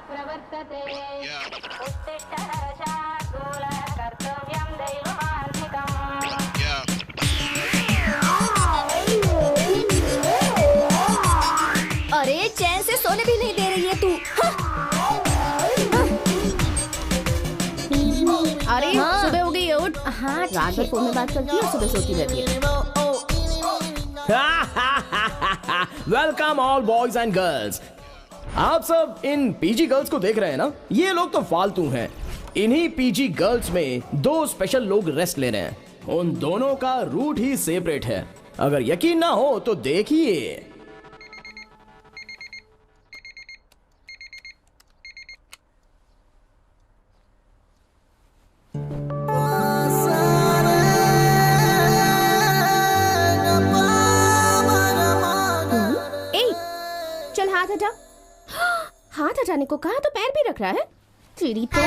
प्रवर्तते उत्तिष्ठ शार्दूल कर्तव्यं दैवमान्विकम्। अरे चैन से सोने भी नहीं दे रही है तू। अरे सुबह हो गई है, उठ। हाँ रात भर फोन में बात करती है और सुबह सोती रहती है। Welcome all boys and girls. आप सब इन पीजी गर्ल्स को देख रहे हैं ना? ये लोग तो फालतू हैं। इन्हीं पीजी गर्ल्स में दो स्पेशल लोग रेस्ट ले रहे हैं। उन दोनों का रूट ही सेपरेट है। अगर यकीन ना हो तो देखिए। हाथ हटा। हाथ हटाने को कहा तो पैर भी रख रहा है। तेरी तो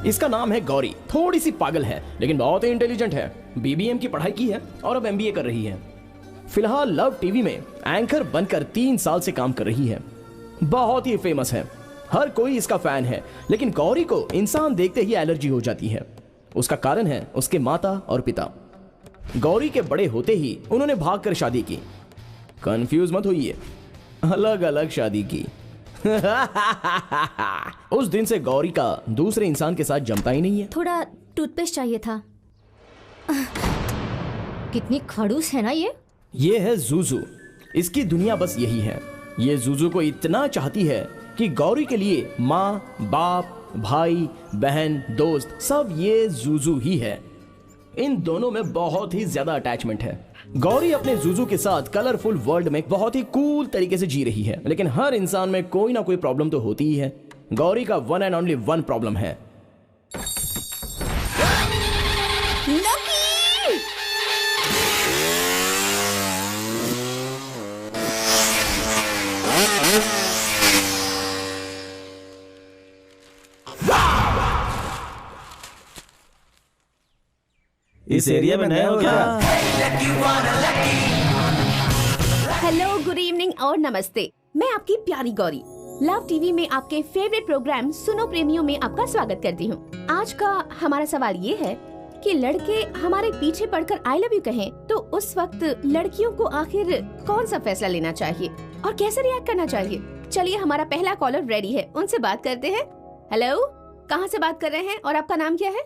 इसका नाम है गौरी। थोड़ी सी पागल है लेकिन बहुत ही इंटेलिजेंट है। बीबीएम की पढ़ाई की है और अब एमबीए कर रही है। फिलहाल लव टीवी में एंकर बनकर 3 साल से काम कर रही है। बहुत ही फेमस है, हर कोई इसका फैन है। लेकिन गौरी को इंसान देखते ही एलर्जी हो जाती है। उसका कारण है उसके माता और पिता। गौरी के बड़े होते ही उन्होंने भागकर शादी की। कंफ्यूज मत होइए, अलग अलग शादी की। उस दिन से गौरी का दूसरे इंसान के साथ जमता ही नहीं है। थोड़ा टूथपेस्ट चाहिए था। कितनी खड़ूस है ना ये है जूजू। इसकी दुनिया बस यही है। ये जूजू को इतना चाहती है कि गौरी के लिए माँ, बाप, भाई, बहन, दोस्त सब ये जूजू ही है। इन दोनों में बहुत ही ज्यादा अटैचमेंट है। गौरी अपने जूजू के साथ कलरफुल वर्ल्ड में बहुत ही कूल तरीके से जी रही है। लेकिन हर इंसान में कोई ना कोई प्रॉब्लम तो होती ही है। गौरी का one and only one problem है। इस एरिया में नए हो क्या? हेलो, गुड इवनिंग और नमस्ते। मैं आपकी प्यारी गौरी लव टीवी में आपके फेवरेट प्रोग्राम सुनो प्रेमियों में आपका स्वागत करती हूँ। आज का हमारा सवाल ये है कि लड़के हमारे पीछे पड़कर आई लव यू कहें तो उस वक्त लड़कियों को आखिर कौन सा फैसला लेना चाहिए और कैसे रिएक्ट करना चाहिए। चलिए, हमारा पहला कॉलर रेडी है, उनसे बात करते हैं। हेलो, कहाँ से बात कर रहे हैं और आपका नाम क्या है?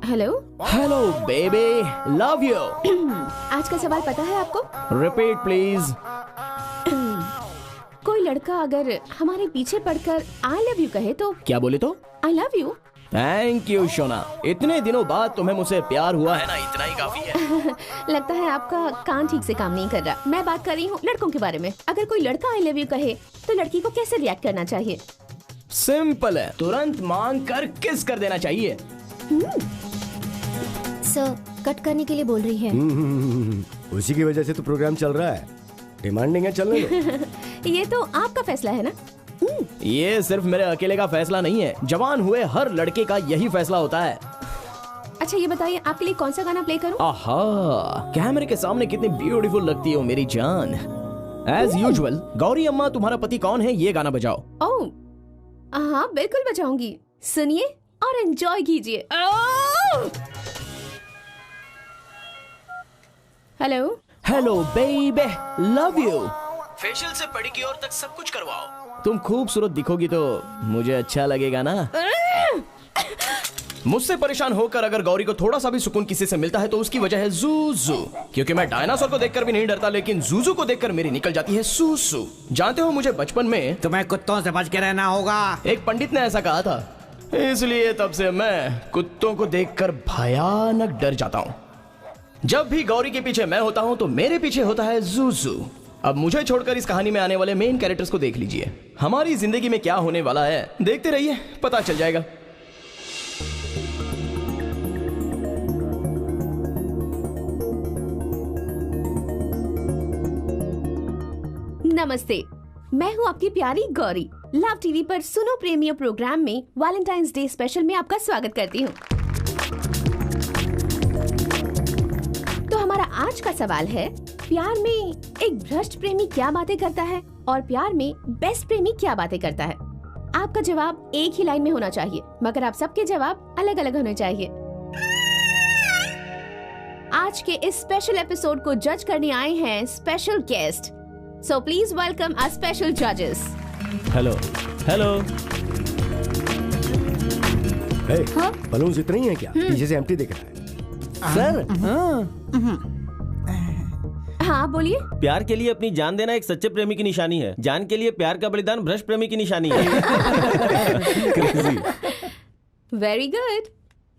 Hello hello baby, love you. आज का सवाल पता है आपको? Repeat please. कोई लड़का अगर हमारे पीछे पड़कर आई लव यू कहे तो क्या बोले तो? I love you. Thank you सोना। इतने दिनों बाद तुम्हें मुझसे प्यार हुआ है ना, इतना ही काफी है। लगता है आपका कान ठीक से काम नहीं कर रहा। मैं बात कर रही हूँ लड़कों के बारे में। अगर कोई लड़का आई लव यू कहे तो लड़की को कैसे रिएक्ट करना चाहिए? सिंपल है, तुरंत मांग कर किस कर देना चाहिए। सर, कट करने के लिए बोल रही है। उसी की वजह से तो प्रोग्राम चल रहा है। डिमांडिंग है, चलने दो। ये तो आपका फैसला है ना। ये सिर्फ मेरे अकेले का फैसला नहीं है, जवान हुए हर लड़के का यही फैसला होता है। अच्छा, ये बताइए आपके लिए कौन सा गाना प्ले करूं? आहा, कैमरे के सामने कितनी ब्यूटीफुल लगती हो मेरी जान। एज यूजुअल, गौरी अम्मा तुम्हारा पति कौन है, ये गाना बजाओ। ओह हाँ, बिल्कुल बजाऊंगी। सुनिए और एंजॉय कीजिए। Hello hello baby, love you. Facial से पेडिक्योर तक सब कुछ करवाओ। तुम खूबसूरत दिखोगी तो मुझे अच्छा लगेगा ना। मुझसे परेशान होकर अगर गौरी को थोड़ा सा भी सुकून किसी से मिलता है तो उसकी वजह है जूजू। क्योंकि मैं डायनासोर को देखकर भी नहीं डरता, लेकिन जूजू को देखकर मेरी निकल जाती है सूसू। जानते हो, मुझे बचपन में तुम्हें कुत्तों से बच के रहना होगा। एक पंडित ने ऐसा कहा था, इसलिए तब से मैं कुत्तों को देखकर भयानक डर जाता हूँ। जब भी गौरी के पीछे मैं होता हूँ तो मेरे पीछे होता है जूजू। अब मुझे छोड़कर इस कहानी में आने वाले मेन कैरेक्टर्स को देख लीजिए। हमारी जिंदगी में क्या होने वाला है देखते रहिए, पता चल जाएगा। नमस्ते, मैं हूँ आपकी प्यारी गौरी। लव टीवी पर सुनो प्रेमियों प्रोग्राम में वैलेंटाइंस डे स्पेशल में आपका स्वागत करती हूँ। तो हमारा आज का सवाल है, प्यार में एक भ्रष्ट प्रेमी क्या बातें करता है और प्यार में बेस्ट प्रेमी क्या बातें करता है? आपका जवाब एक ही लाइन में होना चाहिए, मगर आप सबके जवाब अलग अलग होने चाहिए। आज के इस स्पेशल एपिसोड को जज करने आए हैं special guest, so please welcome our special जजेस। Hello hello. बलून्स इतने ही हैं क्या? पीछे से एम्प्टी दिख रहा है। सर हाँ बोलिए। प्यार के लिए अपनी जान देना एक सच्चे प्रेमी की निशानी है। जान के लिए प्यार का बलिदान भ्रष्ट प्रेमी की निशानी है। Very good,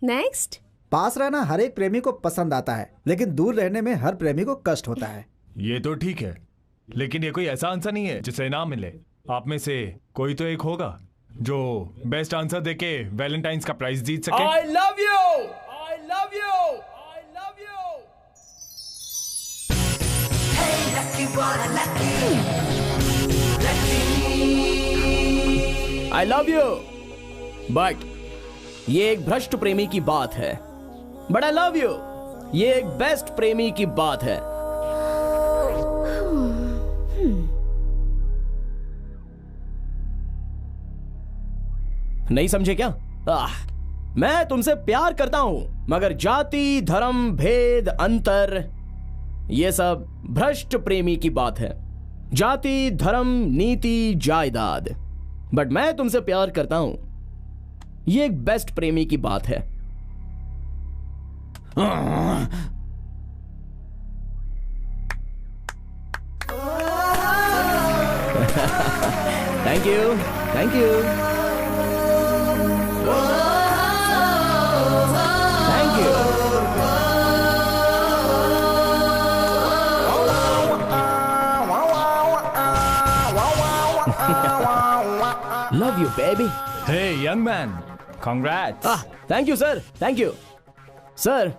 next. पास रहना हर एक प्रेमी को पसंद आता है, लेकिन दूर रहने में हर प्रेमी को कष्ट होता है। ये तो ठीक है, लेकिन ये कोई ऐसा आंसर नहीं है जिसे इनाम मिले। आप में से कोई तो एक होगा जो बेस्ट आंसर देके वैलेंटाइंस का प्राइज जीत सके। I love you! I love you! I love you! I love you! But ये एक भ्रष्ट प्रेमी की बात है। But I love you! ये एक बेस्ट प्रेमी की बात है। नहीं समझे क्या? मैं तुमसे प्यार करता हूं, मगर जाति, धर्म, भेद, अंतर, ये सब भ्रष्ट प्रेमी की बात है। जाति, धर्म, नीति, जायदाद। बट मैं तुमसे प्यार करता हूं, ये एक बेस्ट प्रेमी की बात है। Thank you, thank you, thank you. Love you, baby. Hey, young man, congrats. Thank you sir, thank you sir.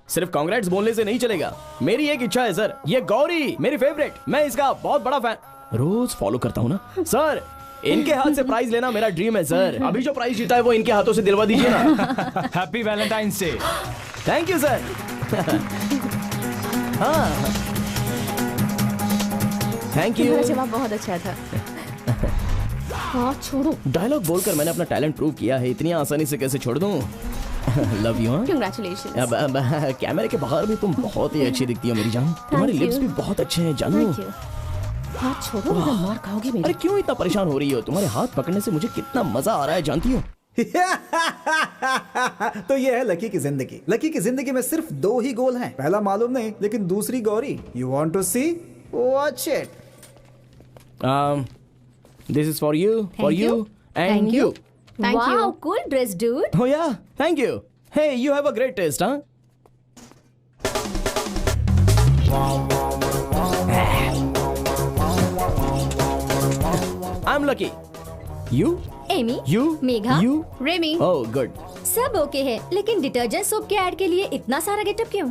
सिर्फ कांग्रेट्स बोलने से नहीं चलेगा, मेरी एक इच्छा है सर। ये गौरी मेरी फेवरेट, मैं इसका बहुत बड़ा फैन, रोज फॉलो करता हूँ ना सर। इनके हाथ से प्राइज लेना मेरा ड्रीम है सर। अभी जो प्राइज जीता है वो इनके हाथों से दिलवा दीजिए ना। Happy Valentine's day. Thank you sir. हाँ थैंक यू। तुम्हारा जवाब बहुत अच्छा था। हाँ छोड़ो। डायलॉग बोलकर मैंने अपना टैलेंट प्रूव किया है, इतनी आसानी से कैसे छोड़ दूं? Love you. Congratulations. अब कैमरे के बाहर भी तुम बहुत ही अच्छी दिखती हो मेरी जान। तुम्हारे लिप्स भी बहुत अच्छे हैं जानू। Thank you. हाथ छोड़ो वरना मार खाओगे मेरी। अरे क्यों इतना परेशान हो रही हो? तुम्हारे हाथ पकड़ने से मुझे कितना मजा आ रहा है जानती हो। तो ये है लकी की जिंदगी। लकी की जिंदगी में सिर्फ दो ही गोल हैं। पहला मालूम नहीं, लेकिन दूसरी Gauri. You want to see? Watch it. This is for you, for Thank you, you. and Thank you. you. Wow, cool dress, dude. Oh yeah, thank you. Hey, you have a great taste, huh? I'm lucky. You? Amy, You? Megha, You? Remy. Oh, good. सब okay है, लेकिन detergent soap के add के लिए इतना सारा getup क्यों?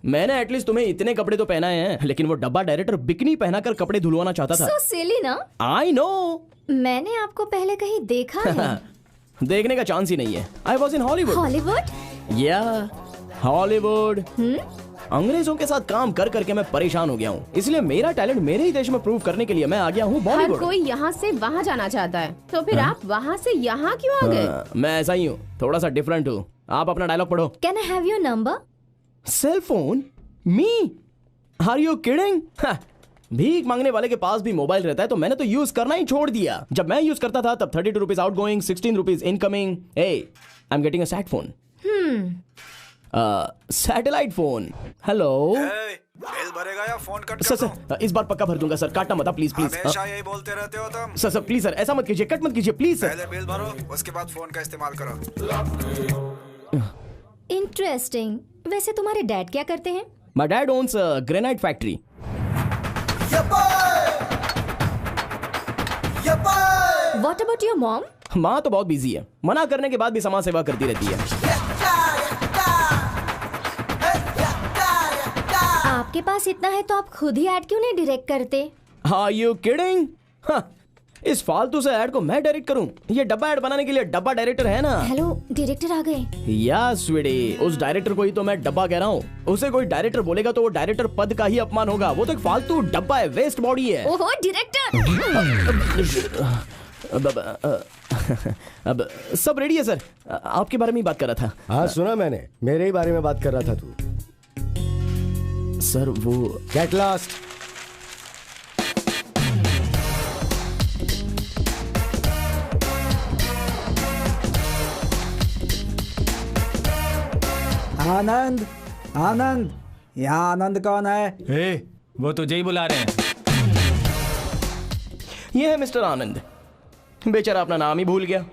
मैंने एटलीस्ट तुम्हें इतने कपड़े तो पहनाए हैं, लेकिन वो डब्बा डायरेक्टर बिकनी पहनाकर कपड़े धुलवाना चाहता था। So silly ना? I know. मैंने आपको पहले कहीं देखा है। देखने का चांस ही नहीं है। I was in Hollywood. Hollywood? Yeah, Hollywood. अंग्रेजों के साथ काम कर करके मैं परेशान हो गया हूँ, इसलिए मेरा टैलेंट मेरे ही देश में प्रूव करने के लिए मैं आ गया हूँ हर बॉलीवुड। कोई यहाँ से वहाँ जाना चाहता है, तो फिर आप वहाँ से यहाँ क्यों आ गए? मैं ऐसा ही हूँ, थोड़ा सा डिफरेंट हूँ। आप अपना डायलॉग पढ़ो। Can I have your number? Cell phone? Me? Are you kidding? भीख मांगने वाले के पास भी मोबाइल रहता है, तो मैंने तो यूज करना ही छोड़ दिया। जब मैं यूज करता था तब 32 rupees out going, 16 rupees incoming. A, I am getting a sat phone. Satellite phone. Hello bill भरेगा या फोन कट सर। सर इस बार पक्का भर दूंगा सर, काटना मत प्लीज प्लीज। हमेशा यही बोलते रहते हो तुम। सर सर प्लीज सर, ऐसा मत कीजिए, कट मत कीजिए प्लीज सर। पहले बिल भरो, उसके बाद फोन का इस्तेमाल करो। इंटरेस्टिंग। वैसे तुम्हारे डैड क्या करते हैं? My dad owns granite factory. What about your mom? माँ तो बहुत बिजी है, मना करने के बाद भी समाज सेवा करती रहती है। आपके पास इतना है तो आप खुद ही ऐड क्यों नहीं डायरेक्ट करते? Are you kidding? हाँ, इस फालतू से ऐड को मैं डायरेक्ट करूं? ये डब्बा ऐड बनाने के लिए डब्बा डायरेक्टर है ना। हेलो, डायरेक्टर आ गए। या स्वीटी, उस डायरेक्टर को ही तो मैं डब्बा कह रहा हूँ। उसे कोई डायरेक्टर बोलेगा तो वो डायरेक्टर पद का ही अपमान होगा। वो तो एक फालतू डब्बा है, वेस्ट बॉडी है। ओहो डायरेक्टर। अब सब रेडी है सर, आपके बारे में ही बात कर रहा था। हाँ सुना मैंने, मेरे ही बारे में बात कर रहा था तू। सर वो गेट लॉस्ट। आनंद, आनंद, यहाँ आनंद कौन है? ए, वो तुझे ही बुला रहे हैं। ये है मिस्टर आनंद। बेचारा अपना नाम ही भूल गया।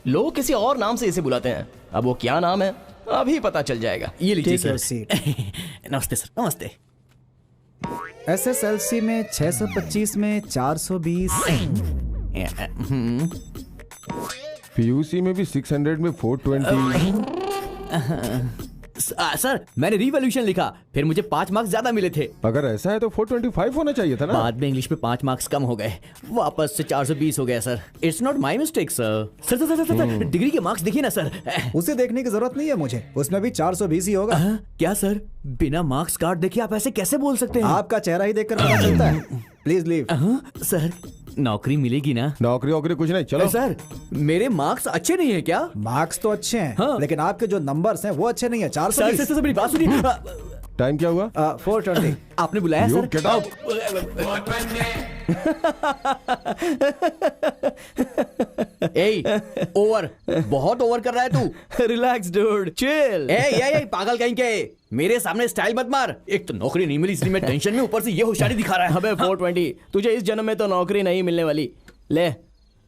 लोग किसी और नाम से इसे बुलाते हैं। अब वो क्या नाम है अभी पता चल जाएगा। ये लीजिए Take your सर। seat। नमस्ते सर, नमस्ते। SSLC में 625 में 420। PUC में भी 600 में 420। सर मैंने रिवॉल्यूशन लिखा, फिर मुझे 5 मार्क्स ज्यादा मिले थे। अगर ऐसा है तो 425 होना चाहिए था ना। बाद में इंग्लिश में 5 मार्क्स कम हो गए, वापस से 420 हो गया sir. It's not my mistake sir. Sir degree के मार्क्स देखिए ना सर। उसे देखने की जरूरत नहीं है मुझे, उसमें भी 420 ही होगा। क्या सर, बिना मार्क्स कार्ड देखे आप ऐसे कैसे बोल सकते हैं? आपका चेहरा ही देखकर पता चलता है। Please leave. सर नौकरी मिलेगी ना? नौकरी वोकरी कुछ नहीं, चलो। सर मेरे मार्क्स अच्छे नहीं है क्या? मार्क्स तो अच्छे हैं, हाँ। लेकिन आपके जो नंबर्स हैं वो अच्छे नहीं है। 420। सर मेरी बात सुनिए। टाइम क्या हुआ? 420। आपने बुलाया सर? Get out. ओवर, बहुत ओवर कर रहा है तू। Relax dude, chill. ए पागल कहीं के, मेरे सामने स्टाइल मत मार। एक तो नौकरी नहीं मिली इसलिए मैं टेंशन में, ऊपर से ये होशियारी दिखा रहा है। अबे 420, तुझे इस जन्म में तो नौकरी नहीं मिलने वाली। ले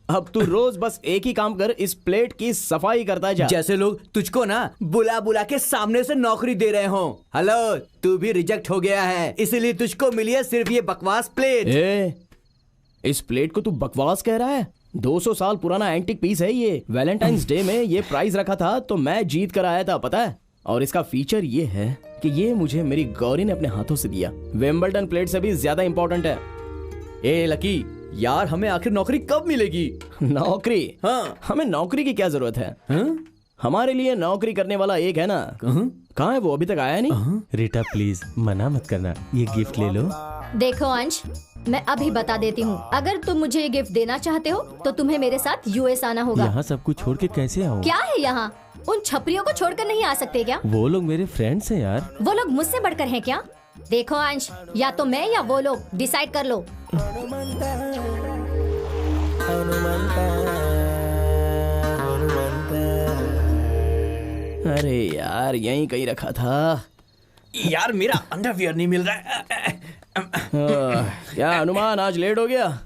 अब तू रोज बस एक ही काम कर, इस प्लेट की सफाई करता जा। जैसे लोग तुझको ना बुला बुला के सामने से नौकरी दे रहे हो। हेलो, तू भी रिजेक्ट हो गया है, इसीलिए तुझको मिली है सिर्फ ये बकवास प्लेट। इस प्लेट को तू बकवास कह रहा है? 200 साल पुराना एंटीक पीस है ये। वैलेंटाइंस डे में ये प्राइस रखा था तो मैं जीत कर आया था, पता है। और इसका फीचर ये है कि ये मुझे मेरी गौरी ने अपने हाथों से दिया। विंबलडन प्लेट से भी ज्यादा इंपॉर्टेंट है। ए लकी यार, हमें आखिर नौकरी कब मिलेगी? नौकरी? हाँ। हमें नौकरी की क्या जरूरत है? हमारे लिए नौकरी करने वाला एक है ना। कहाँ है वो? अभी तक आया नहीं। रीटा प्लीज मना मत करना, ये गिफ्ट ले लो। देखो अंश, मैं अभी बता देती हूँ, अगर तुम मुझे ये गिफ्ट देना चाहते हो तो तुम्हें मेरे साथ US आना होगा। यहाँ सब कुछ छोड़ के कैसे आऊँ? क्या है यहाँ? उन छपरियों को छोड़कर नहीं आ सकते क्या? वो लोग मेरे फ्रेंड्स हैं यार। वो लोग मुझसे बढ़कर हैं क्या? देखो अंश, या तो मैं या वो लोग, डिसाइड कर लो। अरे यार यहीं कहीं रखा था यार, मेरा अंडरवियर नहीं मिल रहा है। क्या अनुमान, आज लेट हो गया?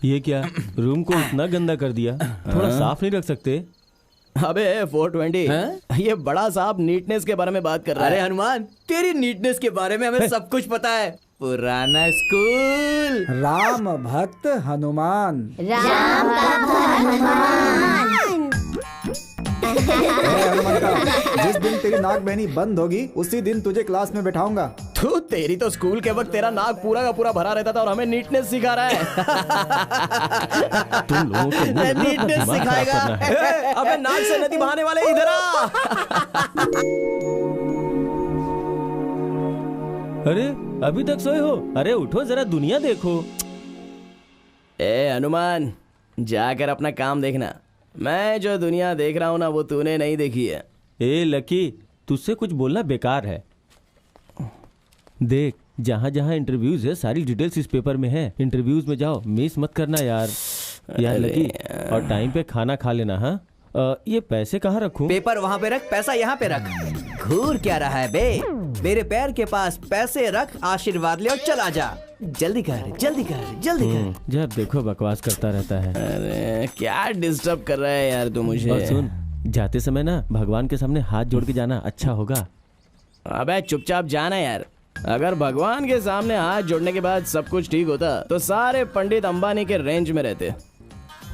ये क्या, रूम को इतना गंदा कर दिया, थोड़ा साफ नहीं रख सकते? अबे 420, ये बड़ा साहब नीटनेस के बारे में बात कर रहा है। अरे हनुमान, तेरी नीटनेस के बारे में हमें सब कुछ पता है। पुराना स्कूल। राम भक्त हनुमान। राम हनुमान। जिस दिन तेरी नाक बहनी बंद होगी उसी दिन तुझे क्लास में बैठाऊंगा। तू तेरी तो स्कूल के वक्त तेरा नाक पूरा का पूरा भरा रहता था और हमें नीटनेस सिखा रहा है। तुम लोगों को नीटनेस सिखाएगा। अबे नाक से नदी बहाने वाले इधर आ। अरे अभी तक सोए हो? अरे उठो जरा, दुनिया देखो। ए हनुमान, जाकर अपना काम देखना। मैं जो दुनिया देख रहा हूँ ना वो तूने नहीं देखी है। ए लकी, तुझसे कुछ बोलना बेकार है। देख, जहाँ जहाँ इंटरव्यूज है सारी डिटेल्स इस पेपर में है। इंटरव्यूज में जाओ, मिस मत करना यार। यार लकी, और टाइम पे खाना खा लेना। हाँ, ये पैसे कहाँ रखूं? पेपर वहाँ पे रख, पैसा यहाँ पे रख। घूर क्या रहा है बे? मेरे पैर के पास पैसे रख, आशीर्वाद ले और चला जा। जल्दी कर, जल्दी कर, जल्दी कर। जब देखो बकवास करता रहता है। अरे क्या डिस्टर्ब कर रहा है यार तू मुझे। और सुन, जाते समय ना भगवान के सामने हाथ जोड़ के जाना, अच्छा होगा। अबे चुपचाप जाना यार। अगर भगवान के सामने हाथ जोड़ने के बाद सब कुछ ठीक होता तो सारे पंडित अंबानी के रेंज में रहते।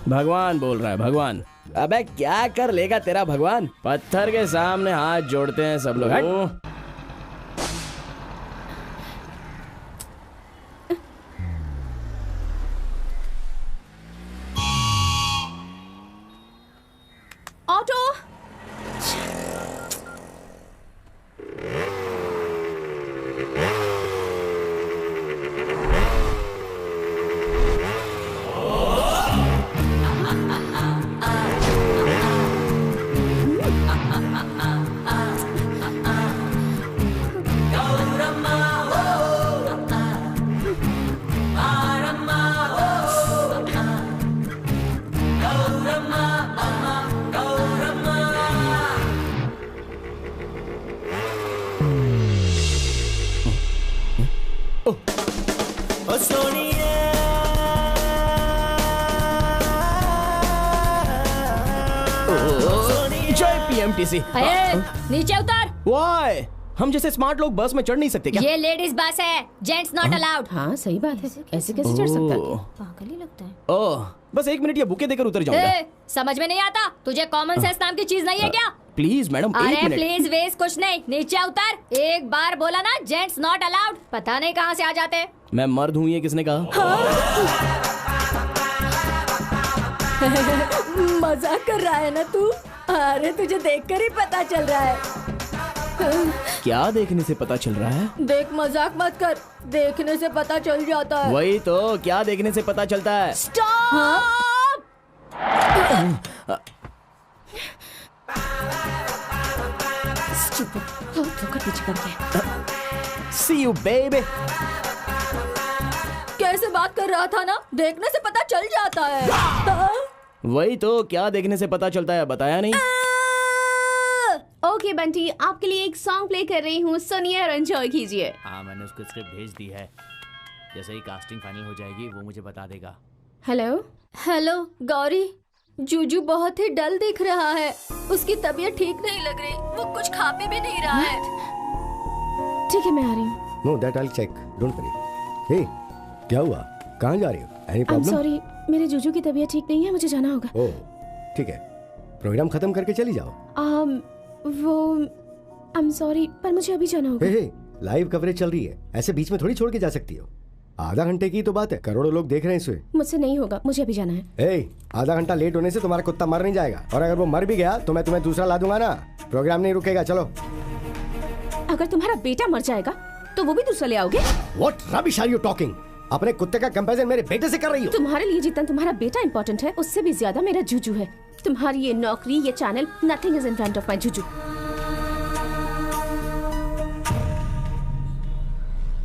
भगवान बोल रहा है, भगवान। अबे क्या कर लेगा तेरा भगवान? पत्थर के सामने हाथ जोड़ते हैं सब लोग। ओ सोनिया जय पीएमटीसी। नीचे उतर। वाई हम जैसे स्मार्ट लोग बस में चढ़ नहीं सकते क्या? ये लेडीज बस है, जेंट्स नॉट अलाउड। हाँ सही बात है, ऐसे कैसे चढ़ सकता है? पागल ही लगता है। ओह बस 1 मिनट ये बुके देकर उतर जाऊंगा। समझ में नहीं आता तुझे? कॉमन सेंस नाम की चीज नहीं है क्या? प्लीज मैडम 1 अरे मिनट। प्लीज वेस्ट कुछ नहीं, नीचे उतर। एक बार बोला ना जेंट्स नॉट अलाउड, पता नहीं कहाँ से आ जाते। मैं मर्द हूँ ये किसने कहा? मजाक कर रहा है ना तू? अरे तुझे देखकर ही पता चल रहा है। क्या देखने से पता चल रहा है? देख मजाक मत कर, देखने से पता चल जाता है। वही तो, क्या देखने से पता चलता है? स्टॉप! See you baby। कैसे बात कर रहा था ना, देखने से पता चल जाता है। वही तो, क्या देखने से पता चलता है बताया नहीं। ओके बंटी, आपके लिए एक सॉन्ग प्ले कर रही हूँ, सुनिए और एंजॉय कीजिए। हाँ मैंने उसको स्क्रिप्ट भेज दी है, जैसे ही कास्टिंग फाइनल हो जाएगी वो मुझे बता देगा। हेलो हेलो गौरी, जूजू बहुत ही डल दिख रहा है, उसकी तबीयत ठीक नहीं लग रही, वो कुछ खा पी भी नहीं रहा है। ठीक है मैं आ रही हूँ। No that I check, don't worry. Hey क्या हुआ, कहाँ जा रही हो? Any problem? सॉरी, मेरे जूजू की तबीयत ठीक नहीं है, मुझे जाना होगा। ओह ठीक है, प्रोग्राम खत्म करके चली जाओ। वो आई एम सॉरी, पर मुझे अभी जाना होगा। हे लाइव कवरेज चल रही है, ऐसे बीच में थोड़ी छोड़ के जा सकती हो। आधा घंटे की तो बात है, करोड़ों लोग देख रहे हैं इसे। मुझसे नहीं होगा, मुझे अभी जाना है। आधा घंटा लेट होने से तुम्हारा कुत्ता मर नहीं जाएगा, और अगर वो मर भी गया तो मैं तुम्हें दूसरा ला दूंगा ना। प्रोग्राम नहीं रुकेगा, चलो। अगर तुम्हारा बेटा मर जाएगा तो वो भी दूसरा ले आओगे? What rubbish are you talking? अपने कुत्ते का कंपैरिजन मेरे बेटे से कर रही हो? तुम्हारे लिए जितना तुम्हारा बेटा इम्पोर्टेंट है, उससे भी ज्यादा मेरा जूजू है। तुम्हारी ये नौकरी, ये channel, nothing is in front of my Juju.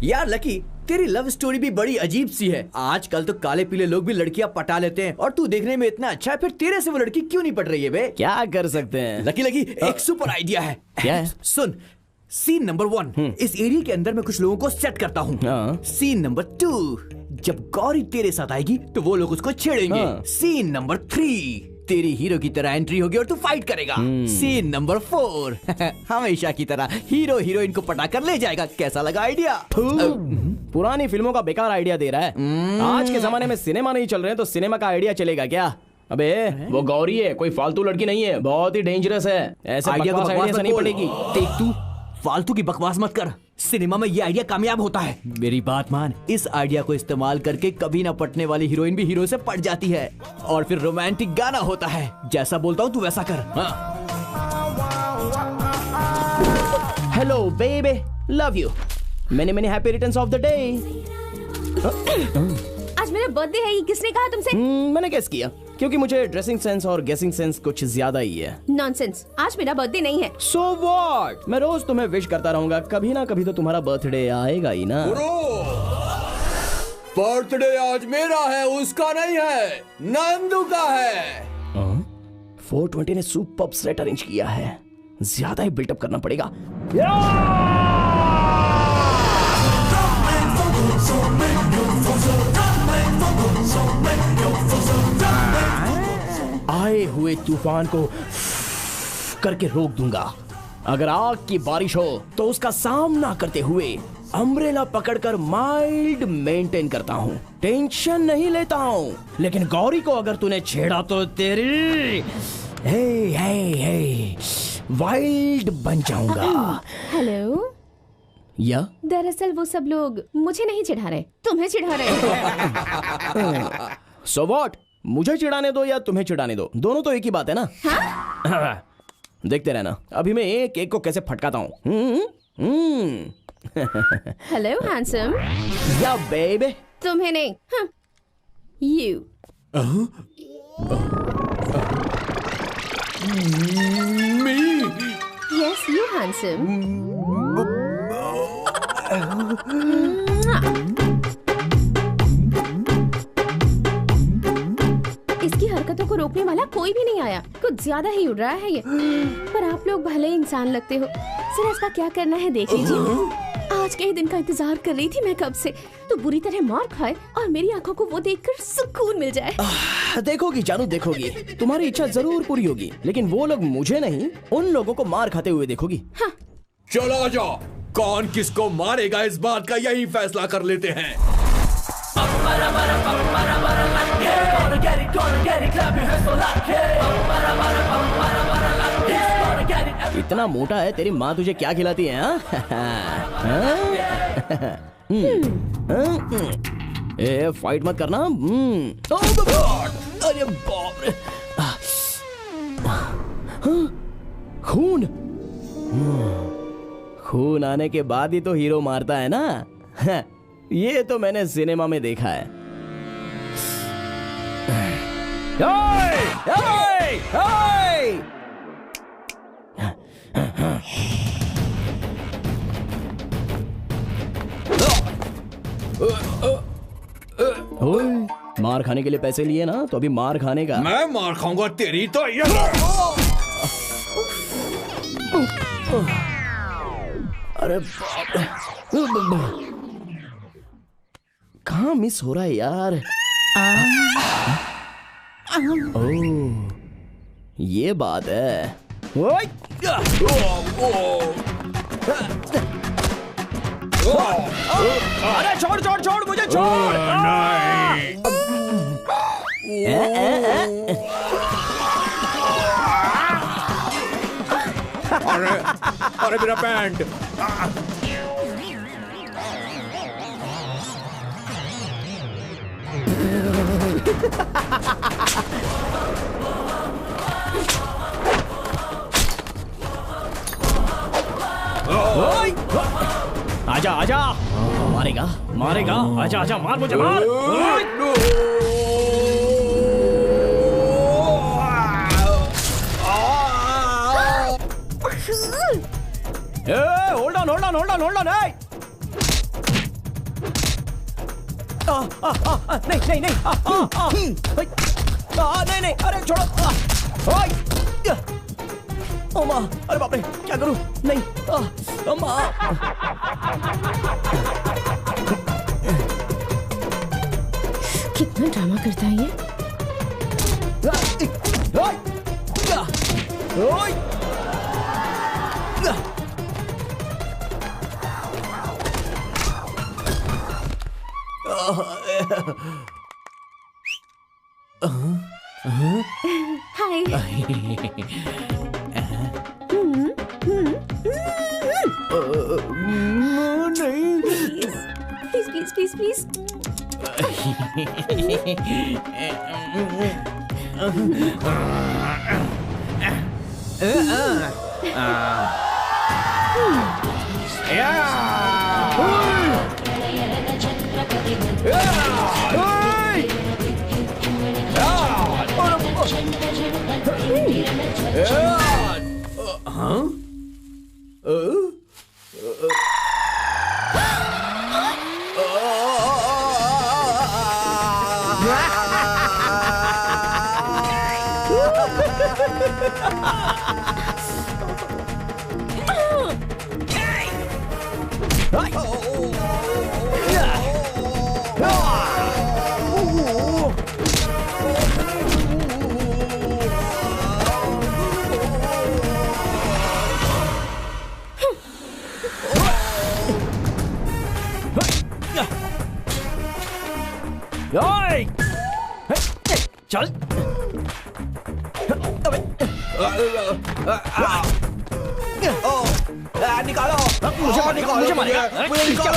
यार लकी, तेरी लव स्टोरी भी बड़ी अजीब सी है। आजकल तो काले पीले लोग भी लड़कियां पटा लेते हैं, और तू देखने में इतना अच्छा है, फिर तेरे से वो लड़की क्यों नहीं पट रही है बे? क्या कर सकते हैं? लकी एक सुपर आइडिया है। क्या है? सुन, सीन नंबर 1, इस एरिया के अंदर मैं कुछ लोगों को सेट करता हूँ। सीन नंबर 2, जब गौरी तेरे साथ आएगी तो वो लोग उसको छेड़ेंगे। सीन नंबर 3, तेरी हीरो की तरह एंट्री होगी और तू फाइट करेगा। सीन नंबर 4, हमेशा की तरह हीरो हीरोइन को पटा कर ले जाएगा। कैसा लगा आइडिया? पुरानी फिल्मों का बेकार आइडिया दे रहा है। आज के जमाने में सिनेमा नहीं चल रहे हैं तो सिनेमा का आइडिया चलेगा क्या? अबे वो गौरी है, कोई फालतू लड़की नहीं है, बहुत ही डेंजरस है। ऐसे आइडिया बकवास आइडिया से नहीं पड़ेगी। देख तू फालतू की बकवास मत कर, सिनेमा में ये आइडिया कामयाब होता है। मेरी बात मान, इस आइडिया को इस्तेमाल करके कभी ना पटने वाली हीरोइन भी हीरो से पट जाती है, और फिर रोमांटिक गाना होता है। जैसा बोलता हूँ तू वैसा कर। Hello baby, love you, many many happy returns of the day. आज मेरा बर्थडे है, ये किसने कहा तुमसे? मैंने गेस किया, क्योंकि मुझे ड्रेसिंग सेंस और गेसिंग सेंस कुछ ज्यादा ही है। नॉनसेंस, आज मेरा बर्थडे नहीं है। सो व्हाट, मैं रोज तुम्हें विश करता रहूंगा, कभी ना कभी तो तुम्हारा बर्थडे आएगा ही ना। बर्थडे आज मेरा है, उसका नहीं है, नंदू का है। 420 ने सुपर्ब सेट अरेंज किया है, ज्यादा ही बिल्टअप करना पड़ेगा। आए हुए तूफान को करके रोक दूंगा। अगर आग की बारिश हो तो उसका सामना करते हुए अम्ब्रेला पकड़कर माइल्ड मेंटेन करता हूँ, टेंशन नहीं लेता हूँ। लेकिन गौरी को अगर तूने छेड़ा तो तेरी वाइल्ड बन जाऊंगा। हेलो, या दरअसल वो सब लोग मुझे नहीं चिढ़ा रहे, तुम्हें चिढ़ा रहे। सो व्हाट, मुझे चिढ़ाने दो या तुम्हें चिढ़ाने दो, दोनों तो एक ही बात है ना। हाँ? देखते रहना, अभी मैं एक एक को कैसे फटकाता हूँ। Hello handsome. या बेबी, तुम्हें नहीं, यू। Yes you handsome. इसकी हरकतों को रोकने वाला कोई भी नहीं आया, कुछ ज्यादा ही उड़ रहा है ये। पर आप लोग भले इंसान लगते हो, जरा इसका क्या करना है देख लीजिए। आज आज के ही दिन का इंतजार कर रही थी मैं कब से। तो बुरी तरह मार खाए और मेरी आंखों को वो देखकर सुकून मिल जाए। देखोगी जानू, देखोगी, तुम्हारी इच्छा जरूर पूरी होगी, लेकिन वो लोग मुझे नहीं, उन लोगों को मार खाते हुए देखोगी। हाँ। चलो जाओ, कौन किसको मारेगा इस बात का यही फैसला कर लेते हैं। इतना मोटा है, तेरी माँ तुझे क्या खिलाती है? ए, फाइट मत करना। अरे बाप रे, खून। खून आने के बाद ही तो हीरो मारता है ना। ये तो मैंने सिनेमा में देखा है। ओए, ओए, ओए! ओए, मार खाने के लिए पैसे लिए ना, तो अभी मार खाने का। मैं मार खाऊंगा तेरी तो ये। अरे बाप रे, कहाँ मिस हो रहा है यार? ओह, ये बात है। अरे छोड़ छोड़ छोड़, मुझे छोड़। अरे अरे मेरा पैंट। आजा आजा, मारेगा मारेगा, आजा आजा, मार मुझे, मार। Hold on hold on hold on hold on. नहीं नहीं नहीं, नहीं नहीं, अरे छोड़ो। ओ माँ, अरे बाप रे, क्या करूं? नहीं, माँ। कितना ड्रामा करता है ये। हाय। प्लीज प्लीज प्लीज चल। निकालो मुझे, मुझे मारेगा, मुझे निकालो।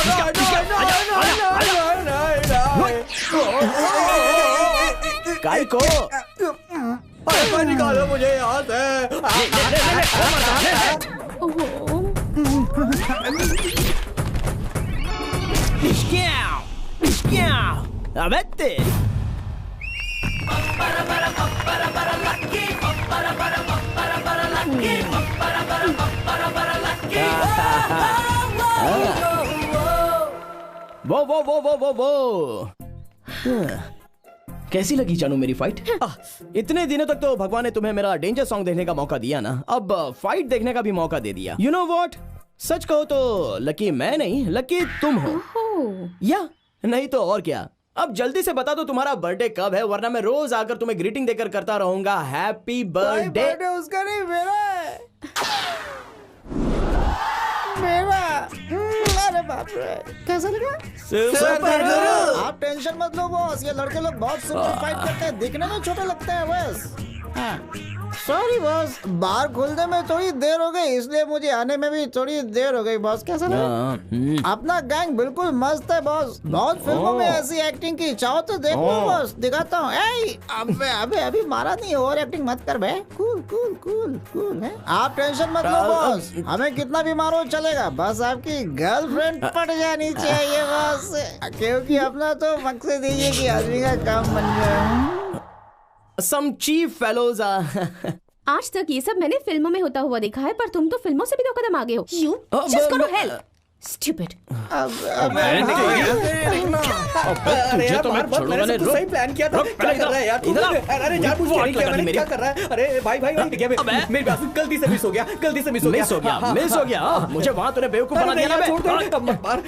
काय को निकालो मुझे यहाँ से। अबे तेरी। वो कैसी लगी जानू मेरी फाइट? इतने दिनों तक तो भगवान ने तुम्हें मेरा डेंजर सॉन्ग देखने का मौका दिया ना, अब फाइट देखने का भी मौका दे दिया। यू नो व्हाट, सच कहो तो लकी मैं नहीं, लकी तुम हो। या नहीं तो और क्या। अब जल्दी से बता दो तुम्हारा बर्थडे कब है, वरना मैं रोज आकर तुम्हें ग्रीटिंग देकर करता रहूंगा। Happy birthday. उसका नहीं मेरा है। मेरा। अरे बाप रे, कैसा लगा? सुपर। आप टेंशन मत लो बॉस, ये लड़के लोग बहुत सुपर फाइट करते हैं, दिखने में छोटे लगते हैं बस। सॉरी बॉस, बार खुलने में थोड़ी देर हो गई, इसलिए मुझे आने में भी थोड़ी देर हो गई बॉस। कैसा लगा? अपना गैंग बिल्कुल मस्त है बॉस, बहुत फिल्मों में ऐसी एक्टिंग की, चाहो तो देख लो बॉस, दिखाता हूँ। अबे मारा नहीं, ओवर एक्टिंग मत कर बे। कूल कूल कूल कूल है। आप टेंशन मत लो बॉस, हमें कितना भी मारो चलेगा, बस आपकी गर्लफ्रेंड पट जानी चाहिए बॉस, क्योंकि अपना तो मकसद यही है कि आदमी का काम बन जाए। Some cheap fellows आज तक ये सब मैंने फिल्मों में होता हुआ देखा है, पर तुम तो फिल्मों से भी 2 कदम आगे हो। You just करो हेल्प। Stupid। तुझे तो मैं छोड़ूंगा नहीं। सही प्लान किया था। क्या कर रहा है यार तू? अरे जानबूझ के किया मैंने, क्या कर रहा है? अरे भाई मेरी बात गलती से मिस हो गया, मिस हो गया। मुझे वहाँ तूने बेवकूफ बना दिया ना। छोड़ दो मत मार।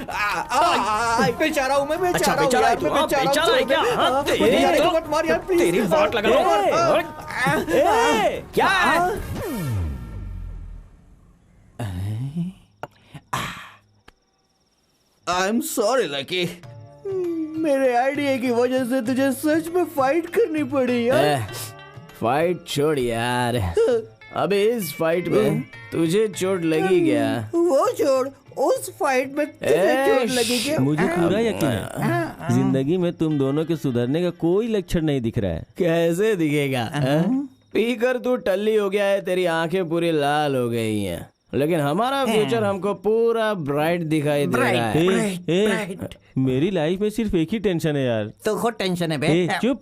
बेचारा हूँ मैं, बेचारा हूँ यार, मैं बेचारा हूँ क्या? मत मार यार प्लीज। तेरी वाट लगा लो। क्या आई एम सॉरी लकी, मेरे आइडिया की वजह से तुझे सच में फाइट करनी पड़ी यार। फाइट छोड़ यार, अबे इस फाइट में तुझे चोट लगी क्या? वो छोड़, उस फाइट में तुझे चोट लगी क्या? मुझे पूरा यकीन है जिंदगी में तुम दोनों के सुधरने का कोई लक्षण नहीं दिख रहा है। कैसे दिखेगा? पीकर तू टल्ली हो गया है, तेरी आंखें पूरी लाल हो गई हैं, लेकिन हमारा फ्यूचर हमको पूरा ब्राइट दिखाई दे रहा है। मेरी लाइफ में सिर्फ एक ही टेंशन है यार। तो खुद टेंशन है बे। चुप,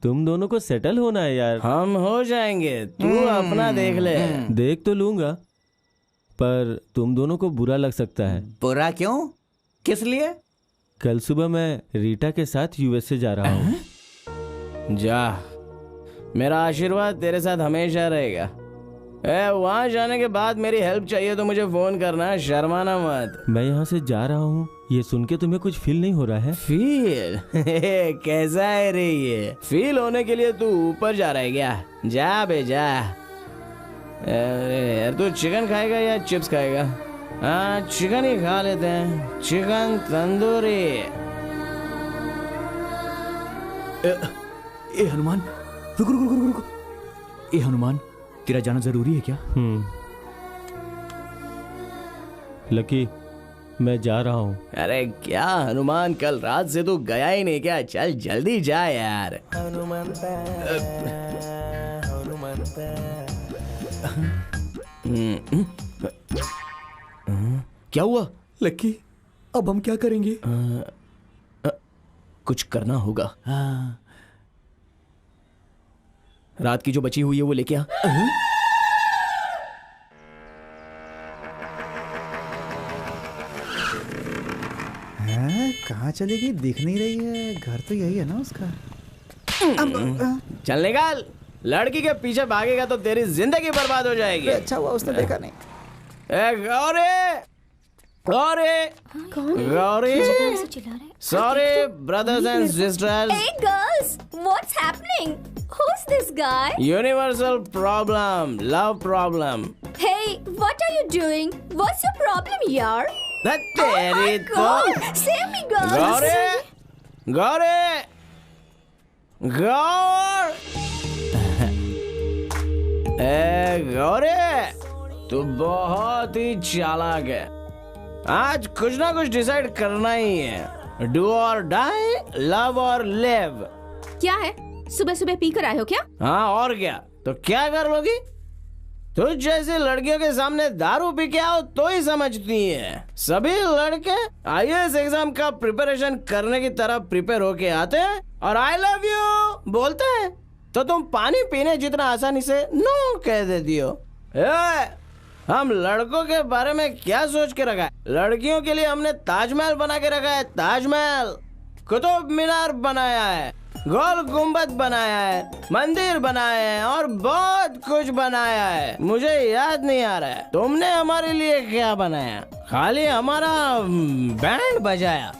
तुम दोनों को सेटल होना है यार। हम हो जाएंगे, तू अपना देख ले। देख तो लूंगा, पर तुम दोनों को बुरा लग सकता है। बुरा क्यों? किस लिए? कल सुबह मैं रीटा के साथ यूएसए जा रहा हूँ। जा, मेरा आशीर्वाद तेरे साथ हमेशा रहेगा। वहाँ जाने के बाद मेरी हेल्प चाहिए तो मुझे फोन करना, शर्माना मत। मैं यहाँ से जा रहा हूँ, ये सुन के तुम्हें कुछ फील नहीं हो रहा है? फील? कैसा है रे ये? फील होने के लिए तू ऊपर जा रहा है क्या? जा बे जा। यार तू चिकन खाएगा या चिप्स खाएगा? हाँ चिकन ही खा लेते हैं, चिकन तंदूरी। ए हनुमान, रुक। ए हनुमान, तेरा जाना जरूरी है क्या? लकी, मैं जा रहा हूँ। अरे क्या हनुमान, कल रात से तू गया ही नहीं क्या? चल जल्दी जा यार। हनुमान क्या हुआ? लकी, अब हम क्या करेंगे? कुछ करना होगा। रात की जो बची हुई है वो लेके आ। कहाँ चलेगी? दिख नहीं रही है, घर तो यही है ना उसका। चल निकाल, लड़की के पीछे भागेगा तो तेरी जिंदगी बर्बाद हो जाएगी। अच्छा हुआ उसने देखा नहीं। Gauri, sorry brothers and sisters. Hey girls, what's happening? Who's this guy? Universal problem, love problem. Hey, what are you doing? What's your problem, yaar? तेरी तो Save me, girls. गौर गौरे, तू बहुत ही चालाक है। आज कुछ ना कुछ डिसाइड करना ही है। डू और डाई, लव और लिव। क्या है, सुबह सुबह पी कर आए हो क्या? हाँ और क्या, तो क्या कर लोगी? तुझ जैसी लड़कियों के सामने दारू पी के आओ तो ही समझती है। सभी लड़के IAS एग्जाम का प्रिपरेशन करने की तरह प्रिपेयर होके आते हैं और आई लव यू बोलते हैं, तो तुम पानी पीने जितना आसानी से नो कह देती हो। हम लड़कों के बारे में क्या सोच के रखा है? लड़कियों के लिए हमने ताजमहल बना के रखा है, ताजमहल। कुतुब मीनार बनाया है। गोल गुम्बद बनाया है, मंदिर बनाए हैं और बहुत कुछ बनाया है। मुझे याद नहीं आ रहा है तुमने हमारे लिए क्या बनाया। खाली हमारा बैंड बजाया,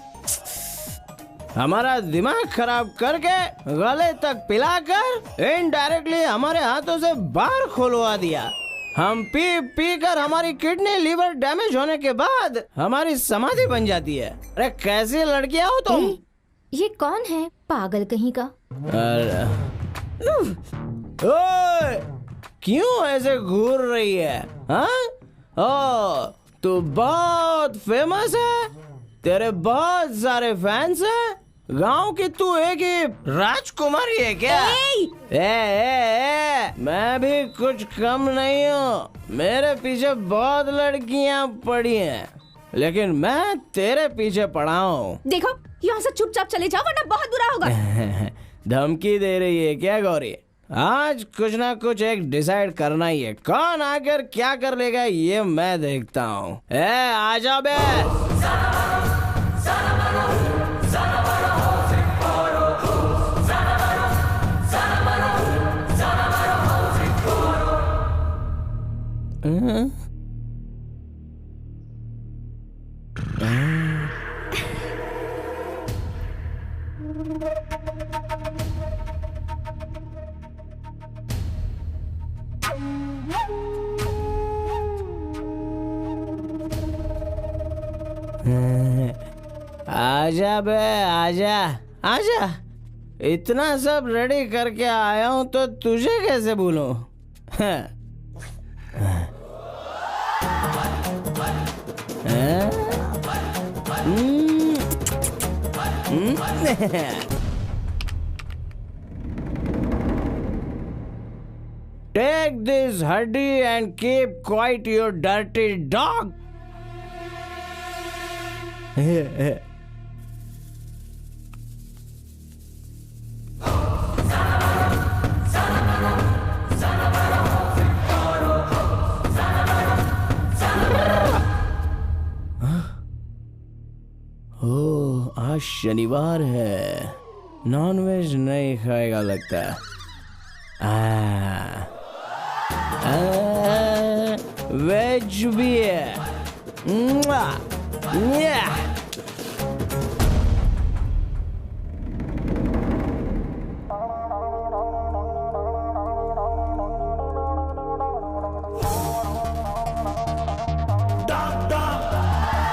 हमारा दिमाग खराब करके गले तक पिलाकर इनडायरेक्टली हमारे हाथों से बार खुलवा दिया। हम पी पी कर हमारी किडनी लिवर डैमेज होने के बाद हमारी समाधि बन जाती है। अरे कैसी लड़कियां हो तुम? ये कौन है पागल कहीं का? ओए, क्यों ऐसे घूर रही है? हाँ? ओ, तू बहुत फेमस है, तेरे बहुत सारे फैंस हैं। गांव की तू एक ही राजकुमारी है क्या? मैं भी कुछ कम नहीं हूँ। मेरे पीछे बहुत लड़कियाँ पड़ी हैं, लेकिन मैं तेरे पीछे पड़ा हूँ। देखो, यहाँ से चुपचाप चले जाओ वरना बहुत बुरा होगा। धमकी दे रही है क्या गौरी? आज कुछ ना कुछ एक डिसाइड करना ही है। कौन आकर क्या कर लेगा ये मैं देखता हूँ। आजा बे। आजा बे, आजा आजा। इतना सब रेडी करके आया हूँ तो तुझे कैसे भूलूं? Take this hoodie and keep quiet, you dirty dog. ओह, आज शनिवार है, नॉनवेज नहीं खाएगा लगता। वेज भी है।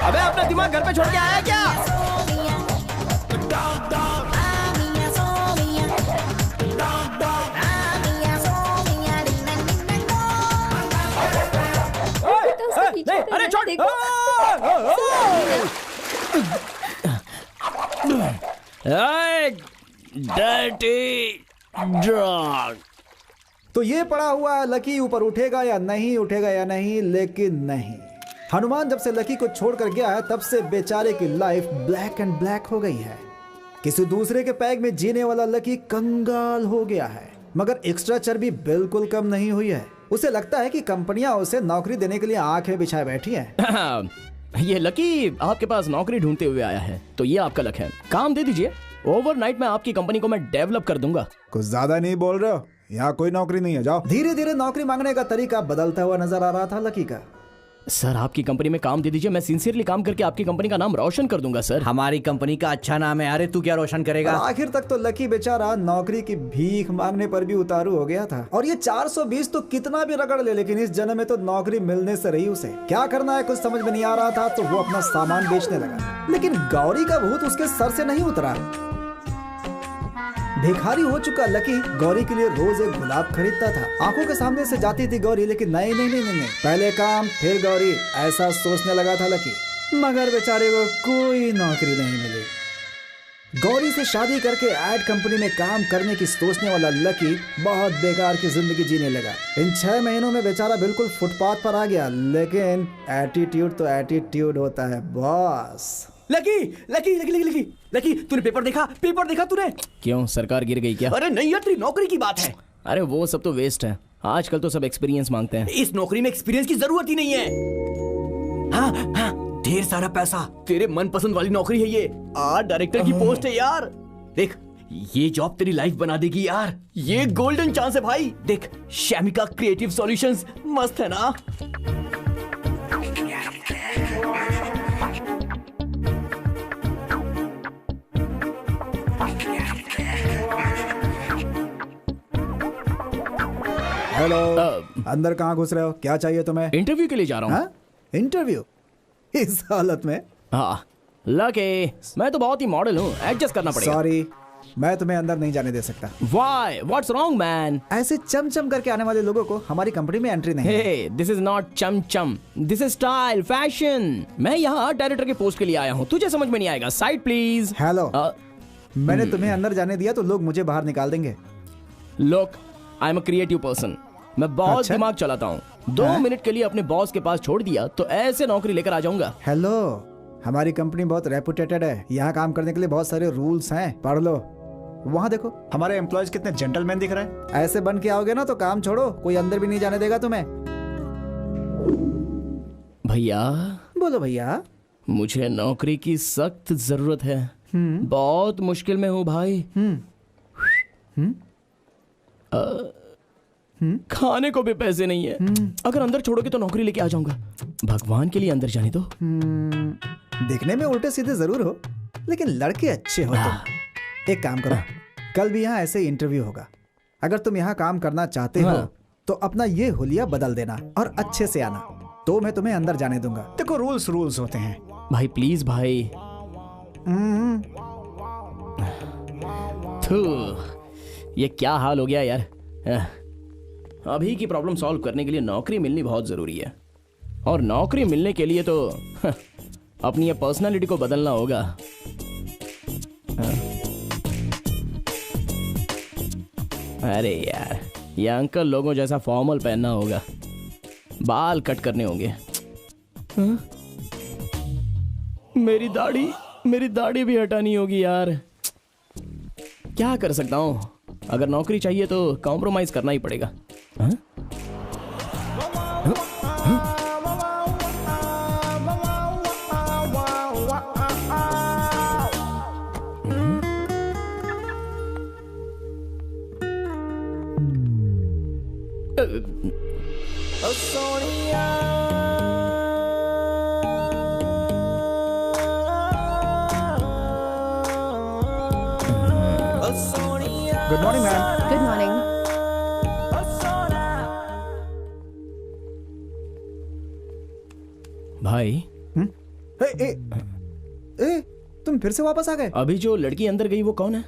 अबे अपना दिमाग घर पे छोड़ के आया क्या? नहीं, अरे छोड़। Dirty dog. तो ये पड़ा हुआ लकी ऊपर उठेगा या नहीं, उठेगा या नहीं, लेकिन नहीं। हनुमान जब से लकी को छोड़कर गया है तब से बेचारे की लाइफ ब्लैक एंड ब्लैक हो गई है। किसी दूसरे के पैग में जीने वाला लकी कंगाल हो गया है, मगर एक्स्ट्रा चर्बी बिल्कुल कम नहीं हुई है। उसे लगता है कि कंपनियां उसे नौकरी देने के लिए आंखें बिछाए बैठी हैं। ये लकी आपके पास नौकरी ढूंढते हुए आया है, तो ये आपका लक है। काम दे दीजिए, ओवरनाइट में आपकी कंपनी को मैं डेवलप कर दूंगा। कुछ ज्यादा नहीं बोल रहे हो? यहाँ कोई नौकरी नहीं है, जाओ। धीरे धीरे नौकरी मांगने का तरीका बदलता हुआ नजर आ रहा था लकी का। सर, आपकी कंपनी में काम दे दीजिए, मैं सिंसियरली काम करके आपकी कंपनी का नाम रोशन कर दूंगा सर। हमारी कंपनी का अच्छा नाम है। अरे तू क्या रोशन करेगा? आखिर तक तो लकी बेचारा नौकरी की भीख मांगने पर भी उतारू हो गया था। और ये 420 तो कितना भी रगड़ ले, लेकिन इस जन्म में तो नौकरी मिलने से रही उसे। क्या करना है कुछ समझ में नहीं आ रहा था, तो वो अपना सामान बेचने लगा। लेकिन गौरी का भूत उसके सर से नहीं उतरा। भिखारी हो चुका लकी गौरी के लिए रोज एक गुलाब खरीदता था। आंखों के सामने से जाती थी गौरी, लेकिन नहीं नहीं नहीं नहीं, पहले काम फिर गौरी, ऐसा सोचने लगा था लकी। मगर बेचारे को कोई नौकरी नहीं मिली। गौरी से शादी करके एड कंपनी में काम करने की सोचने वाला लकी बहुत बेकार की जिंदगी जीने लगा। इन 6 महीनों में बेचारा बिल्कुल फुटपाथ पर आ गया। लेकिन एटीट्यूड तो एटीट्यूड होता है boss. Lucky lucky lucky lucky lucky lucky, तूने पेपर देखा? पेपर देखा तूने? क्यों, सरकार गिर गई क्या? अरे नहीं यार, तेरी नौकरी की बात है। अरे वो सब तो वेस्ट है, आजकल तो सब एक्सपीरियंस मांगते हैं। इस नौकरी में एक्सपीरियंस की जरूरत ही नहीं है। हाँ हाँ, ढेर सारा पैसा, तेरे मनपसंद वाली नौकरी है ये। आर्ट डायरेक्टर की पोस्ट है यार। देख, ये जॉब तेरी लाइफ बना देगी यार। ये गोल्डन चांस है भाई। देख, शैमिका क्रिएटिव सॉल्यूशंस मस्त है ना। हेलो, अंदर कहाँ घुस रहे हो? क्या चाहिए तुम्हें? इंटरव्यू के लिए जा रहा हूँ। हाँ? इंटरव्यू इस हालत में? हाँ लके, मैं तो बहुत ही मॉडल हूँ, एडजस्ट करना पड़ेगा। सॉरी, मैं तुम्हें अंदर नहीं जाने दे सकता। Why? What's wrong, man? ऐसे चमचम करके आने वाले लोगों को हमारी कंपनी में एंट्री नहीं है। Hey, this is not chamcham, this is style, fashion. मैं यहाँ डायरेक्टर के पोस्ट के लिए आया हूँ, तुझे समझ में नहीं आएगा। Side please. हेलो, मैंने तुम्हें अंदर जाने दिया तो लोग मुझे बाहर निकाल देंगे। Look, I'm a creative person. मैं बहुत अच्छा? दिमाग चलाता हूँ। 2 मिनट के लिए अपने बॉस के पास छोड़ दिया तो ऐसे नौकरी लेकर आ जाऊंगा। हेलो, हमारी कंपनी बहुत रेपुटेटेड है। यहाँ काम करने के लिए बहुत सारे रूल्स हैं, पढ़ लो। वहाँ देखो, हमारे एम्प्लॉयज कितने जेंटलमैन दिख रहे हैं। ऐसे बन के आओगे ना तो काम छोड़ो, कोई अंदर भी नहीं जाने देगा तुम्हें। भैया। बोलो भैया। मुझे नौकरी की सख्त जरूरत है। बहुत मुश्किल में हूँ भाई। खाने को भी पैसे नहीं है। अगर अंदर छोड़ोगे तो नौकरी लेके आ जाऊंगा। भगवान के लिए अंदर जाने दो। देखने में उल्टे सीधे जरूर हो, लेकिन लड़के अच्छे हो तुम। एक काम करो, कल भी यहाँ ऐसे इंटरव्यू होगा। अगर तुम यहाँ काम करना चाहते हो तो अपना ये हुलिया बदल देना और अच्छे से आना, तो मैं तुम्हें अंदर जाने दूंगा। देखो, रूल्स होते हैं। भाई प्लीज भाई। ये क्या हाल हो गया यार। अभी की प्रॉब्लम सॉल्व करने के लिए नौकरी मिलनी बहुत जरूरी है, और नौकरी मिलने के लिए तो अपनी ये पर्सनालिटी को बदलना होगा। अरे यार, ये अंकल लोगों जैसा फॉर्मल पहनना होगा, बाल कट करने होंगे। मेरी दाढ़ी भी हटानी होगी यार। क्या कर सकता हूँ? अगर नौकरी चाहिए तो कॉम्प्रोमाइज करना ही पड़ेगा। हाँ? Good morning ma'am. Good morning. भाई। ए, तुम फिर से वापस आ गए? अभी जो लड़की अंदर गई वो कौन है?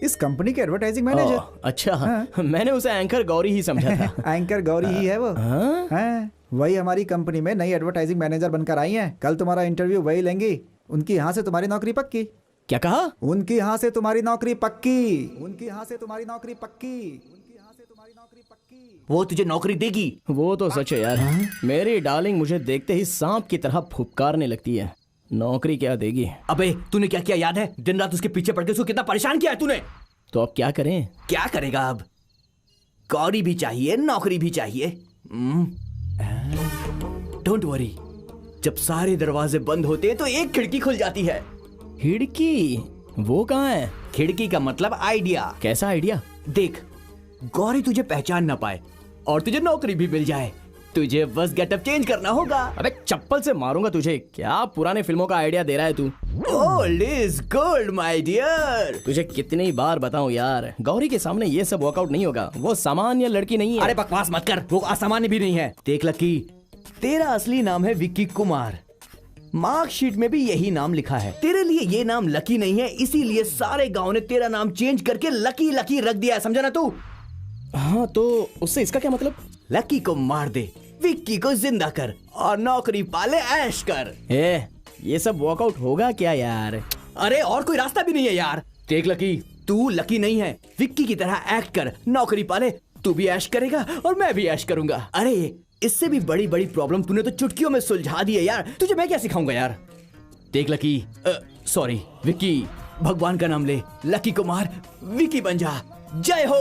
इस कंपनी के एडवर्टाइजिंग मैनेजर। अच्छा। हाँ? मैंने उसे एंकर गौरी ही समझा था। एंकर गौरी ही है वो। हाँ? वही हमारी कंपनी में नई एडवर्टाइजिंग मैनेजर बनकर आई हैं। कल तुम्हारा इंटरव्यू वही लेंगी। उनकी यहाँ से तुम्हारी नौकरी पक्की। क्या कहा? उनकी यहाँ से तुम्हारी नौकरी पक्की। उनकी यहाँ से तुम्हारी नौकरी पक्की। उनकी यहाँ से तुम्हारी नौकरी पक्की। वो तुझे नौकरी देगी। वो तो सच है यार। मेरी डार्लिंग मुझे देखते ही सांप की तरह फुफकारने लगती है। नौकरी क्या देगी? अबे तूने क्या किया याद है? दिन रात उसके पीछे पड़ के उसको कितना परेशान किया है तूने। तो अब क्या करें? क्या करेगा अब? गौरी भी चाहिए, नौकरी भी चाहिए। डोंट वरी, जब सारे दरवाजे बंद होते हैं तो एक खिड़की खुल जाती है। खिड़की? वो कहाँ है? खिड़की का मतलब आइडिया। कैसा आइडिया? देख, गौरी तुझे पहचान ना पाए और तुझे नौकरी भी मिल जाए, तुझे बस गेटअप चेंज करना होगा। अबे चप्पल से मारूंगा तुझे। क्या पुराने फिल्मों का आइडिया दे रहा है तू? Old is gold my dear. तुझे कितनी बार बताऊं यार, गौरी के सामने ये सब वर्कआउट नहीं होगा। वो सामान्य लड़की नहीं है। अरे बकवास मत कर, वो असामान्य भी नहीं है। देख लकी, तेरा असली नाम है विक्की कुमार। मार्कशीट में भी यही नाम लिखा है। तेरे लिए ये नाम लकी नहीं है, इसीलिए सारे गांव ने तेरा नाम चेंज करके लकी लकी रख दिया है। समझा ना तू? हाँ, तो उससे इसका क्या मतलब? लकी को मार दे, विक्की को जिंदा कर और नौकरी पाले ऐश कर। ये सब वर्कआउट होगा क्या यार? अरे और कोई रास्ता भी नहीं है यार। देख लकी, तू लकी नहीं है, विक्की की तरह एक्ट कर, नौकरी पाले, तू भी ऐश करेगा और मैं भी ऐश करूंगा। अरे इससे भी बड़ी बड़ी प्रॉब्लम तूने तो चुटकियों में सुलझा दी है यार। तुझे मैं क्या सिखाऊंगा यार। देख लकी, सॉरी विक्की, भगवान का नाम ले, लकी कुमार विक्की बन जा। जय हो।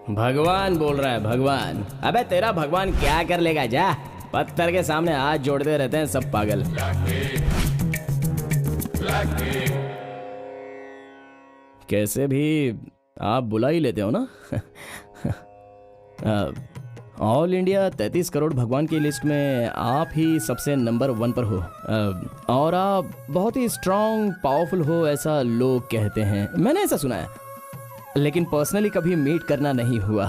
भगवान बोल रहा है, भगवान। अबे तेरा भगवान क्या कर लेगा? जा पत्थर के सामने हाथ जोड़ते रहते हैं सब पागल। कैसे भी आप बुला ही लेते हो ना। ऑल इंडिया 33 करोड़ भगवान की लिस्ट में आप ही सबसे नंबर 1 पर हो। और आप बहुत ही स्ट्रांग पावरफुल हो ऐसा लोग कहते हैं, मैंने ऐसा सुना है, लेकिन पर्सनली कभी मीट करना नहीं हुआ।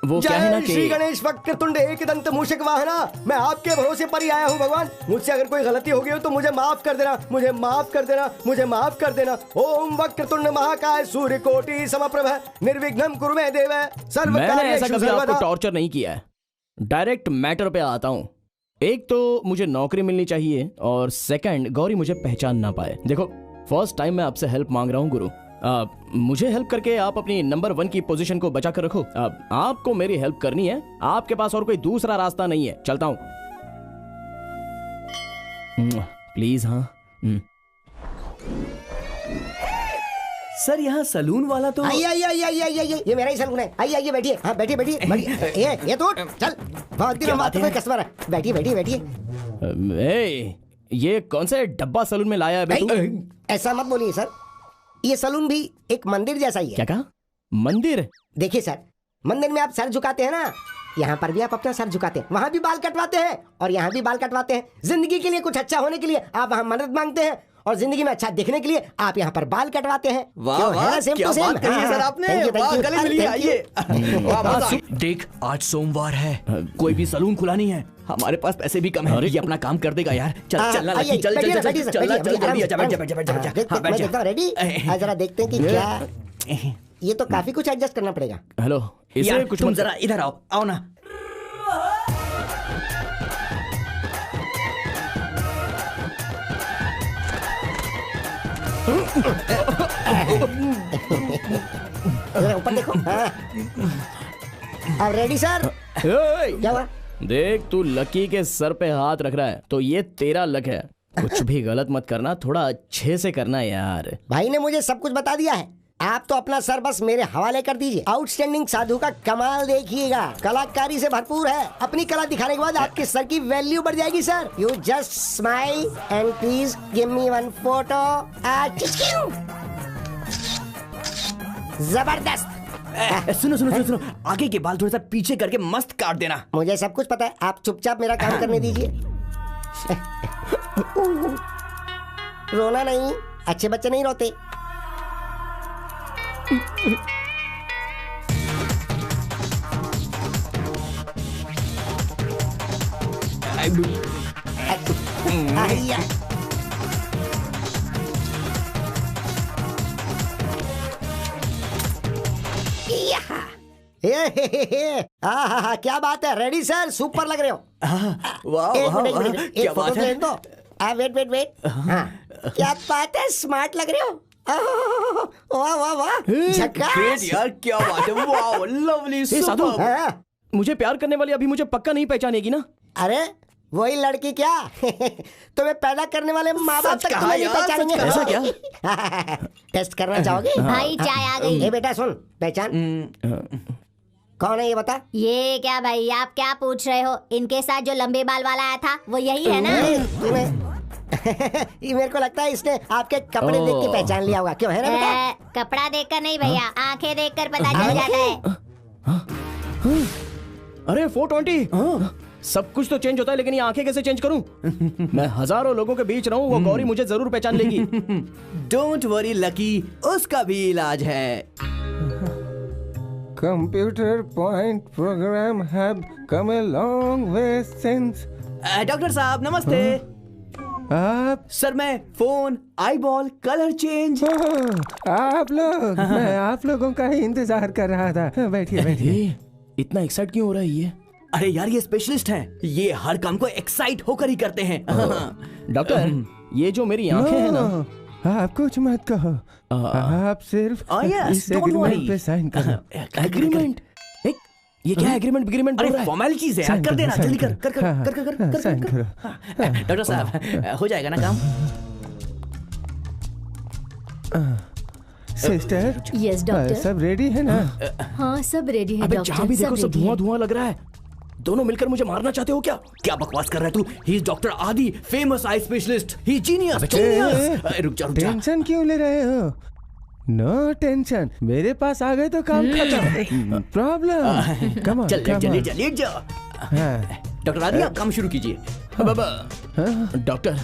वो क्या है ना कि श्री गणेश वक्रतुंड एकदंत मूषक वाहना, मैं आपके भरोसे पर ही आया हूँ भगवान। मुझसे अगर कोई गलती हो गई हो तो मुझे माफ कर देना, मुझे माफ कर देना, मुझे माफ कर देना। ओम वक्रतुंड महाकाय सूर्यकोटि समप्रभ निर्विघ्नं कुरु मे देव सर्व मैंने ऐसा कभी आपको टॉर्चर नहीं किया है। डायरेक्ट मैटर पे आता हूँ। एक तो मुझे नौकरी मिलनी चाहिए और सेकंड गौरी मुझे पहचान ना पाए। देखो फर्स्ट टाइम मैं आपसे हेल्प मांग रहा हूँ गुरु। मुझे हेल्प करके आप अपनी नंबर 1 की पोजीशन को बचा कर रखो। आपको मेरी हेल्प करनी है, आपके पास और कोई दूसरा रास्ता नहीं है। चलता हूं प्लीज। हाँ सर यहाँ सलून वाला तो आइए ये मेरा ही सलून है। आइए बैठिए। हाँ बैठिए। ये तो चल, बहुत दिनों बाद कोई कस्टमर है। बैठिए। ये कौन से डब्बा सलून में लाया है? ऐसा मत बोलिए सर, ये सलून भी एक मंदिर जैसा ही है। क्या कहा? मंदिर? देखिए सर, मंदिर में आप सर झुकाते हैं ना, यहाँ पर भी आप अपना सर झुकाते हैं, वहाँ भी बाल कटवाते हैं और यहाँ भी बाल कटवाते हैं। जिंदगी के लिए कुछ अच्छा होने के लिए आप वहाँ मदद मांगते हैं और जिंदगी में अच्छा दिखने के लिए आप यहाँ पर बाल कटवाते हैं। वाह वाह, क्या बात कही है सर आपने। वाह, गले मिलिए, आइए। देख आज सोमवार है, कोई भी सलून खुला नहीं है, हमारे पास पैसे भी कम है। ये अपना काम कर देगा यार। चल रेडी। जरा देखते हैं कि क्या, ये तो काफी कुछ एडजस्ट करना पड़ेगा। हेलो यार, तुम जरा इधर आओ ना। ऊपर देखो। अब रेडी सर? क्या हुआ? देख तू लकी के सर पे हाथ रख रहा है तो ये तेरा लक है। कुछ भी गलत मत करना, थोड़ा अच्छे से करना यार। भाई ने मुझे सब कुछ बता दिया है, आप तो अपना सर बस मेरे हवाले कर दीजिए। आउटस्टैंडिंग साधु का कमाल देखिएगा, कलाकारी से भरपूर है। अपनी कला दिखाने के बाद आपके सर की वैल्यू बढ़ जाएगी sir. You just smile and please give me 1 photo. जबरदस्त। सुनो, आगे के बाल थोड़ा सा पीछे करके मस्त काट देना। मुझे सब कुछ पता है, आप चुपचाप मेरा काम करने दीजिए। रोना नहीं, अच्छे बच्चे नहीं रोते। क्या बात है, रेडी सर, सुपर लग रहे हो। क्या बात है। वेट। क्या बात है, स्मार्ट लग रहे हो। वाह ग्रेट यार, क्या बात है। वाह लवली सुपर। मुझे प्यार करने वाली अभी मुझे पक्का नहीं पहचानेगी ना? अरे वही लड़की क्या तुम्हें पैदा करने वाले माँ बाप तक तुम्हें नहीं पहचानेंगे। ऐसा क्या? टेस्ट करना चाहोगे? भाई चाय आ गई। ए बेटा सुन, पहचान कौन है ये बता। ये क्या भाई, आप क्या पूछ रहे हो? इनके साथ जो लंबे बाल वाला आया था वो यही है ना? ये मेरे को लगता है इसने आपके कपड़े देख के पहचान लिया होगा। क्यों है ना बेटा? कपड़ा देखकर नहीं भैया, आंखें देखकर पता चल जाता है। अरे 420 सब कुछ तो चेंज होता है, लेकिन ये आंखें कैसे चेंज करूं? मैं हजारों लोगों के बीच रहूं, वो गौरी मुझे जरूर पहचान लेगी। डोंट वरी लकी, उसका भी इलाज है। Computer point program have come a long way since. Doctor साहब नमस्ते। आप? सर मैं फोन, आईबॉल, कलर चेंज। आप लोग? मैं आप लोगों का ही इंतजार कर रहा था। बैठिए। इतना एक्साइट क्यों हो रहा है ये? अरे यार ये स्पेशलिस्ट हैं, ये हर काम को एक्साइट होकर ही करते हैं। डॉक्टर ये जो मेरी आंखें हैं ना, आप कुछ मत कहो, आप सिर्फ इस एग्रीमेंट पे साइन करो। एग्रीमेंट? ये क्या एग्रीमेंट? अरे फॉर्मेलिटीज है यार, कर देना जल्दी कर। साइन करो। डॉक्टर साहब हो जाएगा ना काम? सिस्टर। Yes doctor. सब रेडी है ना? हाँ सब रेडी है अबे डॉक्टर। जहाँ भी देखो सब धुआं लग रहा है। दोनों मिलकर मुझे मारना चाहते हो क्या? क्या बकवास कर रहा है तू? ही इज डॉक्टर आदि, फेमस आई स्पेशलिस्ट। ही जीनियस। रुक जा। टेंशन क्यों ले रहे हो? नो टेंशन, मेरे पास आ गए तो काम खत्म। प्रॉब्लम कम ऑन, चल लेट जा। डॉक्टर आदि आप काम शुरू कीजिए। डॉक्टर,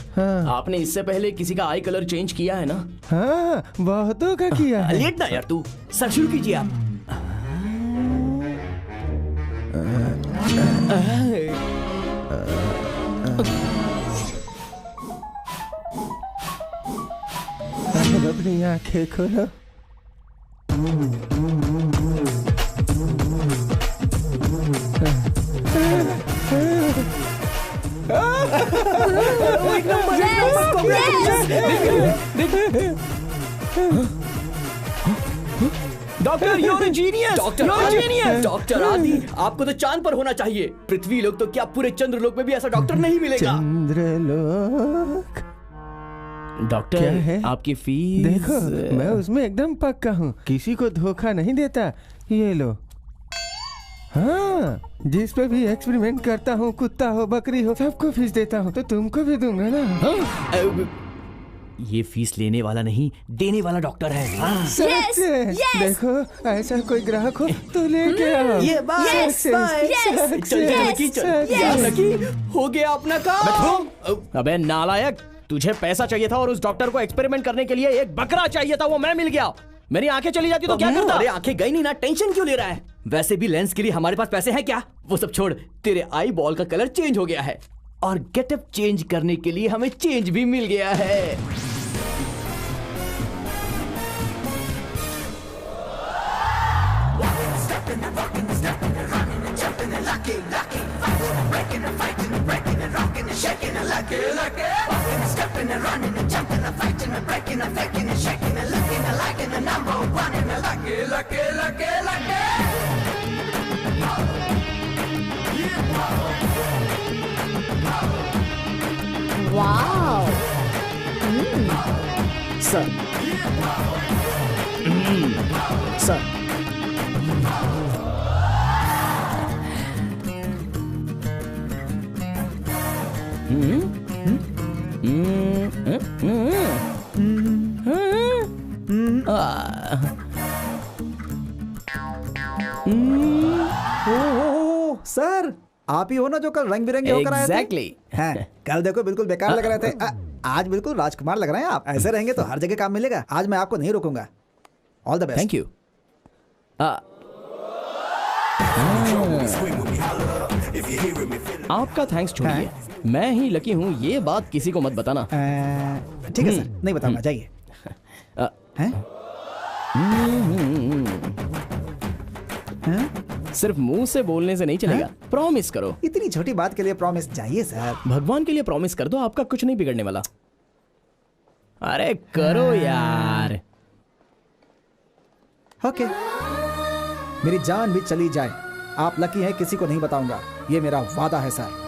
आपने इससे पहले किसी का आई कलर चेंज किया है ना? हाँ, बहुतों का किया है। लेट ना यार तू, सर शुरू कीजिए आप। अपनी आंखें खोलो। Doctor, you're a genius! Doctor आदि, आपको तो चांद पर होना चाहिए। पृथ्वी लोक तो क्या पूरे चंद्रलोक में भी ऐसा डॉक्टर नहीं मिलेगा। चंद्रलोक डॉक्टर क्या है? आपकी फीस? देखो, मैं उसमें एकदम पक्का हूँ, किसी को धोखा नहीं देता। ये लो। हाँ, जिस पे भी एक्सपेरिमेंट करता हूँ, कुत्ता हो बकरी हो, सबको फीस देता हूँ, तो तुमको भी दूंगा ना। हाँ? ये फीस लेने वाला नहीं, देने वाला डॉक्टर है। सच है। देखो, ऐसा कोई ग्राहक हो तो लेके आओ। ये बात चल, हो गया अपना काम। अबे नालायक, तुझे पैसा चाहिए था और उस डॉक्टर को एक्सपेरिमेंट करने के लिए एक बकरा चाहिए था, वो मैं मिल गया। मेरी आंखें चली जाती तो क्या करता? अरे आंखें गई नहीं ना, टेंशन क्यों ले रहा है? वैसे भी लेंस के लिए हमारे पास पैसे हैं क्या? वो सब छोड़, तेरे आई बॉल का कलर चेंज हो गया है और गेटअप चेंज करने के लिए हमें चेंज भी मिल गया है। वाओ। सर, सर, सर, आप ही हो ना जो कल रंग बिरंगे होकर आए थे? Exactly. हैं, कल देखो बिल्कुल बेकार लग रहे थे। आज बिल्कुल राजकुमार लग रहे हैं आप। ऐसे रहेंगे तो हर जगह काम मिलेगा। आज मैं आपको नहीं रोकूंगा। All the best. Thank you. आपका थैंक्स छोड़िए, मैं ही लकी हूँ, ये बात किसी को मत बताना। ठीक है सर, नहीं बताऊंगा, जाइए। सिर्फ मुंह से बोलने से नहीं चलेगा, प्रॉमिस करो। इतनी छोटी बात के लिए प्रॉमिस चाहिए सर? भगवान के लिए प्रॉमिस कर दो, आपका कुछ नहीं बिगड़ने वाला। अरे करो यार। ओके, मेरी जान भी चली जाए, आप लकी हैं, किसी को नहीं बताऊंगा, ये मेरा वादा है sir.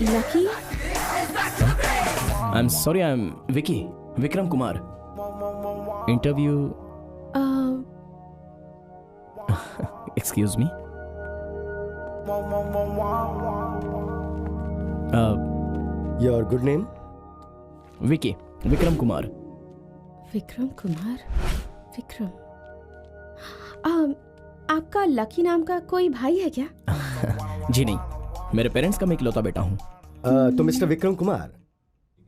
Lucky? I'm sorry, I'm Vicky, Vikram Kumar. Interview. Excuse me. Your good name? Vicky, Vikram Kumar. Vikram Kumar? Vikram? आपका लकी नाम का कोई भाई है क्या? जी नहीं, मेरे पेरेंट्स का मैं इकलौता बेटा हूँ। तो मिस्टर विक्रम कुमार,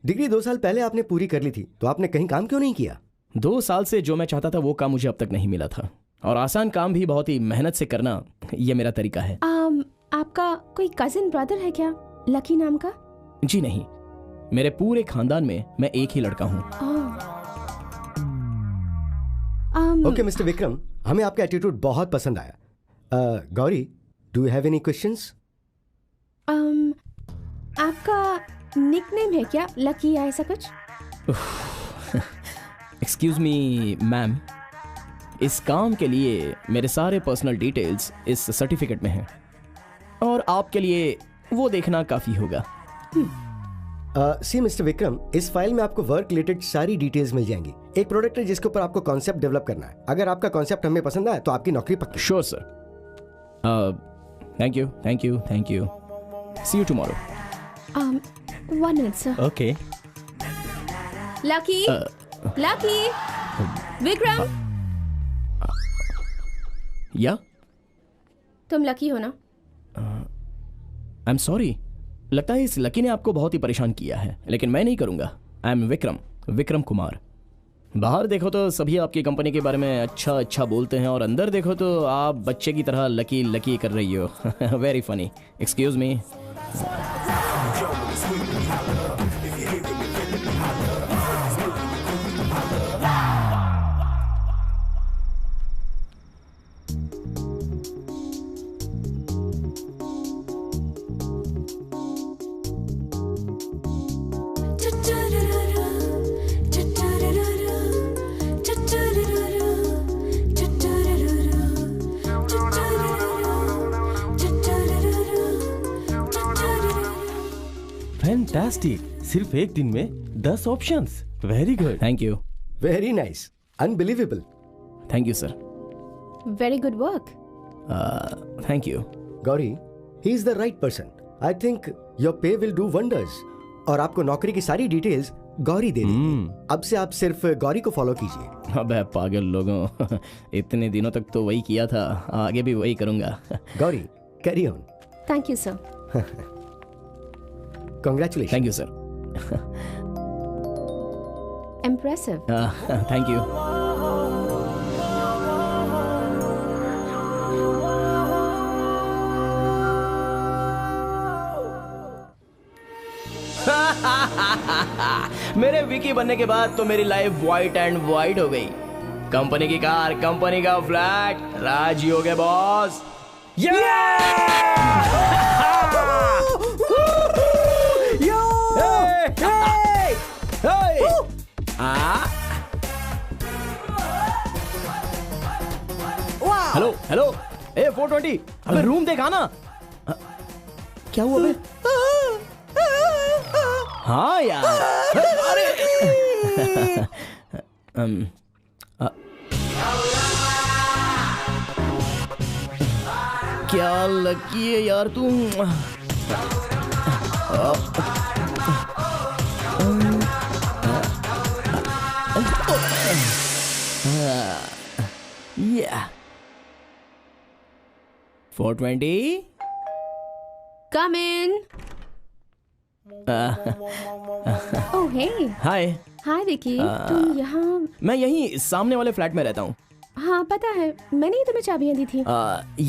डिग्री 2 साल पहले आपने पूरी कर ली थी, तो आपने कहीं काम क्यों नहीं किया? 2 साल से जो मैं चाहता था वो काम मुझे अब तक नहीं मिला था, और आसान काम भी बहुत ही मेहनत से करना, ये मेरा तरीका है। आपका कोई कजिन ब्रदर है क्या लकी नाम का? जी नहीं, मेरे पूरे खानदान में मैं एक ही लड़का हूँ। ओके मिस्टर विक्रम, हमें आपका एटीट्यूड बहुत पसंद आया। Gauri, do you have any questions? आपका निकनेम है क्या, लकी या ऐसा कुछ? एक्सक्यूज मी मैम, इस काम के लिए मेरे सारे पर्सनल डिटेल्स इस सर्टिफिकेट में हैं और आपके लिए वो देखना काफी होगा। सी मिस्टर विक्रम, इस फाइल में आपको वर्क रिलेटेड सारी डिटेल्स मिल जाएंगी। एक प्रोडक्ट है जिसके ऊपर आपको कॉन्सेप्ट डेवलप करना है। अगर आपका कॉन्सेप्ट हमें पसंद आए तो आपकी नौकरी पक्की। Sure sir. Thank you thank you thank you. See you tomorrow. 1 minute sir. Okay. Lucky, Lucky, Vikram, या तुम लकी हो ना? आई एम सॉरी, लगता है इस लकी ने आपको बहुत ही परेशान किया है, लेकिन मैं नहीं करूंगा। I am Vikram, Vikram Kumar. बाहर देखो तो सभी आपकी कंपनी के बारे में अच्छा अच्छा बोलते हैं और अंदर देखो तो आप बच्चे की तरह लकी लकी कर रही हो। Very funny. Excuse me. Fantastic, सिर्फ एक दिन में 10 options. Very good. Thank you. Very nice, unbelievable. Thank you sir. Very good work. Thank you. Gauri, he is the right person. I think your पे will do wonders. और आपको नौकरी की सारी डिटेल्स गौरी दे देगी। अब से आप सिर्फ गौरी को फॉलो कीजिए। अबे पागल लोगों, इतने दिनों तक तो वही किया था, आगे भी वही करूंगा। Gauri, carry on. Thank you sir. Congratulations. Thank you, sir. Impressive. Thank you. मेरे विकी बनने के बाद तो मेरी लाइफ वाइट एंड वाइट हो गई। कंपनी की कार, कंपनी का फ्लैट, राजी हो गए बॉस। हेलो हेलो, ए 420, अबे रूम देखा ना। क्या हुआ बे? हाँ यार, अरे क्या लकी है यार तुम। Yeah. 420. Come in. Oh hey. Hi. Hi Vicky, तुम यहाँ? मैं यहीं सामने वाले फ्लैट में रहता हूँ। हाँ पता है, मैंने ही तुम्हें चाबियाँ दी थी।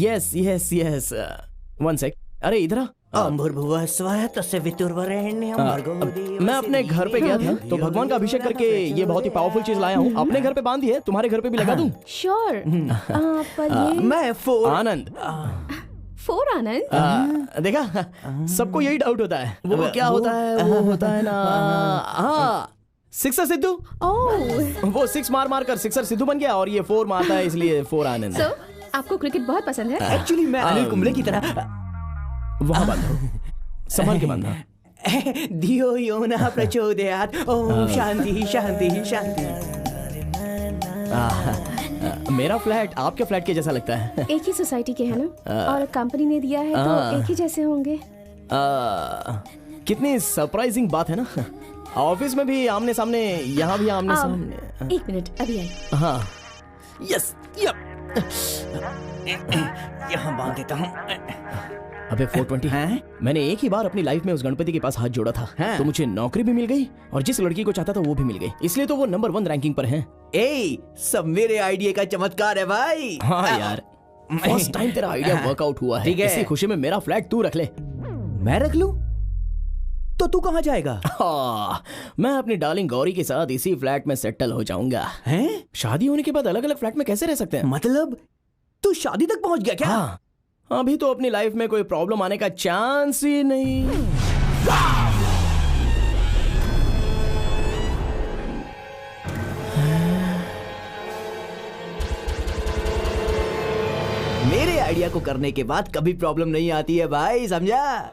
Yes yes yes. 1 sec। अरे इधर आ। मैं अपने घर पे गया था तो भगवान का अभिषेक करके ये बहुत ही पावरफुल चीज लाया हूँ। अपने घर पे बांधी है, तुम्हारे घर पे भी लगा दूँ? श्योर। पर ये मैं 4 आनंद। 4 आनंद? देखा, सबको यही डाउट होता है। वो क्या होता है, वो होता है ना, हाँ, 6 सिद्धू। वो 6 मार मार कर 6 सिद्धू बन गया और ये 4 मारता है, इसलिए 4 आनंद। So, आपको क्रिकेट बहुत पसंद है? एक्चुअली मैं अनिल कुंबले की तरह वहाँ बांधो, संभाल के बांधना। धियो यो न प्रचोदयात्, ओम शांति शांति शांति। मेरा फ्लैट आपके फ्लैट के जैसा लगता है। एक ही सोसाइटी के है ना, और कंपनी ने दिया है तो एक ही जैसे होंगे। कितनी सरप्राइजिंग बात है ना। ऑफिस में भी आमने सामने, यहाँ भी आमने सामने। 1 मिनट, अभी आई। हाँ, यस, यहाँ बांध देता हूँ। अबे 420 है? मैंने एक ही बार अपनी लाइफ में उस गणपति के पास हाथ जोड़ा था, तो मुझे नौकरी भी मिल गई और जिस लड़की को चाहता था वो भी मिल गई, इसलिए तो वो नंबर 1 रैंकिंग पर है। सब मेरे आइडिया का चमत्कार है भाई। हाँ यार, फर्स्ट टाइम तेरा आइडिया वर्कआउट हुआ है। इसी खुशी में मेरा फ्लैट तू रख ले। मैं रख लूं? तो तू कहाँ जाएगा? मैं अपनी डार्लिंग गौरी के साथ इसी फ्लैट में सेटल हो जाऊंगा। हैं? शादी होने के बाद अलग अलग फ्लैट में कैसे रह सकते हैं? मतलब तू शादी तक पहुंच गया क्या? हाँ, अभी तो अपनी लाइफ में कोई प्रॉब्लम आने का चांस ही नहीं। मेरे आइडिया को करने के बाद कभी प्रॉब्लम नहीं आती है भाई, समझा?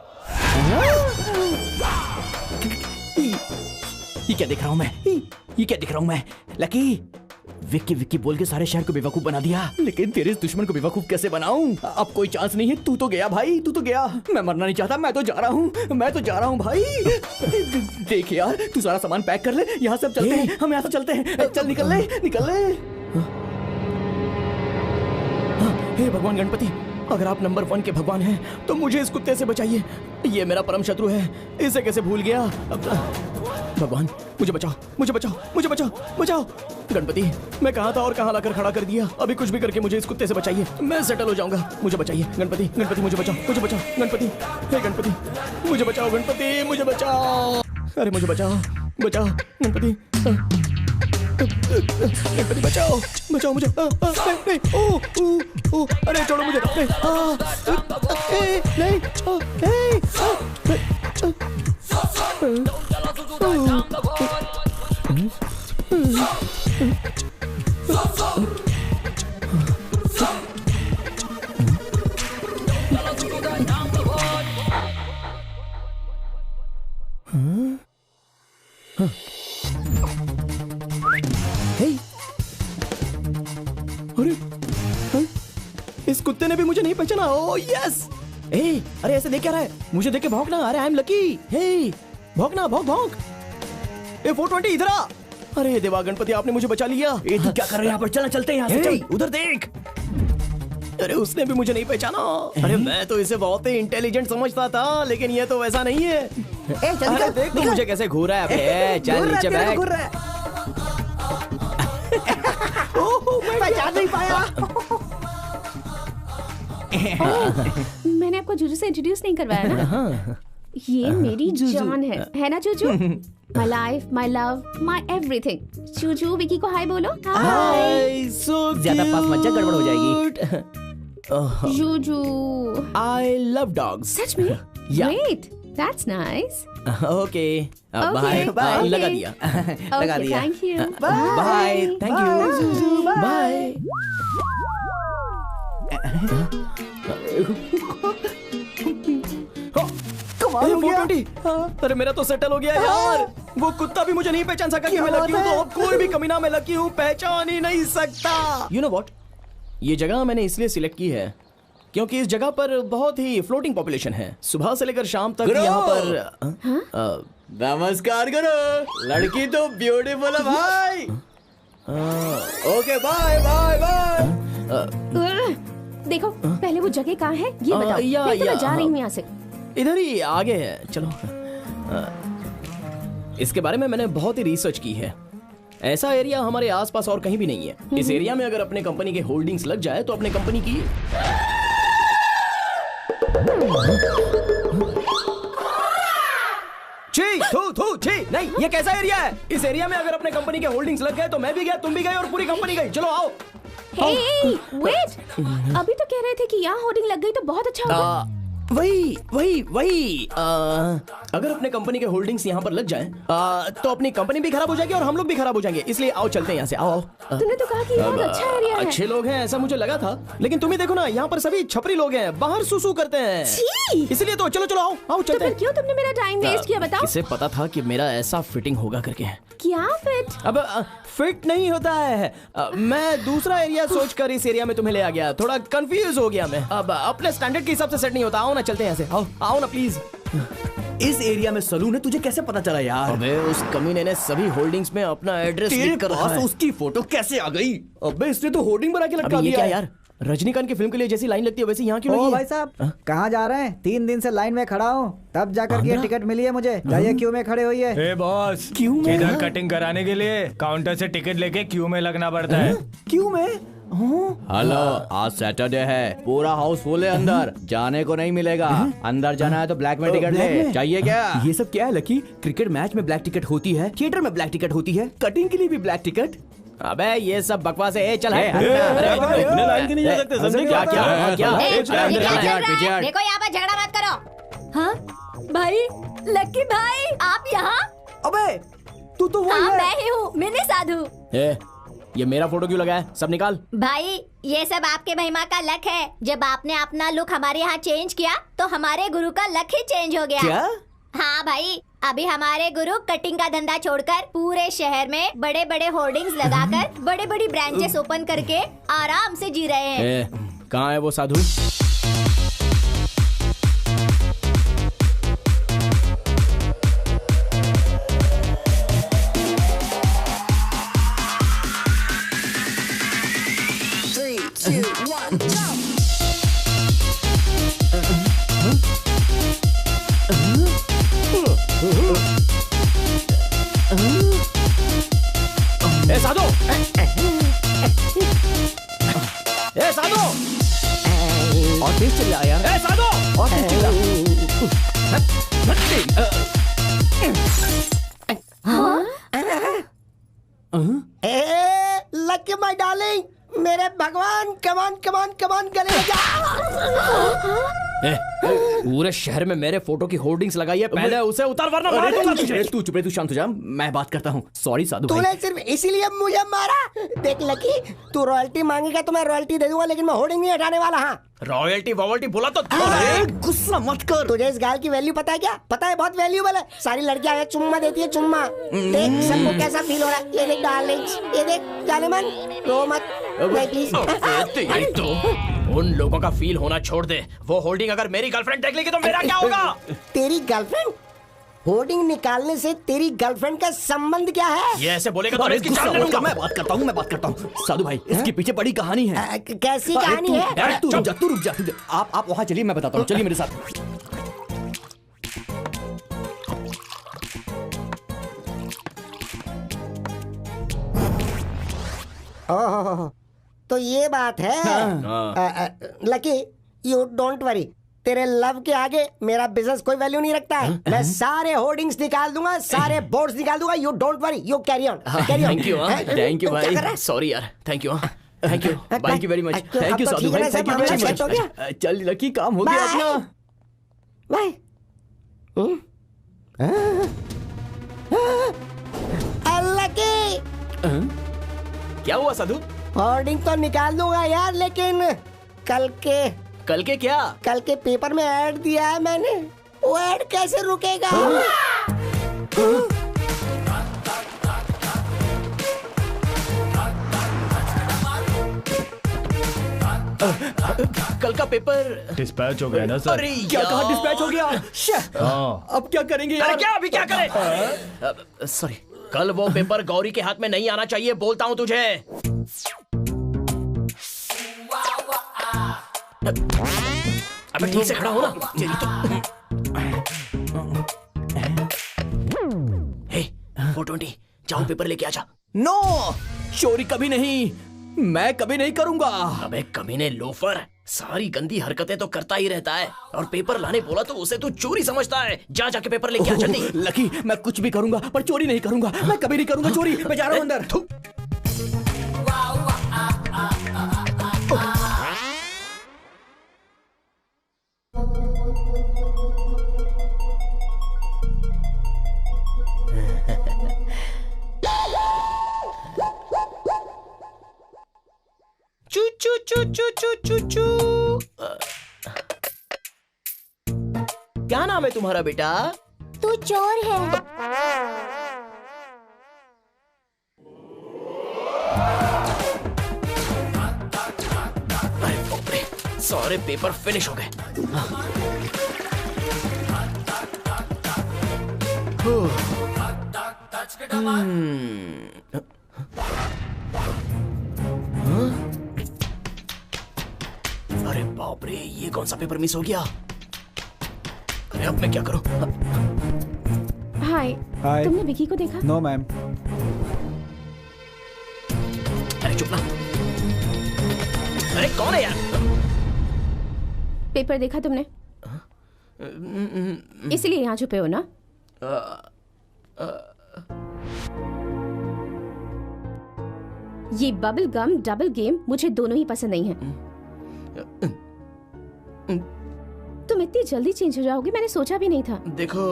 ये क्या देख रहा हूं मैं? ये क्या देख रहा हूं मैं? लकी, विक्की विक्की बोल के सारे शहर को बेवकूफ बना दिया, लेकिन तेरे इस दुश्मन को बेवकूफ कैसे बनाऊं? अब कोई चांस नहीं है। तू तो गया भाई, तू तो गया। मैं मरना नहीं चाहता, मैं तो जा रहा हूँ भाई। देख यार, तू सारा सामान पैक कर ले, यहाँ से चलते हैं, हम यहाँ से चलते हैं। चल निकल ले। हे भगवान गणपति, अगर आप नंबर 1 के भगवान हैं तो मुझे इस कुत्ते से बचाइए। ये मेरा परम शत्रु है, इसे कैसे भूल गया। भगवान मुझे बचाओ। गणपति, मैं कहाँ था और कहाँ लाकर खड़ा कर दिया। अभी कुछ भी करके मुझे इस कुत्ते से बचाइए, मैं सेटल हो जाऊंगा। मुझे बचाइए गणपति, मुझे बचाओ गणपति। हे गणपति, मुझे बचाओ गणपति, मुझे बचाओ। अरे मुझे बचाओ गणपति। गणपति बचाओ मुझे। नहीं, ओ, अरे छोड़ो मुझे। नहीं, इस कुत्ते ने भी मुझे नहीं पहचाना। Oh yes. अरे ऐसे देख क्या रहा है? मुझे देख के भौंकना। अरे आई एम लकी। हे भौंकना, भौंक। 420 इधर आ। अरे देवा गणपति, आपने मुझे बचा लिया। तू क्या कर रहे हैं यहाँ पर? चलते हैं यहाँ से, चल। उधर देख। अरे उसने भी मुझे नहीं पहचाना। अरे मैं तो इसे बहुत ही इंटेलिजेंट समझता था, लेकिन ये तो वैसा नहीं है। अरे देख तो मुझे कैसे घूर रहा है। चल नीचे बैठ। पहचान नहीं पाया। मैंने आपको जूजू से इंट्रोड्यूस नहीं करवाया ना? ये मेरी जान है ना Juju? My life, my love, my everything. Juju, Vicky को हाय बोलो। हाय। ज्यादा पास मत जा, गड़बड़ हो जाएगी। Juju, I love dogs. सच में? Great, that's nice. Okay bye. लगा दिया। Thank you. Bye. Thank you. Bye. कमाल हो गया। अरे मेरा तो सेटल हो गया यार। वो कुत्ता भी मुझे नहीं पहचान सका कि मैं लकी हूँ, तो अब कोई भी कमीना मैं लकी हूँ पहचान ही नहीं सकता। यू नो व्हाट, ये जगह मैंने इसलिए सिलेक्ट की है क्योंकि इस जगह पर बहुत ही फ्लोटिंग पॉपुलेशन है। सुबह से लेकर शाम तक यहाँ पर। नमस्कार करो, लड़की तो ब्यूटीफुल है भाई। Okay bye bye bye. देखो पहले वो जगह कहाँ है ये बताओ। नहीं तो मैं जा रही हूँ यहाँ से। इधर ही आगे है, चलो। इसके बारे में मैंने बहुत ही रिसर्च की है। ऐसा एरिया हमारे आसपास और कहीं भी नहीं है। इस एरिया में अगर अपने कंपनी के होल्डिंग्स लग जाए तो अपने कंपनी की नहीं, ये कैसा एरिया है? इस एरिया में अगर अपने कंपनी के होल्डिंग्स लग गए तो मैं भी गया, तुम भी गए और पूरी कंपनी गई। चलो आओ। वेट, अभी तो कह रहे थे कि यहाँ होर्डिंग लग गई तो बहुत अच्छा होगा। वही अगर अपने कंपनी के होल्डिंग्स यहाँ पर लग जाएं, तो अपनी कंपनी भी खराब हो जाएगी और हम लोग भी खराब हो जाएंगे। इसलिए आओ चलते हैं यहाँ से। आओ। तूने तो कहा कि बहुत अच्छा एरिया है। अच्छे लोग हैं ऐसा मुझे लगा था, लेकिन तुम ही देखो ना, यहाँ पर सभी छपरी लोग हैं, बाहर सुसु करते हैं। इसलिए तो चलो आओ आओ चलते हैं। क्यों तुमने मेरा टाइम वेस्ट किया बताओ? किसे पता था कि मेरा ऐसा फिटिंग होगा करके। क्या फिट? अब फिट नहीं होता है। मैं दूसरा एरिया सोचकर इस एरिया में तुम्हें ले आ गया। थोड़ा कंफ्यूज हो गया मैं। अब अपने स्टैंडर्ड के हिसाब से सेट नहीं होता। आओ ना चलते हैं यहाँ से। आओ ना प्लीज। इस एरिया में सलून है, तुझे कैसे पता चला यार? अबे उस कमीने ने सभी होल्डिंग्स में अपना एड्रेस लिख कर रखा है। उसकी फोटो कैसे आ गई? अबे इसने तो होर्डिंग बना के लटका दिया। क्या यार, रजनीकांत की फिल्म के लिए जैसी लाइन लगती है वैसे यहाँ क्यों लगी है? भाई साहब कहाँ जा रहे हैं? 3 दिन से लाइन में खड़ा हूँ, तब जाकर के टिकट मिली है मुझे। जाइए क्यू में खड़े होइए। ए बॉस, क्यू में? इधर कटिंग कराने के लिए काउंटर से टिकट लेके क्यू में लगना पड़ता है। क्यू में? हेलो, आज सैटरडे है, पूरा हाउस फुल है अंदर, जाने को नहीं मिलेगा। अंदर जाना है तो ब्लैक में टिकट ले। चाहिए क्या? ये सब क्या है लकी? क्रिकेट मैच में ब्लैक टिकट होती है, थिएटर में ब्लैक टिकट होती है, कटिंग के लिए भी ब्लैक टिकट। अबे ये सब बकवास है। चल इतने लाइन के नहीं जा सकते, समझे क्या? देखो यहाँ पर झगड़ा मत करो। हाँ भाई, लकी भाई आप यहाँ? अबे तू तो हाँ मैं ही हूँ, मिनी साधु। ये मेरा फोटो क्यों लगा है? सब निकाल। भाई ये सब आपके महिमा का लक है। जब आपने अपना लुक हमारे यहाँ चेंज किया तो हमारे गुरु का लक ही चेंज हो गया। क्या? हाँ भाई, अभी हमारे गुरु कटिंग का धंधा छोड़कर पूरे शहर में बड़े बड़े होर्डिंग्स लगाकर बड़ी बड़ी ब्रांचेस ओपन करके आराम से जी रहे हैं। कहाँ है वो साधु? ए साधु! ए साधु! और तेज चल रहा यार। ए साधु! और तेज चल लकी माय डार्लिंग, मेरे भगवान, कमान कमान कमान गले लगा। पूरे शहर में मेरे फोटो की होर्डिंग्स लगाई है, पहले उसे उतार वरना मार दूंगा तुझे। तू चुप रह, तू शांत हो जा, मैं बात करता हूँ। सॉरी साधु भाई। तूने सिर्फ इसीलिए मुझे मारा। देख लकी, तू रॉयल्टी मांगेगा तो मैं रॉयल्टी दे दूंगा, लेकिन मैं होर्डिंग नहीं हटाने वाला। हाँ रॉयल्टी वॉयल्टी बोला तो गुस्सा मत कर। तुझे इस गाल की वैल्यू पता है क्या? पता है, बहुत वैल्यूबल है। सारी लड़कियां आगे चुम्मा देती है, चुम्मा। देख सबको कैसा फील हो रहा है। ये देख डार्लिंग, ये देख जाने मन, रो मत नहीं प्लीज। तो उन लोगों का फील होना छोड़ दे। वो होल्डिंग अगर मेरी गर्लफ्रेंड देख लेगी तो मेरा क्या होगा? तेरी गर्लफ्रेंड? होर्डिंग निकालने से तेरी गर्लफ्रेंड का संबंध क्या है? ये ऐसे बोलेगा तो इसकी गुस्सा जान ले मत कर, लूंगा। मैं बात करता हूँ। साधु भाई, इसके पीछे बड़ी कहानी है। कैसी कहानी है? तू रुक जा। आप वहाँ चलिए, मैं बताता हूँ। चलिए मेरे साथ। ओह, तो ये बात है। लकी, यू डोंट वरी, तेरे लव के आगे मेरा बिजनेस कोई वैल्यू नहीं रखता है। मैं सारे होर्डिंग्स निकाल दूंगा, सारे बोर्ड्स निकाल दूंगा। You don't worry, you carry on. Thank you भाई, सॉरी यार, thank you you very much. Thank you Sadhu भाई, थैंक यू वेरी मच। चल लकी, काम हो गया अपना। बाय। लकी, क्या हुआ साधु? होर्डिंग तो निकाल दूंगा यार, लेकिन कल के क्या? कल के पेपर में ऐड दिया है मैंने, वो ऐड कैसे रुकेगा? कल का पेपर डिस्पैच हो गया ना सर? अरे क्या कहा डिस्पैच हो गया? अब क्या करेंगे यार? अरे क्या अभी क्या करें? सॉरी, कल वो पेपर गौरी के हाथ में नहीं आना चाहिए, बोलता हूँ तुझे। अबे ठीक से खड़ा हो ना। हे 420, जाओ पेपर लेके आजा। नो, चोरी कभी नहीं, मैं कभी नहीं करूंगा। अबे कमीने लोफर, सारी गंदी हरकतें तो करता ही रहता है, और पेपर लाने बोला तो उसे तू चोरी समझता है। जा जाके पेपर लेके आ जल्दी। लकी, मैं कुछ भी करूंगा पर चोरी नहीं करूंगा। मैं कभी नहीं करूंगा चोरी। मैं जा रहा हूं अंदर। चू चू चू चू चू चू चू। क्या नाम है तुम्हारा बेटा? तू चोर है। अरे बाप रे, सारे पेपर फिनिश हो गए। अरे बाप रे, ये कौन सा पेपर मिस हो गया? अरे अब मैं क्या करूं? हाय, तुमने विकी को देखा? No ma'am. अरे चुप ना। अरे कौन है यार? पेपर देखा तुमने? इसलिए यहाँ छुपे हो ना? ये बबल गम डबल गेम मुझे दोनों ही पसंद नहीं है। तुम इतनी जल्दी चेंज हो जाओगे मैंने सोचा भी नहीं था। देखो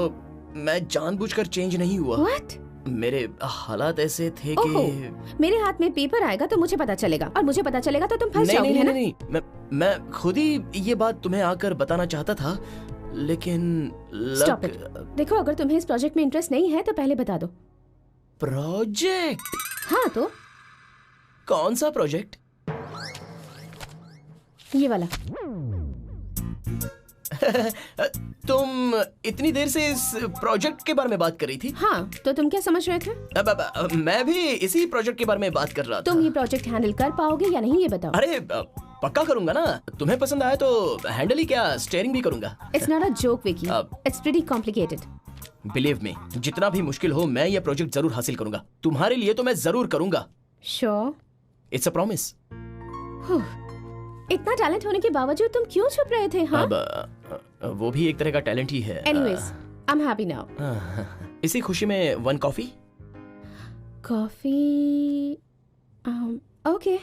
मैं जानबूझकर चेंज नहीं हुआ। What? मेरे हालात ऐसे थे ओहो, कि मेरे हाथ में पेपर आएगा तो मुझे पता चलेगा और मुझे पता चलेगा तो तुम फंस नहीं, जाओगे, नहीं, है ना? नहीं, मैं खुद ही ये बात तुम्हें आकर बताना चाहता था लेकिन Stop it. देखो अगर तुम्हें इस प्रोजेक्ट में इंटरेस्ट नहीं है तो पहले बता दो। प्रोजेक्ट? हाँ तो कौन सा प्रोजेक्ट? ये वाला। तुम इतनी देर से इस प्रोजेक्ट के बारे में बात कर रही थी? हाँ तो तुम क्या समझ रहे थे? अब मैं भी इसी प्रोजेक्ट के बारे में बात कर रहा था। तुम ये प्रोजेक्ट हैंडल कर पाओगे या नहीं ये बताओ। अरे पक्का करूंगा ना। तुम्हें पसंद आया तो हैंडल ही क्या स्टीयरिंग भी करूंगा। It's not a joke Vicky, it's pretty complicated. Believe me, जितना भी मुश्किल हो मैं ये प्रोजेक्ट जरूर हासिल करूंगा। तुम्हारे लिए तो मैं जरूर करूंगा। श्योर? It's a promise. इतना टैलेंट होने के बावजूद तुम क्यों छुप रहे थे? हाँ? अब वो भी एक तरह का टैलेंट ही है। Anyways, I'm happy now. इसी खुशी में 1 कॉफी? कॉफी? ओके।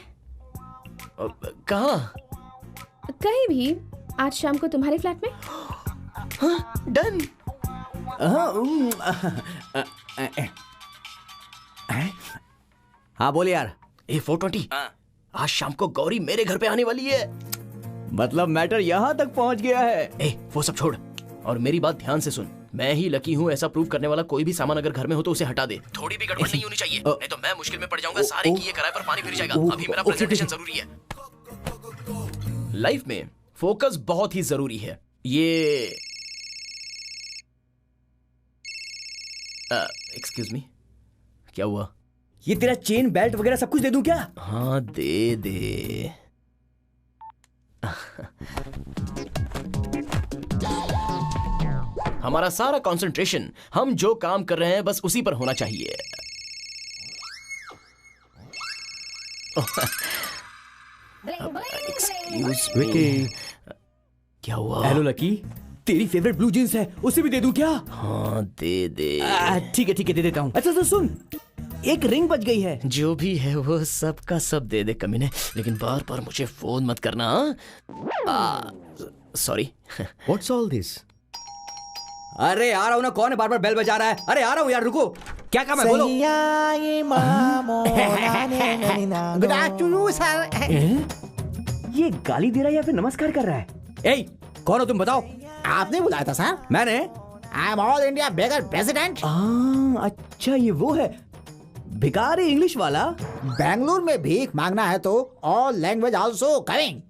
कहाँ? कहीं भी। आज शाम को तुम्हारे फ्लैट में? डन। हाँ बोल यार। A420 आज शाम को गौरी मेरे घर पे आने वाली है। मतलब मैटर यहाँ तक पहुँच गया है। वो सब छोड़ और मेरी बात ध्यान से सुन। मैं ही लकी हूँ ऐसा प्रूव करने वाला। कोई भी सामान अगर घर में हो तो उसे हटा दे। थोड़ी भी गड़बड़ नहीं होनी चाहिए, नहीं तो मैं मुश्किल में पड़ जाऊंगा। सारे किए किराए पर पानी फिर जाएगा। अभी मेरा प्रेजेंटेशन जरूरी है। लाइफ में फोकस बहुत ही जरूरी है। ये एक्सक्यूज मी, क्या हुआ? ये तेरा चेन बेल्ट वगैरह सब कुछ दे दूं क्या? हाँ दे दे। हमारा सारा कंसंट्रेशन हम जो काम कर रहे हैं बस उसी पर होना चाहिए। एक्सक्यूज मी, क्या हुआ? हेलो लकी, तेरी फेवरेट ब्लू जींस है, उसे भी दे दूं क्या? हाँ दे दे। ठीक है दे देता हूँ। अच्छा सुन, एक रिंग बच गई है। जो भी है वो सब का सब दे दे कमीने, लेकिन बार बार मुझे फोन मत करना। सॉरी। What's all this? अरे आ रहा हूँ ना। कौन है बार बार बेल बजा रहा है? अरे आ रहा हूँ यार, रुको। क्या काम है बोलो। Good afternoon sir. ये गाली दे रहा है या फिर नमस्कार कर रहा है? ए, कौन हो तुम बताओ? आपने बुलाया था सर। मैंने? I am all India beggar president. अच्छा ये वो है भिखारी इंग्लिश वाला। बेंगलुरु में भीख मांगना है तो all language also coming.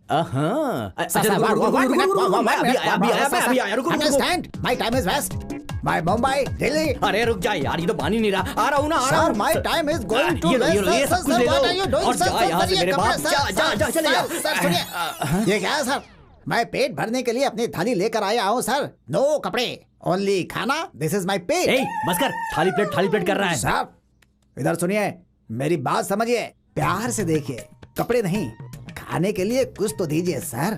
Understand, my time is waste. My Mumbai Delhi. अरे रुक जा यार, ये तो मान ही नहीं रहा। आ रहा हूँ ना, आ रहा हूँ। My time is going to ये सब कुछ ले लो और जा यहाँ से मेरे बाप। जा चले जा। सर सुनिए, ये क्या है सर? मैं पेट भरने के लिए अपनी थाली लेकर आया हूँ सर। नो कपड़े, ओनली खाना। दिस इज माय पेट। बस कर, थाली प्लेट कर रहा है। साहब इधर सुनिए, मेरी बात समझिए, प्यार से देखिए। कपड़े नहीं, खाने के लिए कुछ तो दीजिए सर।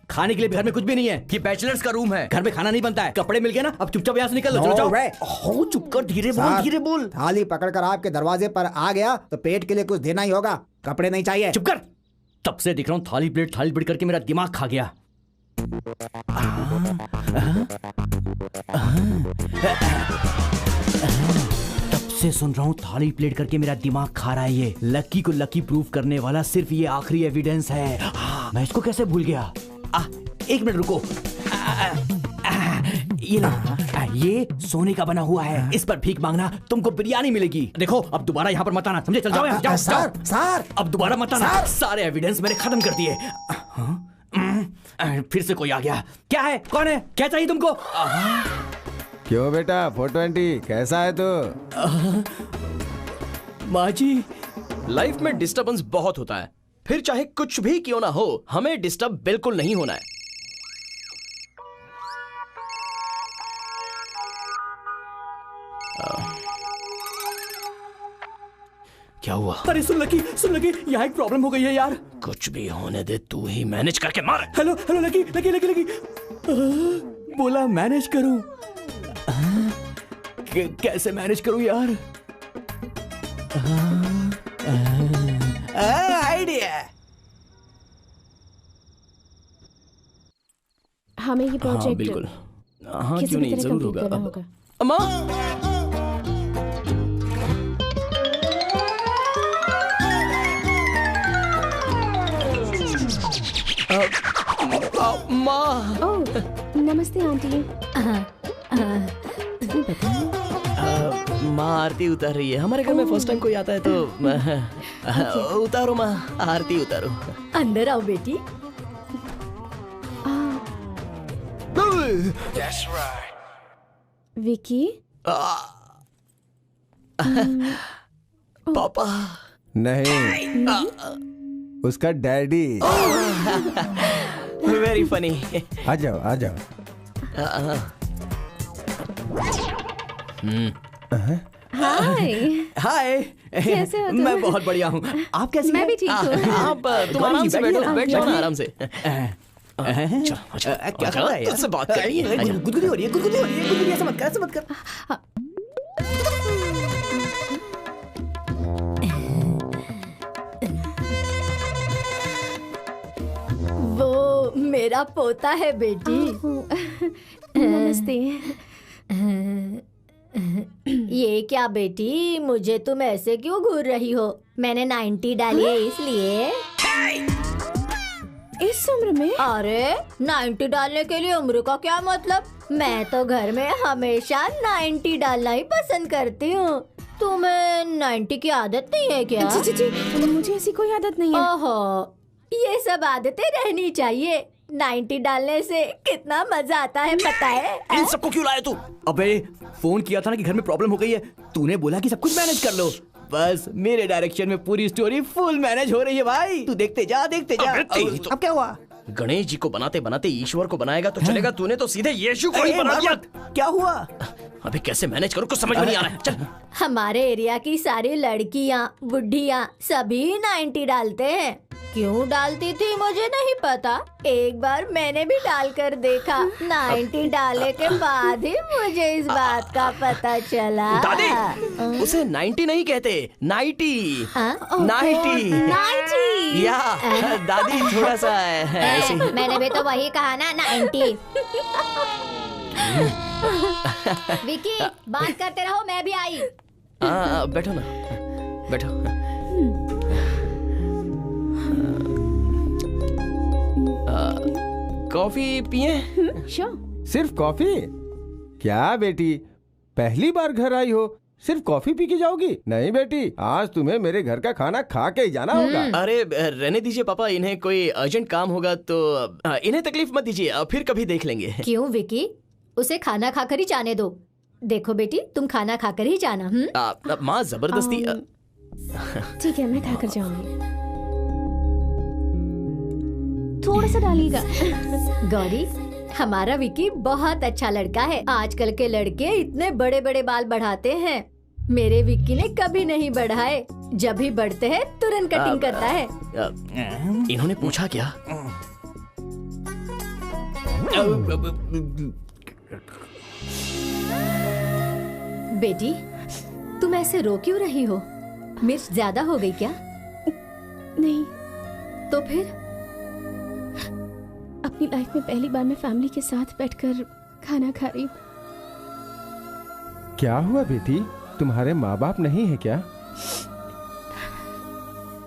खाने के लिए घर में कुछ भी नहीं है। ये बैचलर्स का रूम है, घर में खाना नहीं बनता है। कपड़े मिल गए ना, अब चुपचाप यहाँ से निकल लो। चलो चुप कर, धीरे बोल। थाली पकड़कर आपके दरवाजे पर आ गया तो पेट के लिए कुछ देना ही होगा। कपड़े नहीं चाहिए। चुप कर। तब से दिख रहा हूँ थाली प्लेट करके मेरा दिमाग खा गया। तब से सुन रहा हूँ थाली प्लेट करके मेरा दिमाग खा रहा है। ये लकी को लकी प्रूफ करने वाला सिर्फ ये आखिरी एविडेंस है। मैं इसको कैसे भूल गया? एक मिनट रुको। ये लो, ये सोने का बना हुआ है। इस पर भीख मांगना, तुमको बिरयानी मिलेगी। देखो अब दोबारा यहाँ पर मत आना, समझे? चल जाओ यहाँ, जाओ। सर अब दोबारा मत आना। सारे एविडेंस मैंने खत्म कर दिए। फिर से कोई आ गया। क्या है? कौन है? क्या चाहिए तुमको? क्यों बेटा 420 कैसा है तू? माँ जी, लाइफ में डिस्टर्बेंस बहुत होता है, फिर चाहे कुछ भी क्यों ना हो हमें डिस्टर्ब बिल्कुल नहीं होना है। क्या हुआ? अरे सुन लकी, यहाँ एक प्रॉब्लम हो गई है यार। कुछ भी होने दे, तू ही मैनेज करके मार। Hello lucky. बोला मैनेज करूं। कैसे मैनेज करूं यार? आइडिया। हमें ये प्रोजेक्ट बिल्कुल। हाँ किसी क्यों भी नहीं, तरह जरूर complete होगा। करना होगा। अम्मा माँ। ओह, नमस्ते आंटी। माँ आरती उतार रही है। हमारे घर में फर्स्ट टाइम कोई आता है तो उतारो माँ, आरती उतारो। अंदर आओ बेटी। विकी। पापा नहीं, उसका डैडी। Very funny. आ जाओ आ जाओ। हाय। कैसे हो तुम? मैं बहुत बढ़िया हूँ। आप कैसी मैं हैं? भी ठीक हूँ। आप तुम आराम से बैठो, बैठ जाओ ना आराम से। क्या कर रहा है यार? तुझसे बात करनी है। गुदगुदी हो रही है, ऐसा मत कर। वो मेरा पोता है बेटी। नमस्ते। ये क्या बेटी, मुझे तुम ऐसे क्यों घूर रही हो? मैंने 90 डाली है इसलिए। इस उम्र में? अरे 90 डालने के लिए उम्र का क्या मतलब? मैं तो घर में हमेशा 90 डालना ही पसंद करती हूँ। तुम्हें 90 की आदत नहीं है क्या? जी, मुझे ऐसी कोई आदत नहीं है। ओहो, ये सब आदतें रहनी चाहिए। 90 डालने से कितना मजा आता है पता है? इन सबको क्यों लाया तू? अबे फोन किया था ना कि घर में प्रॉब्लम हो गई है, तूने बोला कि सब कुछ मैनेज कर लो। बस मेरे डायरेक्शन में पूरी स्टोरी फुल मैनेज हो रही है भाई। तू देखते जा। अब क्या हुआ? गणेश जी को बनाते बनाते ईश्वर को बनाएगा तो चलेगा। तूने तो सीधे यीशु को ही बना दिया। क्या हुआ? अबे कैसे मैनेज करूं, कुछ समझ में नहीं आ रहा है। चल। हमारे एरिया की सारी लड़कियाँ बुढ़ियाँ सभी 90 डालते हैं। क्यों डालती थी मुझे नहीं पता। एक बार मैंने भी डालकर देखा। 90 डाले के बाद ही मुझे इस बात का पता चला। दादी, उसे 90 नहीं कहते, 90। 90 या दादी थोड़ा सा ऐसे ही। मैंने भी तो वही कहा ना, 90। विकी बात करते रहो, मैं भी आई। बैठो ना, बैठो। कॉफी पिए? सिर्फ कॉफी? क्या बेटी, पहली बार घर आई हो, सिर्फ कॉफी पी के जाओगी? नहीं बेटी, आज तुम्हें मेरे घर का खाना खा के ही जाना होगा। अरे रहने दीजिए पापा, इन्हें कोई अर्जेंट काम होगा तो इन्हें तकलीफ मत दीजिए, फिर कभी देख लेंगे। क्यों विकी, उसे खाना खाकर ही जाने दो। देखो बेटी, तुम खाना खाकर ही जाना। माँ जबरदस्ती। ठीक है, मैं खाकर जाऊंगी। थोड़ा सा डालिएगा। गौरी, हमारा विकी बहुत अच्छा लड़का है। आजकल के लड़के इतने बड़े बड़े बाल बढ़ाते हैं, मेरे विक्की ने कभी नहीं बढ़ाए। जब भी बढ़ते हैं तुरंत कटिंग करता है। इन्होंने पूछा क्या? बेटी, तुम ऐसे रो क्यों रही हो? मिर्च ज्यादा हो गई क्या? नहीं। तो फिर? अपनी लाइफ में पहली बार मैं फैमिली के साथ बैठकर खाना खा रही हूँ। क्या हुआ बेटी, तुम्हारे माँ बाप नहीं है क्या?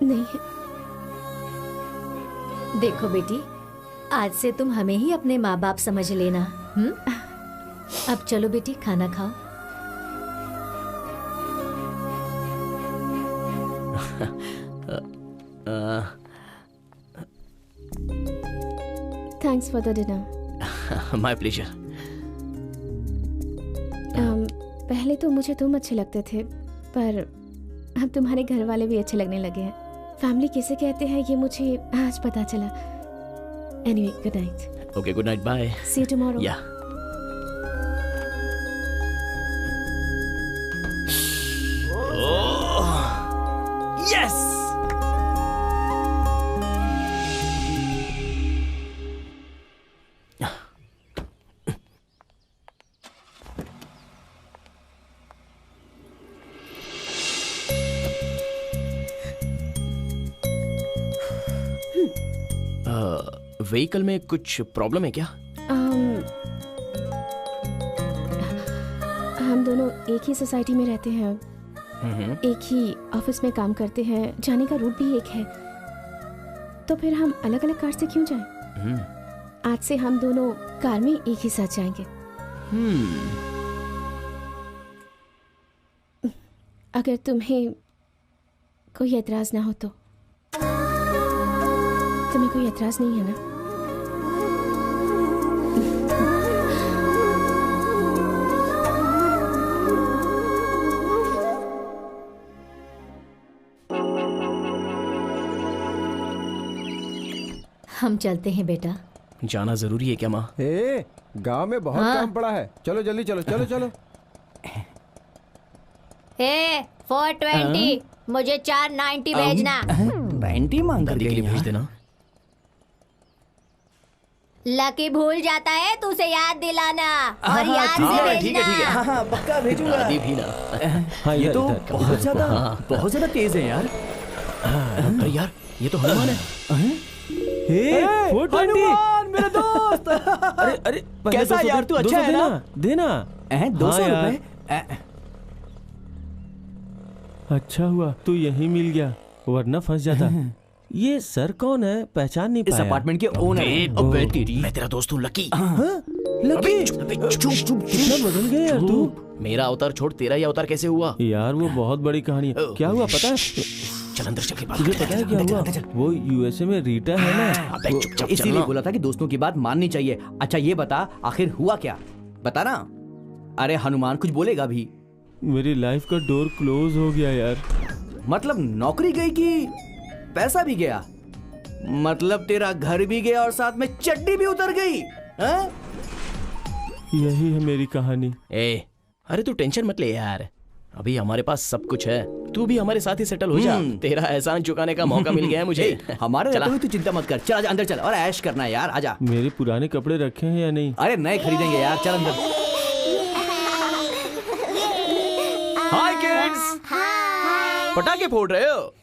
नहीं है। देखो बेटी, आज से तुम हमें ही अपने माँ बाप समझ लेना। अब चलो बेटी, खाना खाओ। Thanks for the dinner. My pleasure. पहले तो मुझे तुम अच्छे लगते थे, पर अब तुम्हारे घर वाले भी अच्छे लगने लगे हैं। फैमिली किसे कहते हैं ये मुझे आज पता चला। Anyway, good night. Okay, good night, bye. See you tomorrow. Yeah. Vehicle में कुछ प्रॉब्लम है क्या? हम दोनों एक ही सोसाइटी में रहते हैं, एक ही ऑफिस में काम करते हैं, जाने का रूट भी एक है, तो फिर हम अलग अलग कार से क्यों जाएं? आज से हम दोनों कार में एक ही साथ जाएंगे। अगर तुम्हें कोई एतराज ना हो तो। तुम्हें कोई एतराज नहीं है ना? हम चलते हैं बेटा। जाना जरूरी है क्या माँ? गांव में बहुत काम पड़ा है, चलो जल्दी चलो चलो चलो। 420 मुझे 490 भेजना। 90 मांग कर भेज देना। लकी भूल जाता है तो उसे याद दिलाना और याद से भेजना। ठीक है हाँ पक्का भेजूंगा। दादी भी ना। ये तो बहुत ज्यादा तेज है यार। अरे यार ये तो हनुमान है। 420 मेरा दोस्त। अरे कैसा यार तू? अच्छा है ना? देना 200 रुपए। अच्छा हुआ तू यहीं मिल गया, वरना फंस जाता। ये सर कौन है? पहचान नहीं पाया। इस अपार्टमेंट के ओनर हैं। अबे तेरी, मैं तेरा दोस्त हूँ लकी। लकी चुप कितना बदल गया यार तू। मेरा अवतार छोड़, तेरा ही अवतार कैसे हुआ? यार वो बहुत बड़ी कहानी है। क्या हुआ पता है? चल अंदर चल के बात तुझे पता है क्या हुआ? वो यूएसए में रीटा है ना, इसीलिए बोला था कि दोस्तों की बात माननी चाहिए। अच्छा ये बता आखिर हुआ क्या? बता ना। अरे हनुमान कुछ बोलेगा भी। मेरी लाइफ का डोर क्लोज हो गया यार। मतलब नौकरी गई कि पैसा भी गया? मतलब तेरा घर भी गया और साथ में चड्डी भी उतर गई? यही है मेरी कहानी। अरे तू टेंशन मत ले यार, अभी हमारे पास सब कुछ है। तू भी हमारे साथ ही सेटल हो जा। तेरा एहसान चुकाने का मौका मिल गया है मुझे। हमारे रहते हुए तू चिंता मत कर। चल आजा अंदर चल और ऐश करना है यार। आजा। मेरे पुराने कपड़े रखे हैं या नहीं? अरे नए खरीदेंगे यार, चल अंदर। हाय किड्स। पटाखे फोड़ रहे हो?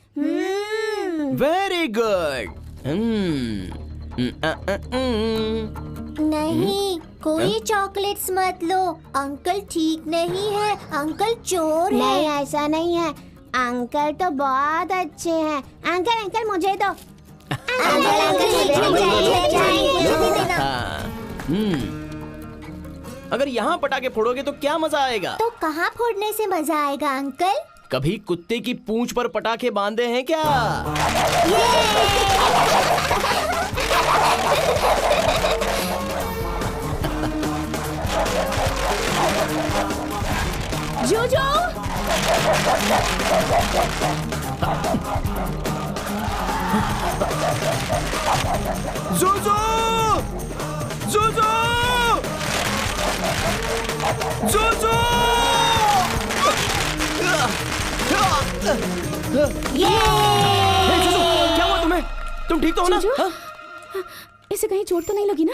Very good. नहीं, कोई चॉकलेट्स मत लो। अंकल ठीक नहीं है, अंकल चोर है। नहीं ऐसा नहीं है, अंकल तो बहुत अच्छे हैं। अंकल अंकल मुझे दो। अगर यहाँ पटाखे फोड़ोगे तो क्या मजा आएगा? तो कहाँ फोड़ने से मजा आएगा अंकल? कभी कुत्ते की पूंछ पर पटाखे बांधे हैं क्या? जोजो! जोजो! जोजो! जोजो! क्या हुआ तुम्हें? तुम ठीक तो हो ना? इसे कहीं चोट तो नहीं लगी ना?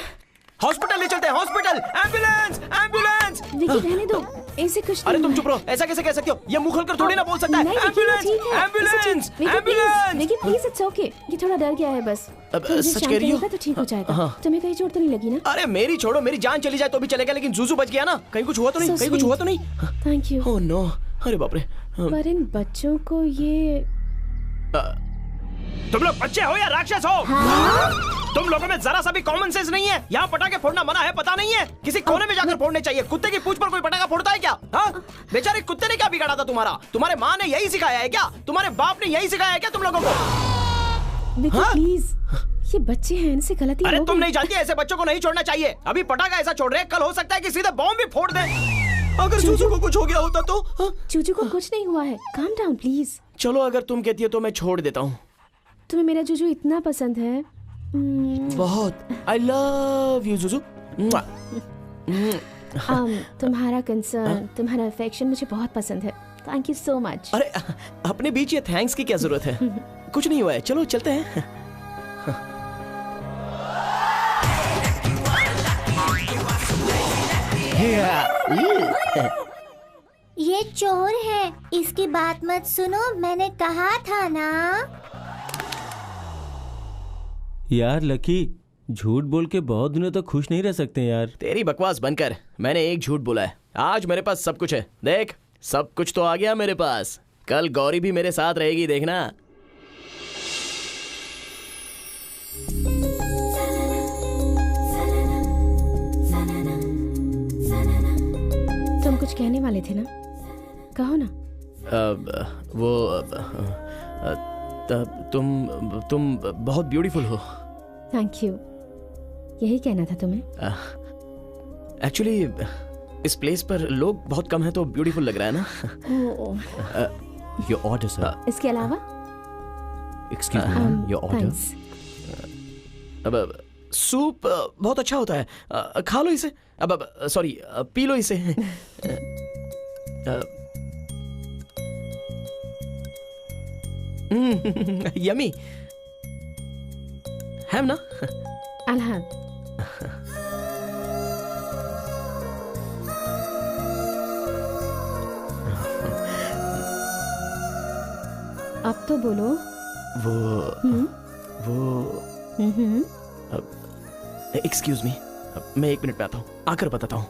हॉस्पिटल ले चलते हैं, हॉस्पिटल। Ambulance ambulance. विकी रहने दो, ऐसे कुछ अरे तुम चुप रहो, ऐसा कैसे कह सकते हो? ये मुंह खोलकर थोड़ी ना बोल सकता है। Ambulance ambulance ambulance. Vicky please it's okay, ये थोड़ा डर गया है बस। सच कह रही हो? तो ठीक हो जाएगा। तुम्हें कहीं चोट तो नहीं लगी ना? अरे मेरी छोड़ो, मेरी जान चली जाए तो भी चलेगा, लेकिन जूजू बच गया ना। कहीं कुछ हुआ तो नहीं? कहीं कुछ हुआ तो नहीं? Thank you. ओह नो, अरे बाप रे। पर इन बच्चों को ये तुम लोग बच्चे हो या राक्षस हो? तुम लोगों में जरा सा भी कॉमन सेंस नहीं है। यहाँ पटाखे फोड़ना मना है, पता नहीं है? किसी कोने में जाकर फोड़ने चाहिए। कुत्ते की पूंछ पर कोई पटाखा फोड़ता है क्या? हाँ? बेचारे कुत्ते ने क्या बिगाड़ा था तुम्हारा? तुम्हारे माँ ने यही सिखाया है क्या? तुम्हारे बाप ने यही सिखाया है क्या तुम लोगों को? विकी प्लीज, ये बच्चे हैं, इनसे गलती हो गई। अरे तुम नहीं जानती, ऐसे बच्चों को नहीं छोड़ना चाहिए। अभी पटाखा ऐसा छोड़ रहे हैं, कल हो सकता है कि सीधे बॉम्ब भी फोड़ दे। अगर चूचू को कुछ हो गया होता तो? चूचू को कुछ नहीं हुआ है, काम डाउन प्लीज। चलो अगर तुम कहती हो तो मैं छोड़ देता हूँ। तुम्हें मेरा जूजू इतना पसंद है। बहुत। I love you जुजू। तुम्हारा कंसर्न, तुम्हारा अफेक्शन मुझे बहुत पसंद है। Thank you so much. अरे अपने बीच ये थैंक्स की क्या जरूरत है? कुछ नहीं हुआ है, चलो चलते हैं। ये चोर है, इसकी बात मत सुनो, मैंने कहा था ना। यार लकी, झूठ बोल के बहुत दिनों तक खुश नहीं रह सकते यार। तेरी बकवास बनकर मैंने एक झूठ बोला है। आज मेरे पास सब कुछ है, देख सब कुछ तो आ गया मेरे पास। कल गौरी भी मेरे साथ रहेगी, देखना। तुम कुछ कहने वाले थे ना, कहो ना। तुम बहुत ब्यूटीफुल हो। थैंक यू, यही कहना था तुम्हें। एक्चुअली इस प्लेस पर लोग बहुत कम हैं तो ब्यूटीफुल लग रहा है ना। Your order sir. इसके अलावा एक्सक्यूज मी, योर ऑर्डर। अब सूप बहुत अच्छा होता है, खा लो इसे। अब सॉरी, पी लो इसे। यमी। हैव ना? I'll have. अब तो बोलो। एक्सक्यूज मी, मैं 1 मिनट में आता हूँ, आकर बताता हूँ।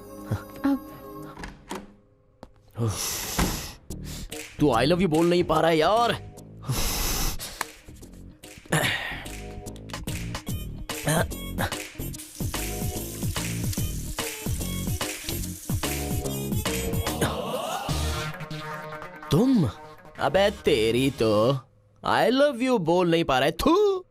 तू आई लव यू बोल नहीं पा रहा है यार। तुम? अबे तेरी तो आई लव यू बोल नहीं पा रहा है। थू।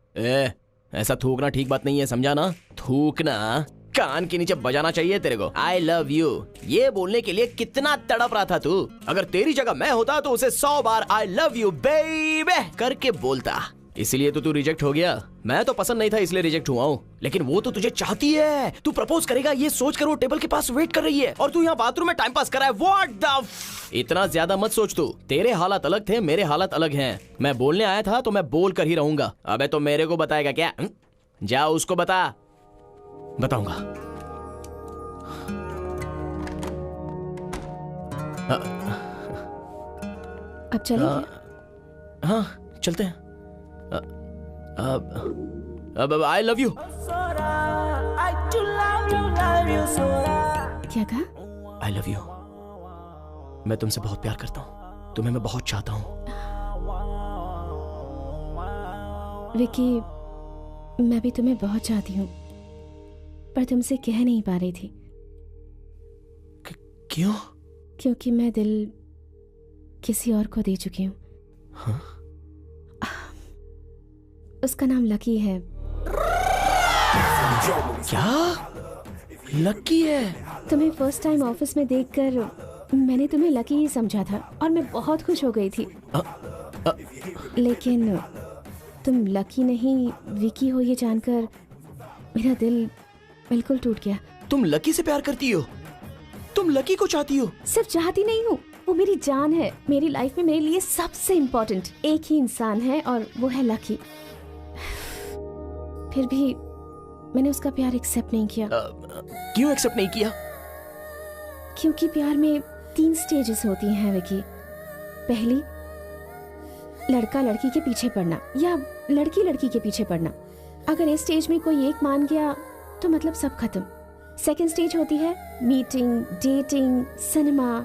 ऐसा थूकना ठीक बात नहीं है, समझा ना? थूकना कान के नीचे बजाना चाहिए तेरे को। आई लव यू ये बोलने के लिए कितना तड़प रहा था तू। अगर तेरी जगह मैं होता तो उसे 100 बार आई लव यू बेबी करके बोलता। इसलिए तो तू रिजेक्ट हो गया। मैं तो पसंद नहीं था इसलिए रिजेक्ट हुआ हूँ, लेकिन वो तो तुझे चाहती है। तू प्रपोज करेगा ये सोचकर वो टेबल के पास वेट कर रही है और तू यहाँ बाथरूम में टाइम पास कर रहा है। व्हाट द इतना ज्यादा मत सोच तू। तेरे हालात अलग थे, मेरे हालात अलग हैं। मैं बोलने आया था तो मैं बोल कर ही रहूंगा। अबे तो मेरे को बताएगा क्या? जा उसको बता। बताऊंगा। अब चलें क्या? हाँ चलते हैं। अब आई लव यू। क्या कहा? I love you. मैं तुमसे बहुत प्यार करता हूँ, तुम्हें मैं बहुत चाहता हूँ। विकी, मैं भी तुम्हें बहुत चाहती हूँ, पर तुमसे कह नहीं पा रही थी। क्यों? क्योंकि मैं दिल किसी और को दे चुकी हूँ। हाँ? उसका नाम लकी है। क्या? लकी है? तुम्हें फर्स्ट टाइम ऑफिस में देखकर मैंने तुम्हें लकी ही समझा था और मैं बहुत खुश हो गई थी। लेकिन तुम लकी नहीं विकी हो ये जानकर मेरा दिल बिल्कुल टूट गया। तुम लकी से प्यार करती हो? तुम लकी को चाहती हो? सिर्फ चाहती नहीं हूँ, वो मेरी जान है। मेरी लाइफ में मेरे लिए सबसे इम्पोर्टेंट एक ही इंसान है और वो है लकी। फिर भी मैंने उसका प्यार एक्सेप्ट नहीं किया। क्यों एक्सेप्ट नहीं किया? क्योंकि प्यार में 3 स्टेजेस होती हैं विकी। पहली, लड़का लड़की के पीछे पड़ना या लड़की लड़की के पीछे पड़ना। अगर इस स्टेज में कोई एक मान गया तो मतलब सब खत्म। सेकेंड स्टेज होती है मीटिंग, डेटिंग, सिनेमा,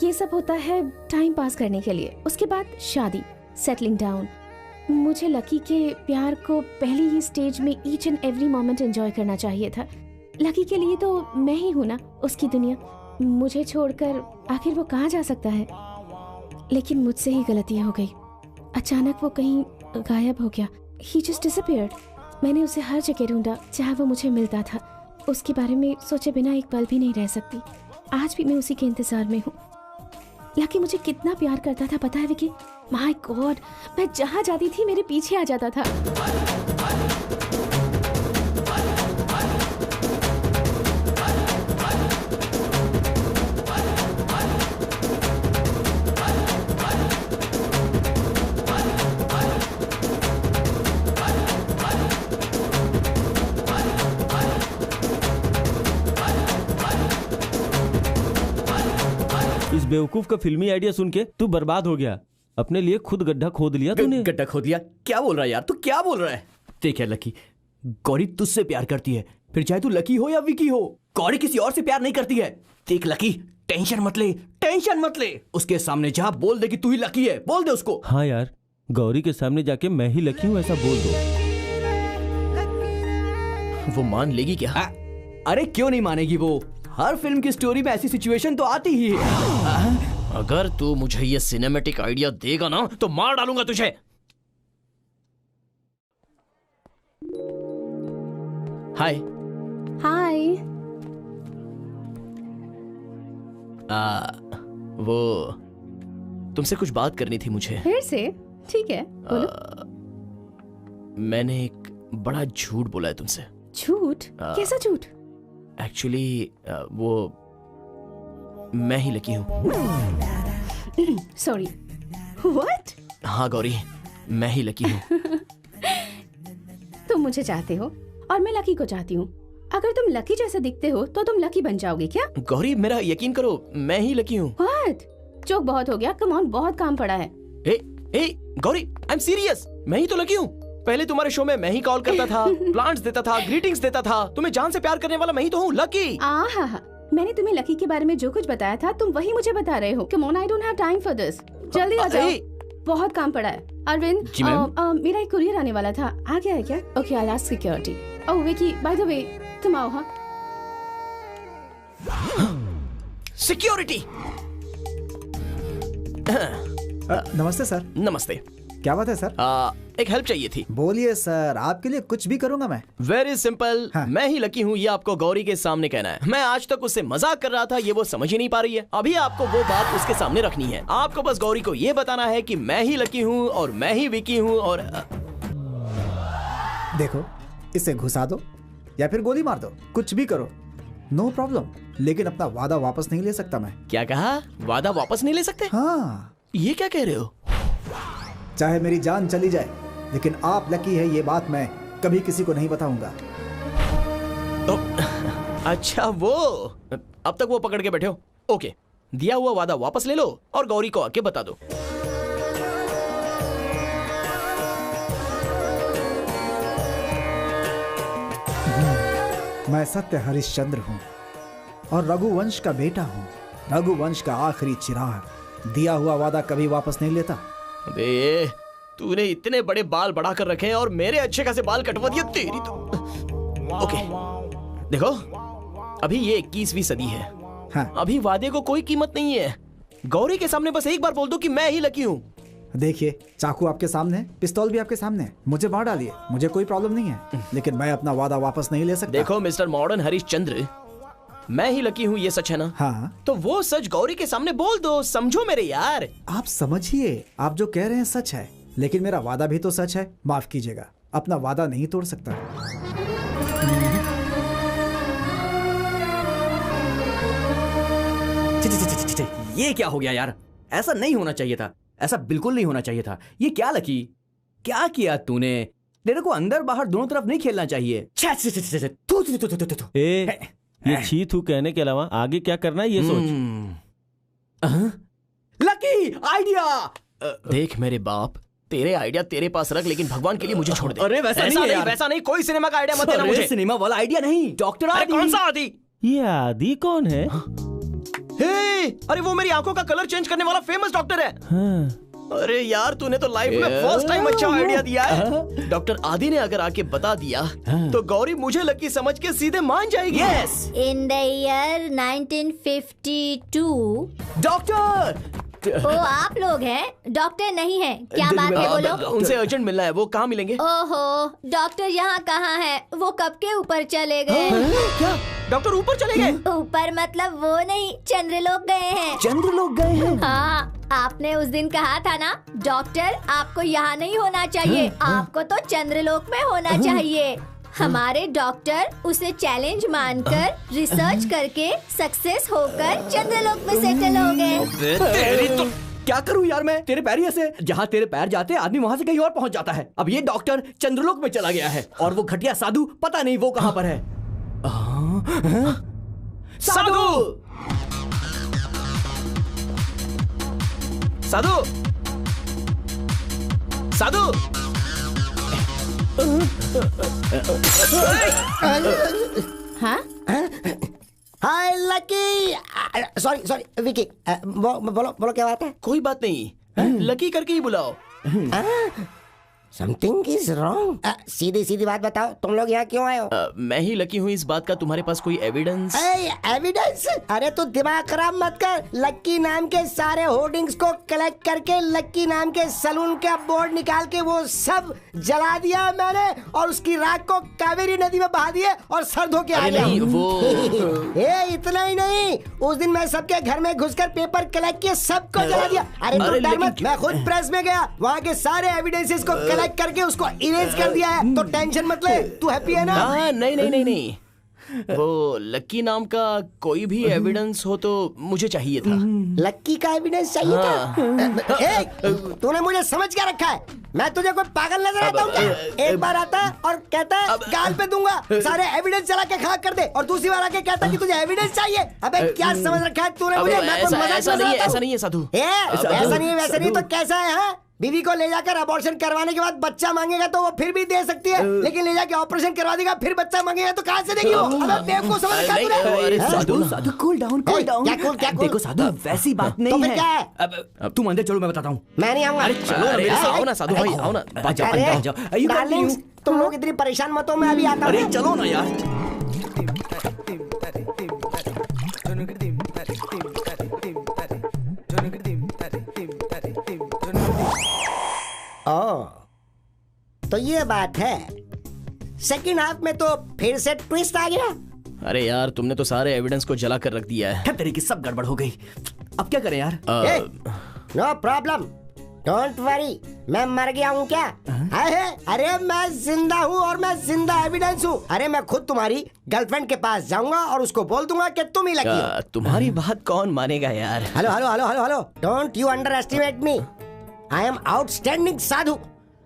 ये सब होता है टाइम पास करने के लिए। उसके बाद शादी, सेटलिंग डाउन। मुझे लकी के प्यार को पहली ही स्टेज में each and every moment enjoy करना चाहिए था। लकी के लिए तो मैं ही हूँ ना उसकी दुनिया। मुझे छोड़कर आखिर वो कहाँ जा सकता है? लेकिन मुझसे ही गलती हो गई। अचानक वो कहीं गायब हो गया। He just disappeared। मैंने उसे हर जगह ढूंढा जहाँ वो मुझे मिलता था। उसके बारे में सोचे बिना एक पल भी नहीं रह सकती। आज भी मैं उसी के इंतजार में हूँ। लकी मुझे कितना प्यार करता था पता है विकी? माय गॉड, मैं जहाँ जाती थी मेरे पीछे आ जाता था। इस बेवकूफ का फिल्मी आइडिया सुन के तू बर्बाद हो गया। अपने लिए खुद गड्ढा खोद लिया तूने। गड्ढा खोद लिया? क्या बोल रहा है यार, तू क्या बोल रहा है? देख यार लकी, गौरी तुझसे प्यार करती है, फिर चाहे तू लकी हो या विकी हो। गौरी किसी और से प्यार नहीं करती है। देख लकी, टेंशन मत ले, टेंशन मत ले। उसके सामने जा, बोल दे कि तू ही लकी है, बोल दे उसको। हाँ यार, गौरी के सामने जाके मैं ही लकी हूँ ऐसा बोल दो। वो मान लेगी क्या? अरे क्यों नहीं मानेगी वो? हर फिल्म की स्टोरी में ऐसी सिचुएशन तो आती ही है। अगर तू मुझे ये सिनेमैटिक आइडिया देगा ना तो मार डालूंगा तुझे। हाय। हाय। वो तुमसे कुछ बात करनी थी मुझे। फिर से? ठीक है, बोलो। मैंने एक बड़ा झूठ बोला है तुमसे। झूठ? कैसा झूठ? एक्चुअली वो मैं ही लकी हूँ। सॉरी। व्हाट? हाँ गौरी, मैं ही लकी हूँ। तुम मुझे चाहते हो और मैं लकी को चाहती हूँ। अगर तुम लकी जैसे दिखते हो तो तुम लकी बन जाओगे क्या? गौरी मेरा यकीन करो, मैं ही लकी हूँ। व्हाट? जोक बहुत हो गया, कम ऑन, बहुत काम पड़ा है। ए गौरी, आई एम सीरियस, मैं ही तो लकी हूँ। पहले तुम्हारे शो में मैं ही कॉल करता था, प्लांट्स देता था, ग्रीटिंग्स देता था। तुम्हें जान से प्यार करने वाला मैं ही तो हूँ, लकी। हाँ, मैंने तुम्हें लकी के बारे में जो कुछ बताया था तुम वही मुझे बता रहे हो। Come on, I don't have time for this. जल्दी आ जाओ, बहुत काम पड़ा है। अरविंद, मेरा एक कुरियर आने वाला था, आ गया है क्या? Okay, I ask security. Oh Vicky, by the way, तुम आओ। हाँ, सिक्योरिटी। नमस्ते सर। नमस्ते। क्या बात है सर? एक हेल्प चाहिए थी। बोलिए सर, आपके लिए कुछ भी करूंगा मैं। वेरी सिंपल, मैं ही लकी हूँ, ये आपको गौरी के सामने कहना है। मैं आज तक उससे मजाक कर रहा था, ये वो समझ ही नहीं पा रही है। अभी आपको वो बात उसके सामने रखनी है। आपको बस गौरी को ये बताना है कि मैं ही लकी हूँ और मैं ही विकी हूँ। और देखो, इसे घुसा दो या फिर गोली मार दो, कुछ भी करो, नो प्रॉब्लम। लेकिन अपना वादा वापस नहीं ले सकता मैं। क्या कहा? वादा वापस नहीं ले सकते? हाँ। ये क्या कह रहे हो? चाहे मेरी जान चली जाए, लेकिन आप लकी है ये बात मैं कभी किसी को नहीं बताऊंगा। अच्छा वो, अब तक वो पकड़ के बैठे हो। ओके, दिया हुआ वादा वापस ले लो और गौरी को आके बता दो। मैं सत्य हरिश्चंद्र हूँ और रघुवंश का बेटा हूँ। रघुवंश का आखिरी चिराग। दिया हुआ वादा कभी वापस नहीं लेता। बे, तूने इतने बड़े बाल बढ़ा कर रखे हैं और मेरे अच्छे खासे बाल कटवा दिए तेरी तो। ओके, देखो, अभी ये 21वीं सदी है। हाँ। अभी वादे को कोई कीमत नहीं है। गौरी के सामने बस एक बार बोल दो कि मैं ही लकी हूँ। देखिए, चाकू आपके सामने है, पिस्तौल भी आपके सामने है, मुझे मार डालिए, मुझे कोई प्रॉब्लम नहीं है, लेकिन मैं अपना वादा वापस नहीं ले सकता। देखो मिस्टर मॉडर्न हरिश्चंद्र, मैं ही लकी हूँ, ये सच है ना? हाँ। तो वो सच गौरी के सामने बोल दो, समझो मेरे यार। आप समझिए, आप जो कह रहे हैं सच है, लेकिन मेरा वादा भी तो सच है। माफ कीजिएगा, अपना वादा नहीं तोड़ सकता। ये क्या हो गया यार? ऐसा नहीं होना चाहिए था, ऐसा बिल्कुल नहीं होना चाहिए था। ये क्या लकी, क्या किया तूने? तेरे को अंदर बाहर दोनों तरफ नहीं खेलना चाहिए। ये छी थू कहने के अलावा आगे क्या करना है ये सोच। Lucky idea. देख मेरे बाप, तेरे आइडिया तेरे पास रख, लेकिन भगवान के लिए मुझे छोड़ दे। अरे वैसा नहीं यार। वैसा नहीं, कोई सिनेमा का आइडिया मत देना मुझे। सिनेमा वाला आइडिया नहीं, डॉक्टर आदि। कौन सा आदि? ये आदि कौन है? अरे वो मेरी आंखों का कलर चेंज करने वाला फेमस डॉक्टर है। हाँ। अरे यार, तूने तो लाइफ में फर्स्ट टाइम अच्छा आइडिया दिया है। डॉक्टर आदि ने अगर आके बता दिया तो गौरी मुझे लकी समझ के सीधे मान जाएगी। Yes. In the year 1952। Doctor, ओ आप लोग हैं, डॉक्टर नहीं है। क्या बात है, बोलो। उनसे अर्जेंट मिलना है, वो कहाँ मिलेंगे? ओहो, डॉक्टर यहाँ कहाँ है? वो कब के ऊपर चले गए। क्या डॉक्टर ऊपर चले गए? ऊपर मतलब वो नहीं, चंद्रलोक गए हैं। चंद्रलोक गए हैं? हाँ, आपने उस दिन कहा था ना, डॉक्टर आपको यहाँ नहीं होना चाहिए, आपको तो चंद्रलोक में होना चाहिए। हमारे डॉक्टर उसे चैलेंज मानकर रिसर्च करके सक्सेस होकर चंद्रलोक में सेटल हो गए। तेरी तो क्या करूं यार मैं? तेरे पैर ही ऐसे, जहाँ तेरे पैर जाते आदमी वहाँ से कहीं और पहुँच जाता है। अब ये डॉक्टर चंद्रलोक में चला गया है और वो घटिया साधु पता नहीं वो कहाँ पर है। साधु, साधु, साधु, हाँ? हाय लकी। सॉरी विकी। बोलो क्या बात है? कोई बात नहीं, लकी करके ही बुलाओ। Something is wrong. सीधी बात बताओ, तुम लोग यहाँ क्यों आए हो? मैं ही लकी हूँ इस बात का। तुम्हारे पास कोई एविडेंस? एविडेंस? अरे तू दिमाग खराब मत कर। लक्की नाम के सारे होर्डिंग्स को कलेक्ट करके लक्की नाम के सलून का बोर्ड निकाल के वो सब जला दिया मैंने, और उसकी राख को कावेरी नदी में बहा दिए और सर धो के आ गया। इतना ही नहीं, उस दिन मैं सबके घर में घुसकर पेपर कलेक्ट किए, सबको जला दिया। अरे मैं खुद प्रेस में गया, वहाँ के सारे एविडेंसेस को कलेक्ट करके उसको इरेज कर दिया है। तो टेंशन मत ले, तू हैप्पी है ना? नहीं। वो लक्की नाम का कोई भी एविडेंस हो तो मुझे चाहिए था। लक्की का एविडेंस चाहिए था? तूने मुझे समझ क्या रखा है? मैं तुझे कोई पागल नजर आता हूँ क्या? एक बार आता है और कहता है गाल पे दूंगा, सारे एविडेंस चला के खाक कर दे, और दूसरी बार आके कहता है कि तुझे एविडेंस चाहिए। अबे क्या समझ रखा है तूने मुझे? ऐसा नहीं है साधु। ऐसा नहीं है, वैसा नहीं तो कैसा है? हाँ, बीवी को ले जाकर अबॉर्शन करवाने के बाद बच्चा मांगेगा तो वो फिर भी दे सकती है, लेकिन ले जाके ऑपरेशन करवा देगा फिर बच्चा मांगेगा तो कहाँ से देगी वो? अबे बेवकूफ समझ रखा है तूने? साधु कूल डाउन। क्या देखो साधु, वैसी बात नहीं तो फिर है। क्या है? अब तुम अंदर चलो, मैं बताता हूँ। मैं नहीं आऊंगा। अरे चलो, आओ ना साधु भाई, आओ ना। डार्लिंग्स, तुम लोग इतनी परेशान मत हो, मैं अभी आता हूँ। अरे चलो ना यार। तो ये बात है। सेकंड हाफ में तो फिर से ट्विस्ट आ गया। अरे यार, तुमने तो सारे एविडेंस को जला कर रख दिया है। तेरे की सब गड़बड़ हो गई। अब क्या करें यार? No problem, don't worry. मैं मर गया हूँ क्या? अरे मैं जिंदा हूँ, और मैं जिंदा एविडेंस हूँ। अरे मैं खुद तुम्हारी गर्लफ्रेंड के पास जाऊंगा और उसको बोल दूंगा कि तुम ही लकी हो। तुम्हारी बात कौन मानेगा यार? Hello, don't you underestimate me. I am outstanding Sadhu.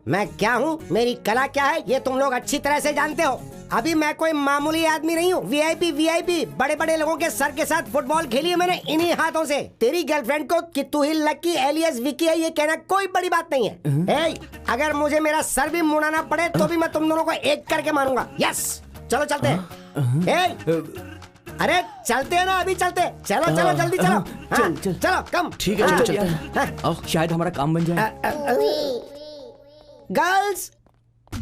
मैं क्या हूँ, मेरी कला क्या है, ये तुम लोग अच्छी तरह से जानते हो। अभी मैं कोई मामूली आदमी नहीं हूँ। वीआईपी बड़े लोगों के सर के साथ फुटबॉल खेली है मैंने इन्हीं हाथों से। तेरी गर्लफ्रेंड को कि तू ही लकी एलियस विकी है, ये कहना कोई बड़ी बात नहीं है। अगर मुझे मेरा सर भी मुड़ाना पड़े तो भी मैं तुम दोनों को एक करके मारूंगा। यस, चलो चलते हैं। अरे चलते हैं ना, अभी चलते। चलो जल्दी चलो। चलो कम। ठीक है, चलते हैं। शायद हमारा काम बन जाए। गर्ल्स,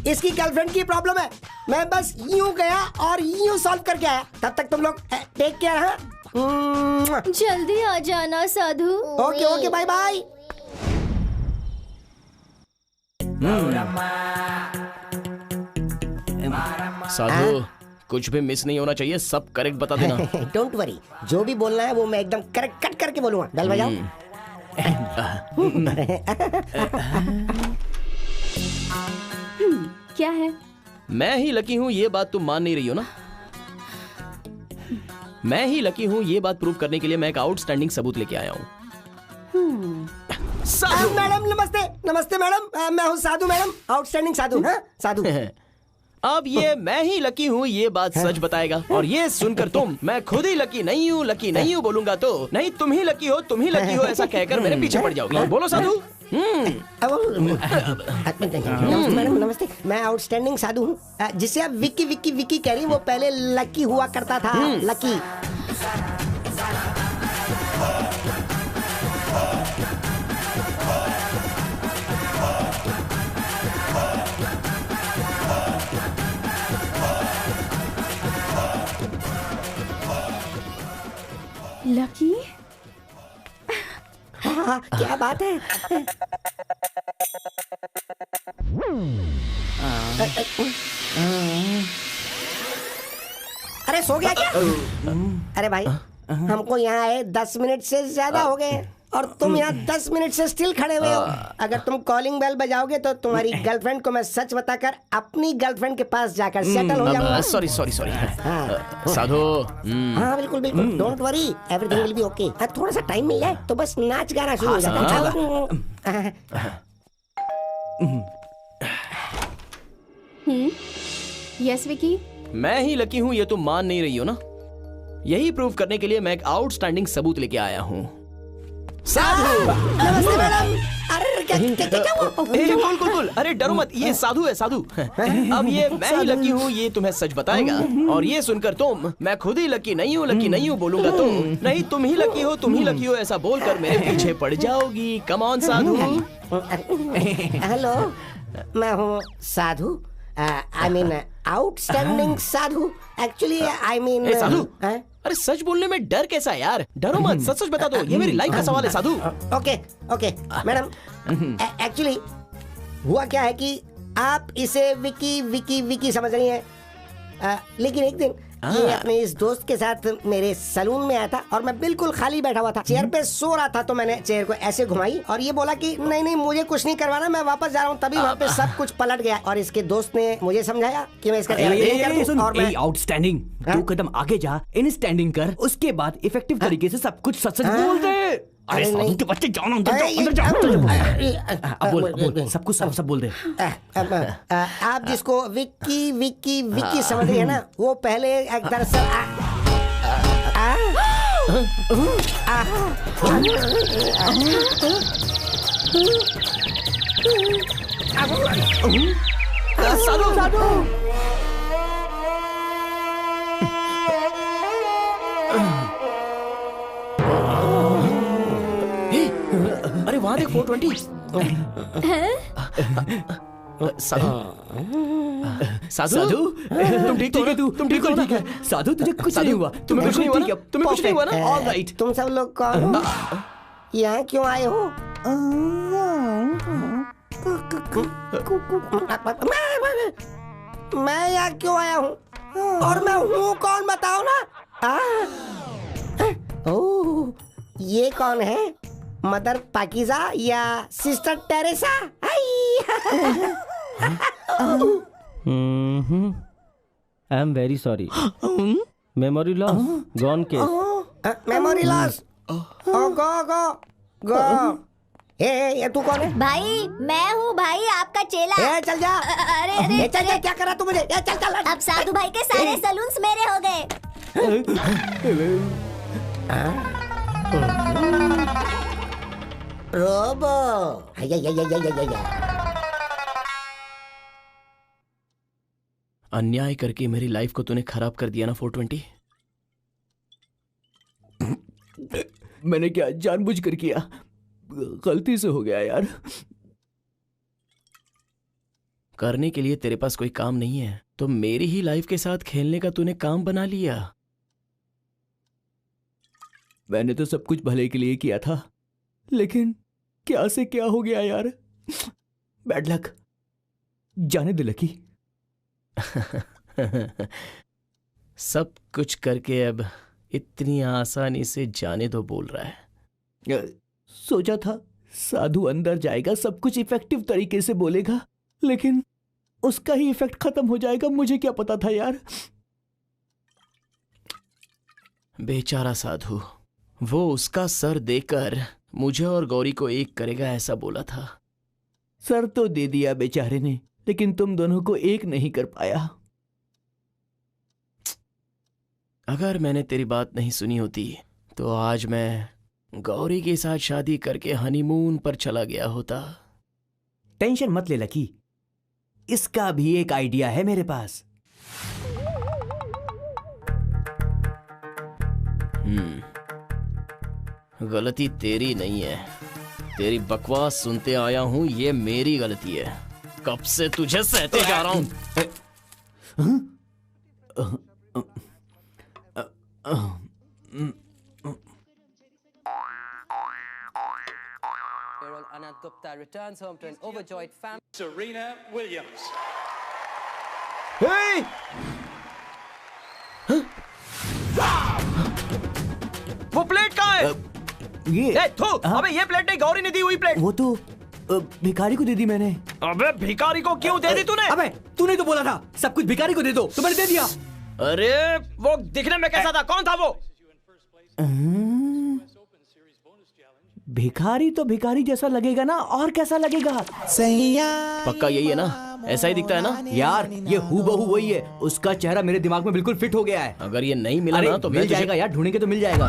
इसकी गर्लफ्रेंड की प्रॉब्लम है। मैं बस यूं गया और यूं सॉल्व करके आया। तब तक तुम लोग टेक केयर। हाँ, जल्दी आ जाना Sadhu. Okay bye bye. Sadhu, कुछ भी मिस नहीं होना चाहिए, सब करेक्ट बता देना। डोंट वरी, जो भी बोलना है वो मैं एकदम करेक्ट कट करके बोलूंगा। बेल बजाओ। क्या है? मैं ही लकी हूँ, ये बात तुम मान नहीं रही हो ना? मैं ही लकी हूँ, ये बात प्रूव करने के लिए मैं एक आउटस्टैंडिंग सबूत लेके आया हूँ। मैडम नमस्ते मैडम। मैं हूँ साधु मैडम, आउटस्टैंडिंग साधु। हाँ साधु। अब ये मैं ही लकी हूँ ये बात सच बताएगा, और ये सुनकर तुम मैं खुद ही लकी नहीं हूँ बोलूंगा तो नहीं तुम ही लकी हो ऐसा कहकर मेरे पीछे पड़ जाओगी। बोलो साधु। मैडम नमस्ते, मैं आउटस्टैंडिंग साधु हूँ। जिसे आप विक्की कह रही, वो पहले लकी हुआ करता था। लकी। लकी? हाँ, क्या बात है? अरे सो गया क्या? अरे भाई, हमको यहाँ आए 10 मिनट से ज्यादा हो गए और तुम यहाँ 10 मिनट से स्टिल खड़े हुए हो। अगर तुम कॉलिंग बेल बजाओगे तो तुम्हारी गर्लफ्रेंड को मैं सच बताकर अपनी गर्लफ्रेंड के पास जाकर सेटल हो जाऊंगा। सॉरी साधु। हाँ बिल्कुल don't worry, everything will be okay. थोड़ा सा टाइम मिल जाए तो बस नाच गाना शुरू हो जाता है। यस विकी, मैं ही लकी हूँ ये तुम मान नहीं रही हो ना? यही प्रूव करने के लिए मैं एक आउटस्टैंडिंग सबूत लेके आया हूँ। साधु। नमस्ते मैडम। अरे क्या हुआ? कुल कुल कुल, अरे डरो मत, ये साधु है साधु। अब ये मैं ही लकी हूँ, ये तुम्हें सच बताएगा। और ये सुनकर मैं खुद ही लकी नहीं हूँ बोलूंगा तो नहीं, तुम ही लकी हो ऐसा बोलकर मेरे पीछे पड़ जाओगी। Come on Sadhu. हेलो, मैं हूँ Sadhu. I mean outstanding Sadhu. Actually I mean Sadhu, अरे सच बोलने में डर कैसा यार? डरो मत, सच सच बता दो, ये मेरी लाइफ का सवाल है साधु। ओके मैडम, एक्चुअली हुआ क्या है कि आप इसे विकी समझ रही हैं, लेकिन एक दिन ये अपने इस दोस्त के साथ मेरे सलून में आया था और मैं बिल्कुल खाली बैठा हुआ था, चेयर पे सो रहा था। तो मैंने चेयर को ऐसे घुमाई और ये बोला कि नहीं मुझे कुछ नहीं करवाना, मैं वापस जा रहा हूँ। तभी वहाँ पे सब कुछ पलट गया और इसके दोस्त ने मुझे समझाया कि मैं इसका और मैं आउटस्टैंडिंग 2 कदम आगे जा, इन स्टैंडिंग कर, उसके बाद इफेक्टिव तरीके से सब कुछ सच बोल दे। अरे साधु के बच्चे, जाओ ना अंदर जाओ। बोल सब कुछ सब बोल दे। आप जिसको विक्की समझ रही है ना, वो पहले एक दरअसल साधु। अरे वहाँ देख 420। साधु तुम ठीक हो? साधु तुझे कुछ नहीं हुआ? तुम्हें कुछ नहीं हुआ ना? All right. तुम सब लोग कौन हो? यहाँ क्यों आए हो? मैं यहाँ क्यों आया हूँ और मैं हूँ कौन, बताओ ना। ओह, ये कौन है? मदर पाकीज़ा या sister Teresa? I am very sorry. Memory loss, gone case. Memory loss. Go. ये तू कौन है? भाई मैं हूँ भाई, आपका चेला। चल जा। अरे चल जा, क्या कर रहा तू मुझे? चल। अब साधु भाई के सारे सलून्स मेरे हो गए। रोबो। अन्याय करके मेरी लाइफ को तूने खराब कर दिया ना 420। मैंने क्या जानबूझकर किया? गलती से हो गया यार। करने के लिए तेरे पास कोई काम नहीं है तो मेरी ही लाइफ के साथ खेलने का तूने काम बना लिया। मैंने तो सब कुछ भले के लिए किया था, लेकिन क्या से क्या हो गया यार। Bad luck. जाने दे लकी। सब कुछ करके अब इतनी आसानी से जाने दो बोल रहा है। सोचा था साधु अंदर जाएगा, सब कुछ इफेक्टिव तरीके से बोलेगा, लेकिन उसका ही इफेक्ट खत्म हो जाएगा। मुझे क्या पता था यार। बेचारा साधु, वो उसका सर देकर मुझे और गौरी को एक करेगा ऐसा बोला था। सर तो दे दिया बेचारे ने, लेकिन तुम दोनों को एक नहीं कर पाया। अगर मैंने तेरी बात नहीं सुनी होती तो आज मैं गौरी के साथ शादी करके हनीमून पर चला गया होता। टेंशन मत ले लकी, इसका भी एक आइडिया है मेरे पास। गलती तेरी नहीं है, तेरी बकवास सुनते आया हूं, ये मेरी गलती है। कब से तुझे सहते जा रहा हूं। Anand Gupta returns home to an overjoyed family. Serena Williams. Hey! वो प्लेट कहाँ है? ये अबे ये प्लेट नहीं, गौरी ने दी हुई प्लेट। वो तो भिखारी को दे दी मैंने। अबे भिखारी को क्यों दे दी तूने? अबे तूने तो बोला था सब कुछ भिखारी को दे दो, तो मैंने दे दिया। अरे वो दिखने में कैसा था? कौन था वो? भिखारी तो भिखारी जैसा लगेगा ना, और कैसा लगेगा? पक्का यही है ना? ऐसा ही दिखता है ना? यार ये हूबहू वही है। उसका चेहरा मेरे दिमाग में बिल्कुल फिट हो गया है। अगर ये नहीं मिला ना तो मिल जाएगा यार, ढूंढेंगे तो मिल जाएगा।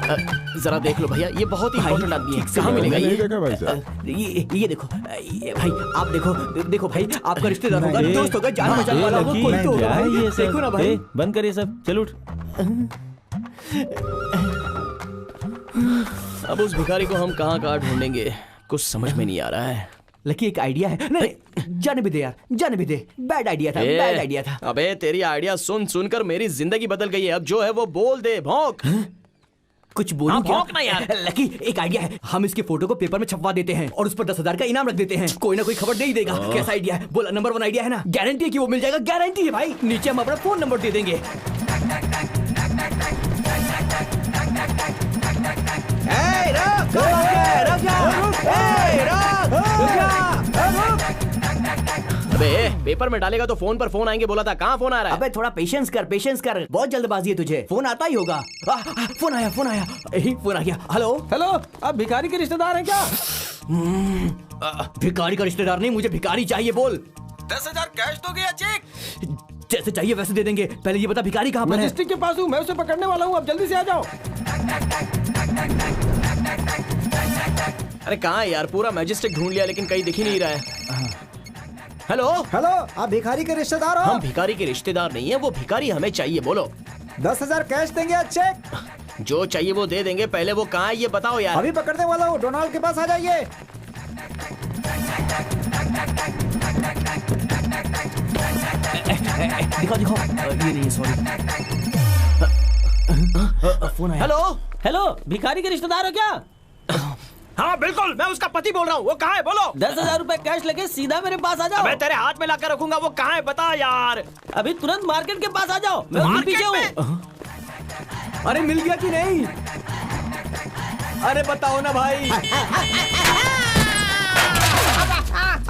जरा देख लो भैया, ये बहुत ही इंपॉर्टेंट आदमी है। कहाँ मिलेगा नहीं ये? देखा भाई साहब। ये देखो, ये भाई आप देखो, देखो भाई आपका रिश्तेदार होगा, दोस्त होगा, जान पहचान वाला होगा, कोई तो होगा भाई। ये देखो ना भाई। बंद करिए सब, चल उठ। अब उस भिखारी को हम कहाँ कहाँ ढूंढेंगे, कुछ समझ में नहीं आ रहा है। लकी एक आइडिया है। नहीं जाने भी दे यार, जाने भी दे। बैड आइडिया था, बैड आइडिया था। अबे तेरी आइडिया सुन सुनकर मेरी जिंदगी बदल गई है। अब जो है वो बोल दे, भौंक। कुछ बोलूं क्या? भौंक ना यार। लकी एक आइडिया है, हम इसके फोटो को पेपर में छपवा देते हैं और उस पर 10,000 का इनाम रख देते हैं। कोई ना कोई खबर दे ही देगा। कैसा आइडिया है? बोला नंबर 1 आइडिया है ना। गारंटी है कि वो मिल जाएगा, गारंटी है भाई। नीचे हम अपना फोन नंबर दे देंगे। अबे पेपर में डालेगा तो फोन पर फोन आएंगे बोला था, कहाँ फोन आ रहा है? अबे थोड़ा पेशेंस कर, पेशेंस कर। बहुत जल्दबाजी है तुझे, फोन आता ही होगा। फोन आया, फोन आया, फोन आ गया। हेलो हेलो, आप भिखारी के रिश्तेदार हैं क्या? भिखारी का रिश्तेदार नहीं, मुझे भिखारी चाहिए। बोल। 10,000 कैश दोगे या चेक? जैसे चाहिए वैसे दे देंगे। पहले ये बता भिखारी कहाँ पर है? मैजिस्ट्रेट के पास हूँ, मैं उसे पकड़ने वाला हूँ, अब जल्दी से आ जाओ। अरे कहाँ है यार, पूरा मैजिस्ट्रेट ढूंढ लिया लेकिन कहीं दिख ही नहीं रहा है। हेलो हेलो, आप भिखारी के रिश्तेदार हो? हम भिखारी के रिश्तेदार नहीं है, वो भिखारी हमें चाहिए। बोलो। 10,000 कैश देंगे या चेक? जो चाहिए वो दे देंगे, पहले वो कहाँ है ये बताओ यार। अभी पकड़ने वाला हूँ, डोनाल्ड के पास आ जाइए। दिखाओ दिखाओ। ये नहीं, सॉरी। फोन आया। हेलो हेलो, भिखारी के रिश्तेदार हो क्या? हाँ बिल्कुल, मैं उसका पति बोल रहा हूँ। वो कहाँ है बोलो? 10,000 रुपए कैश लेके सीधा मेरे पास आ जाओ। मैं तेरे हाथ में लाकर रखूंगा, वो कहाँ है बता यार। अभी तुरंत मार्केट के पास आ जाओ, मैं उसके पीछे हूँ। अरे मिल गया कि नहीं? अरे बताओ ना भाई।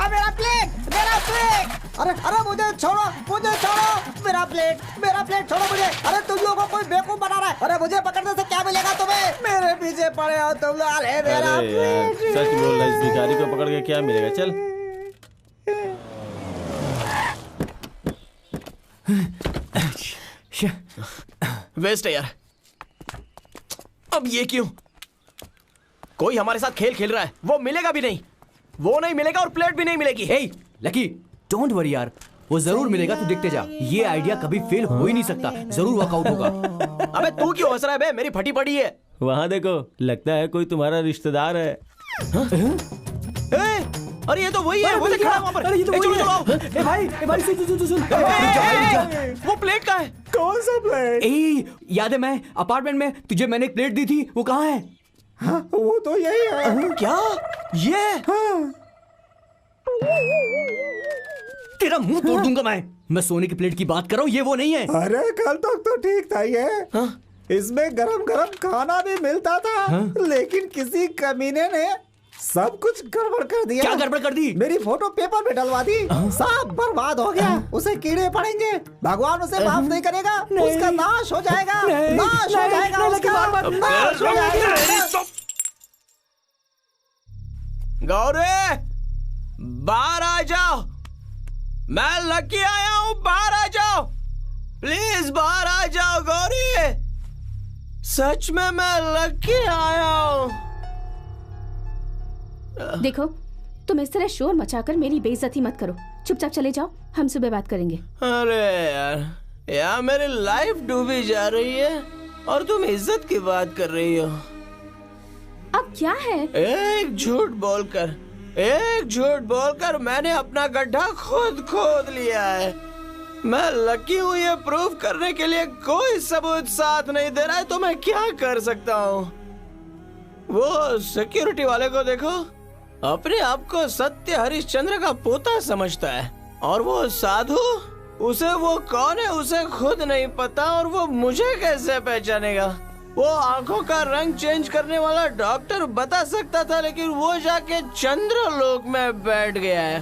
मेरा प्लेट, मेरा प्लेट। अरे मुझे छोड़ो, मुझे छोड़ो। मेरा प्लेट छोड़ो मुझे। अरे तुम लोगों को कोई बेवकूफ बना रहा है। अरे मुझे पकड़ने से क्या मिलेगा तुम्हें? मेरे पीछे पड़े हो तुम लोग। अरे मेरा प्लेट। सच बोल रहा है, इस भिखारी को पकड़ के क्या मिलेगा? चल। वेस्ट है यार। अब ये क्यों? कोई हमारे साथ खेल खेल रहा है। वो मिलेगा भी नहीं, वो नहीं मिलेगा और प्लेट भी नहीं मिलेगी। हे लकी, डोंट वरी यार, वो जरूर मिलेगा, तू देखते जा। ये आइडिया कभी फेल हो ही नहीं सकता, जरूर वर्कआउट होगा। अबे तू क्यों हंस रहा है बे? मेरी फटी पड़ी है। वहाँ देखो, लगता है कोई तुम्हारा रिश्तेदार है। अरे ये तो वही है, वो खड़ा वहाँ पर। अरे ये तो वही है। ए भाई सुन। वो प्लेट कहाँ है? कौन सा प्लेट? याद है मैं अपार्टमेंट में तुझे मैंने एक प्लेट दी थी, वो कहाँ है? हाँ, वो तो यही है। क्या ये? हाँ। तेरा मुंह तोड़ दूंगा मैं सोने की प्लेट की बात कर रहा हूँ, ये वो नहीं है। अरे कल तक तो ठीक था ये। हाँ? इसमें गरम गरम खाना भी मिलता था। हाँ? लेकिन किसी कमीने ने सब कुछ गड़बड़ कर दिया। क्या गड़बड़ कर दी? मेरी फोटो पेपर में डलवा दी। सब बर्बाद हो गया। उसे कीड़े पड़ेंगे, भगवान उसे माफ नहीं करेगा। उसका नाश हो जाएगा, नाश हो जाएगा उसका, नाश हो जाएगा। गौरी बाहर आ जाओ, मैं लकी आया हूँ, बाहर आ जाओ प्लीज, बाहर आ जाओ गौरी। सच में मैं लकी आया हूँ। देखो, तुम इस तरह शोर मचाकर मेरी बेइज्जती मत करो। चुपचाप चले जाओ, हम सुबह बात करेंगे। अरे यार मेरी लाइफ डूबी जा रही है और तुम इज्जत की बात कर रही हो। अब क्या है? एक झूठ बोलकर मैंने अपना गड्ढा खुद खोद लिया है। मैं लकी हूँ, ये प्रूव करने के लिए कोई सबूत साथ नहीं दे रहा है, तो मैं क्या कर सकता हूँ? वो सिक्योरिटी वाले को देखो, अपने आप को सत्य हरिश्चंद्र का पोता समझता है, और वो साधु, उसे वो कौन है उसे खुद नहीं पता, और वो मुझे कैसे पहचानेगा? वो आंखों का रंग चेंज करने वाला डॉक्टर बता सकता था, लेकिन वो जाके चंद्रलोक में बैठ गया है।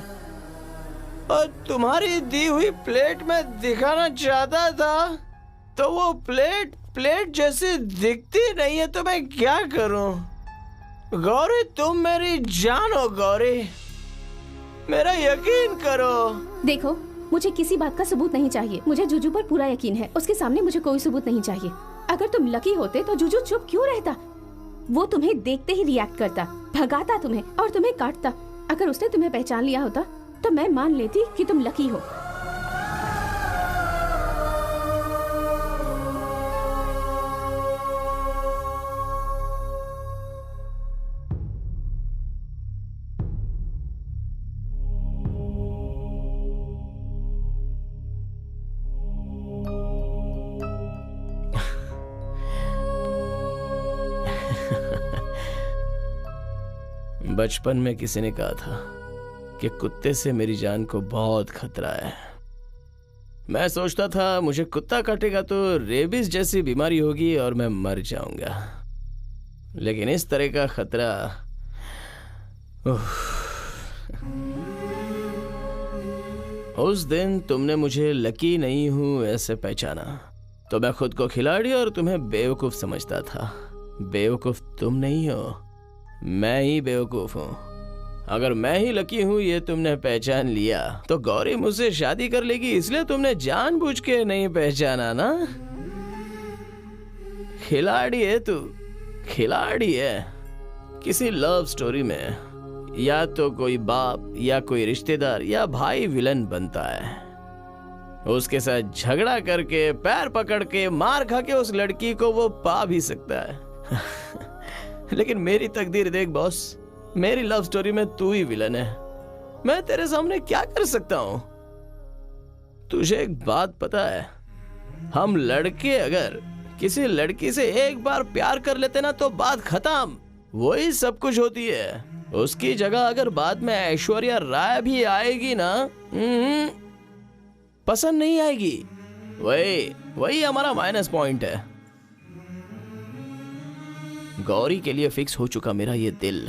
और तुम्हारी दी हुई प्लेट में दिखाना चाहता था, तो वो प्लेट जैसी दिखती नहीं है, तो मैं क्या करूं? गौरी तुम मेरी जान हो गौरी, मेरा यकीन करो। देखो, मुझे किसी बात का सबूत नहीं चाहिए। मुझे जूजू पर पूरा यकीन है, उसके सामने मुझे कोई सबूत नहीं चाहिए। अगर तुम लकी होते तो जूजू चुप क्यों रहता? वो तुम्हें देखते ही रिएक्ट करता, भगाता तुम्हें और तुम्हें काटता। अगर उसने तुम्हें पहचान लिया होता तो मैं मान लेती कि तुम लकी हो। बचपन में किसी ने कहा था कि कुत्ते से मेरी जान को बहुत खतरा है। मैं सोचता था मुझे कुत्ता काटेगा तो रेबीज जैसी बीमारी होगी और मैं मर जाऊंगा, लेकिन इस तरह का खतरा उस दिन तुमने मुझे लकी नहीं हूं ऐसे पहचाना तो मैं खुद को खिलाड़ी और तुम्हें बेवकूफ समझता था। बेवकूफ तुम नहीं हो, मैं ही बेवकूफ हूँ। अगर मैं ही लकी हूँ ये तुमने पहचान लिया तो गौरी मुझसे शादी कर लेगी, इसलिए तुमने जानबूझ के नहीं पहचाना ना। खिलाड़ी है तू, खिलाड़ी है। किसी लव स्टोरी में या तो कोई बाप या कोई रिश्तेदार या भाई विलन बनता है, उसके साथ झगड़ा करके पैर पकड़ के मार खा के उस लड़की को वो पा भी सकता है। लेकिन मेरी तकदीर देख बॉस, मेरी लव स्टोरी में तू ही विलन है। मैं तेरे सामने क्या कर सकता हूं? तुझे एक बात पता है, हम लड़के अगर किसी लड़की से एक बार प्यार कर लेते ना तो बात खत्म, वही सब कुछ होती है। उसकी जगह अगर बाद में ऐश्वर्या राय भी आएगी ना, पसंद नहीं आएगी। वही हमारा माइनस पॉइंट है। गौरी के लिए फिक्स हो चुका मेरा ये दिल।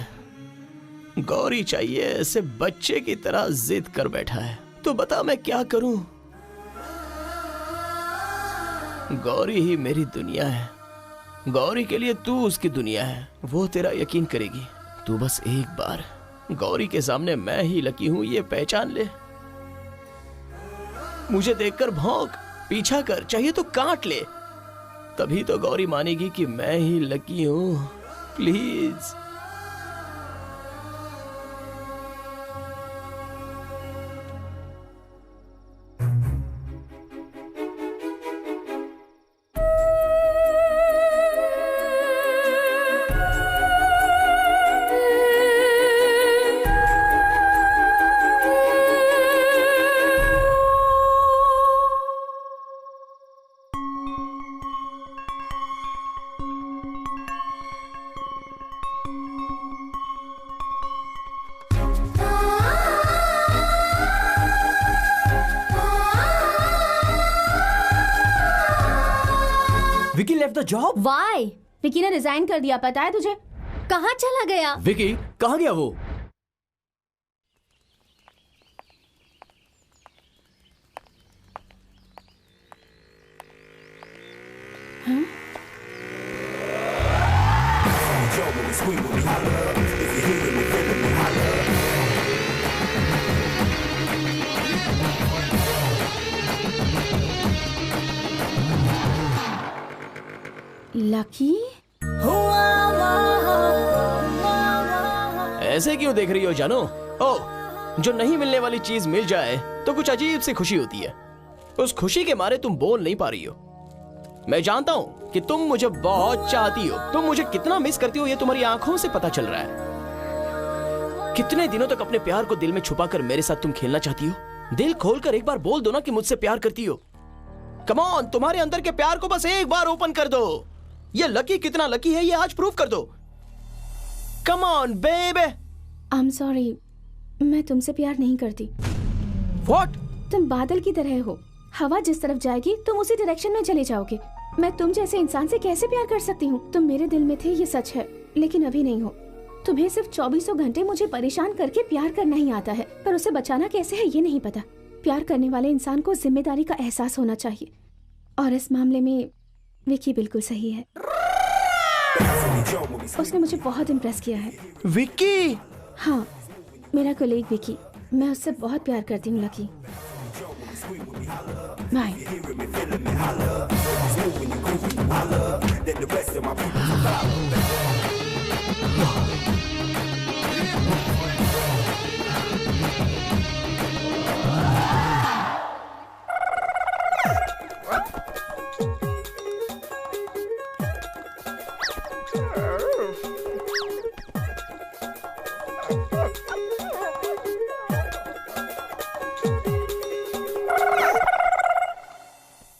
गौरी चाहिए, ऐसे बच्चे की तरह जिद कर बैठा है। तो बता मैं क्या करूं? गौरी ही मेरी दुनिया है। गौरी के लिए तू उसकी दुनिया है, वो तेरा यकीन करेगी। तू बस एक बार गौरी के सामने मैं ही लकी हूं ये पहचान ले। मुझे देखकर भौंक, पीछा कर, चाहिए तो काट ले, तभी तो गौरी मानेगी कि मैं ही लकी हूं। Please. Vicky left the job. Why? Vicky ने रिजाइन कर दिया, पता है तुझे? कहाँ चला गया? विकी कहाँ गया वो? लकी? ऐसे क्यों देख रही हो जानो? ओ, जो नहीं मिलने वाली चीज मिल जाए तो कुछ अजीब सी खुशी होती है। उस खुशी के मारे तुम बोल नहीं पा रही हो। मैं जानता हूँ कि तुम मुझे बहुत चाहती हो, तुम मुझे कितना मिस करती हो ये तुम्हारी आंखों से पता चल रहा है। कितने दिनों तक अपने प्यार को दिल में छुपाकर मेरे साथ तुम खेलना चाहती हो? दिल खोलकर एक बार बोल दो ना कि मुझसे प्यार करती हो। कम ऑन, तुम्हारे अंदर के प्यार को बस एक बार ओपन कर दो। ये लकी कितना लकी है ये आज प्रूव कर दो। Come on baby. I am sorry, मैं तुमसे प्यार नहीं करती। What? तुम बादल की तरह हो, हवा जिस तरफ जाएगी तुम उसी डायरेक्शन में चले जाओगे। मैं तुम जैसे इंसान से कैसे प्यार कर सकती हूँ? तुम मेरे दिल में थे ये सच है, लेकिन अभी नहीं हो। तुम्हें सिर्फ 24 घंटे मुझे परेशान करके प्यार करना ही आता है, पर उसे बचाना कैसे है ये नहीं पता। प्यार करने वाले इंसान को जिम्मेदारी का एहसास होना चाहिए, और इस मामले में विकी बिल्कुल सही है। उसने मुझे बहुत इम्प्रेस किया है। विकी? हाँ, मेरा कोलीग विकी। मैं उससे बहुत प्यार करती हूँ लकी। बाय।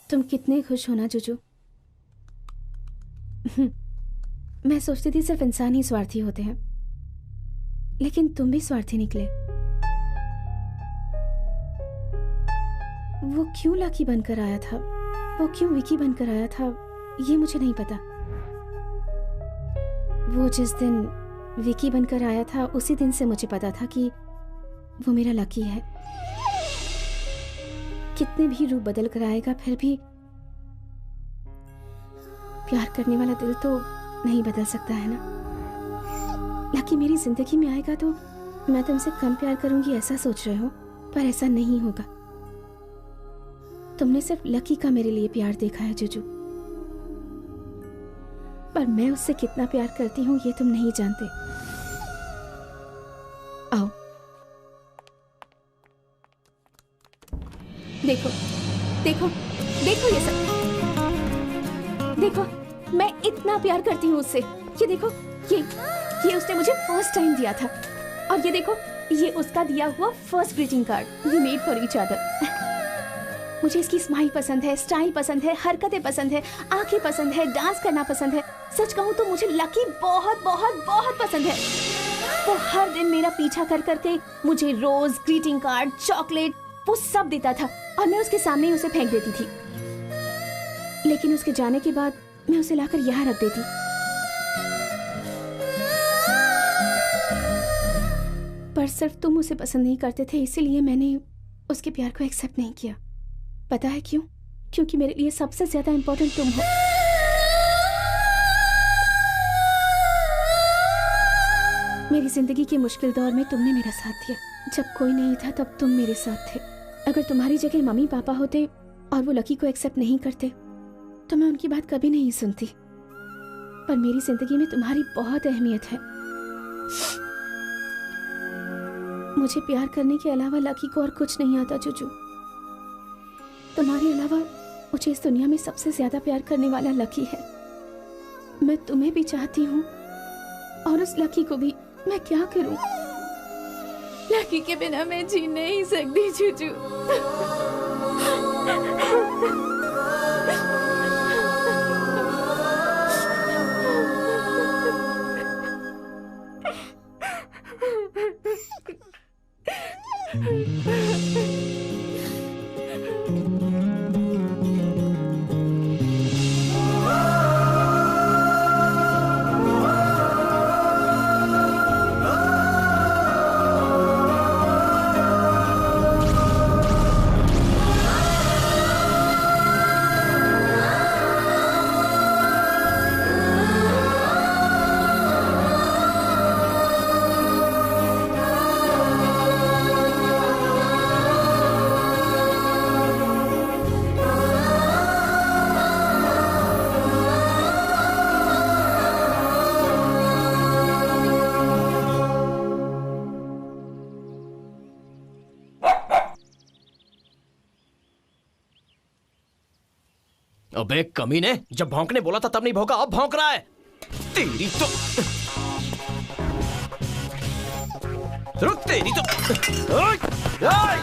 तुम कितने खुश हो ना जुजू। मैं सोचती थी सिर्फ इंसान ही स्वार्थी होते हैं, लेकिन तुम भी स्वार्थी निकले। वो क्यों लकी बनकर आया था, वो क्यों विकी बनकर आया था, ये मुझे नहीं पता। वो जिस दिन विकी बनकर आया था उसी दिन से मुझे पता था कि वो मेरा लकी है। कितने भी रूप बदल कर आएगा फिर भी प्यार करने वाला दिल तो नहीं बदल सकता है ना। लकी मेरी जिंदगी में आएगा तो मैं तुमसे कम प्यार करूंगी ऐसा सोच रहे हो, पर ऐसा नहीं होगा। तुमने सिर्फ लकी का मेरे लिए प्यार देखा है जुजू, पर मैं उससे कितना प्यार करती हूँ ये तुम नहीं जानते। आओ देखो देखो देखो ये सब देखो, मैं इतना प्यार करती हूँ उससे। ये देखो, ये उसने मुझे फर्स्ट टाइम दिया था, और ये देखो ये उसका दिया हुआ first greeting card. We made for each other. मुझे इसकी स्माइल पसंद है, स्टाइल पसंद है, हरकतें पसंद है, आंखें पसंद है, डांस करना पसंद है। सच कहूँ तो मुझे लकी बहुत बहुत बहुत पसंद है। वो हर दिन मेरा पीछा कर करके मुझे रोज, ग्रीटिंग कार्ड, चॉकलेट वो सब देता था, और मैं उसके सामने ही उसे फेंक देती थी। लेकिन उसके जाने के बाद मैं उसे लाकर यहाँ रख देती। पर सिर्फ तुम उसे पसंद नहीं करते थे, इसीलिए मैंने उसके प्यार को एक्सेप्ट नहीं किया। पता है क्यों? क्योंकि मेरे लिए सबसे ज्यादा इंपॉर्टेंट तुम हो। मेरी जिंदगी के मुश्किल दौर में तुमने मेरा साथ दिया। जब कोई नहीं था तब तुम मेरे साथ थे। अगर तुम्हारी जगह मम्मी पापा होते और वो लकी को एक्सेप्ट नहीं करते तो मैं उनकी बात कभी नहीं सुनती। पर मेरी जिंदगी में तुम्हारी बहुत अहमियत है। मुझे प्यार करने के अलावा लकी को और कुछ नहीं आता जुजू। तुम्हारे अलावा मुझे इस दुनिया में सबसे ज्यादा प्यार करने वाला लकी है। मैं तुम्हें भी चाहती हूँ और उस लकी को भी। मैं क्या करूँ? लकी के बिना मैं जी नहीं सकती जुजू। अबे कमीने, जब भौंकने बोला था तब नहीं भौंका, अब भौंक रहा है। तेरी तो रुक, तेरी तो ओए, ओए!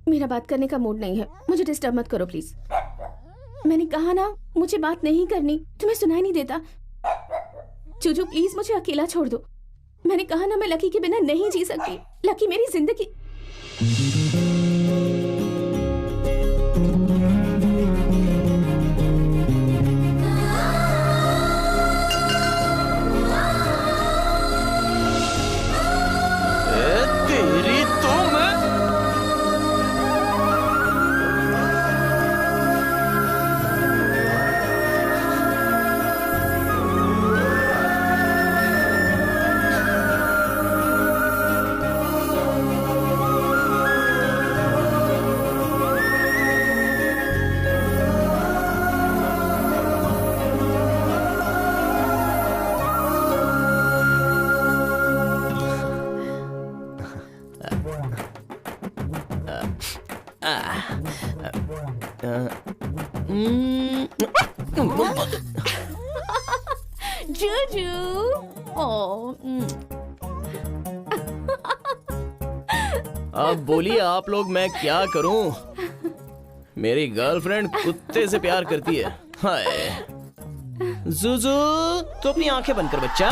मेरा बात करने का मूड नहीं है, मुझे डिस्टर्ब मत करो प्लीज। मैंने कहा ना मुझे बात नहीं करनी, तुम्हें सुनाई नहीं देता? जुजू प्लीज मुझे अकेला छोड़ दो। मैंने कहा ना मैं लकी के बिना नहीं जी सकती। लकी मेरी जिंदगी। जूजू। अब बोलिए आप लोग, मैं क्या करूं? मेरी गर्लफ्रेंड कुत्ते से प्यार करती है। हाय जुजू, तो अपनी आंखें बंद कर बच्चा।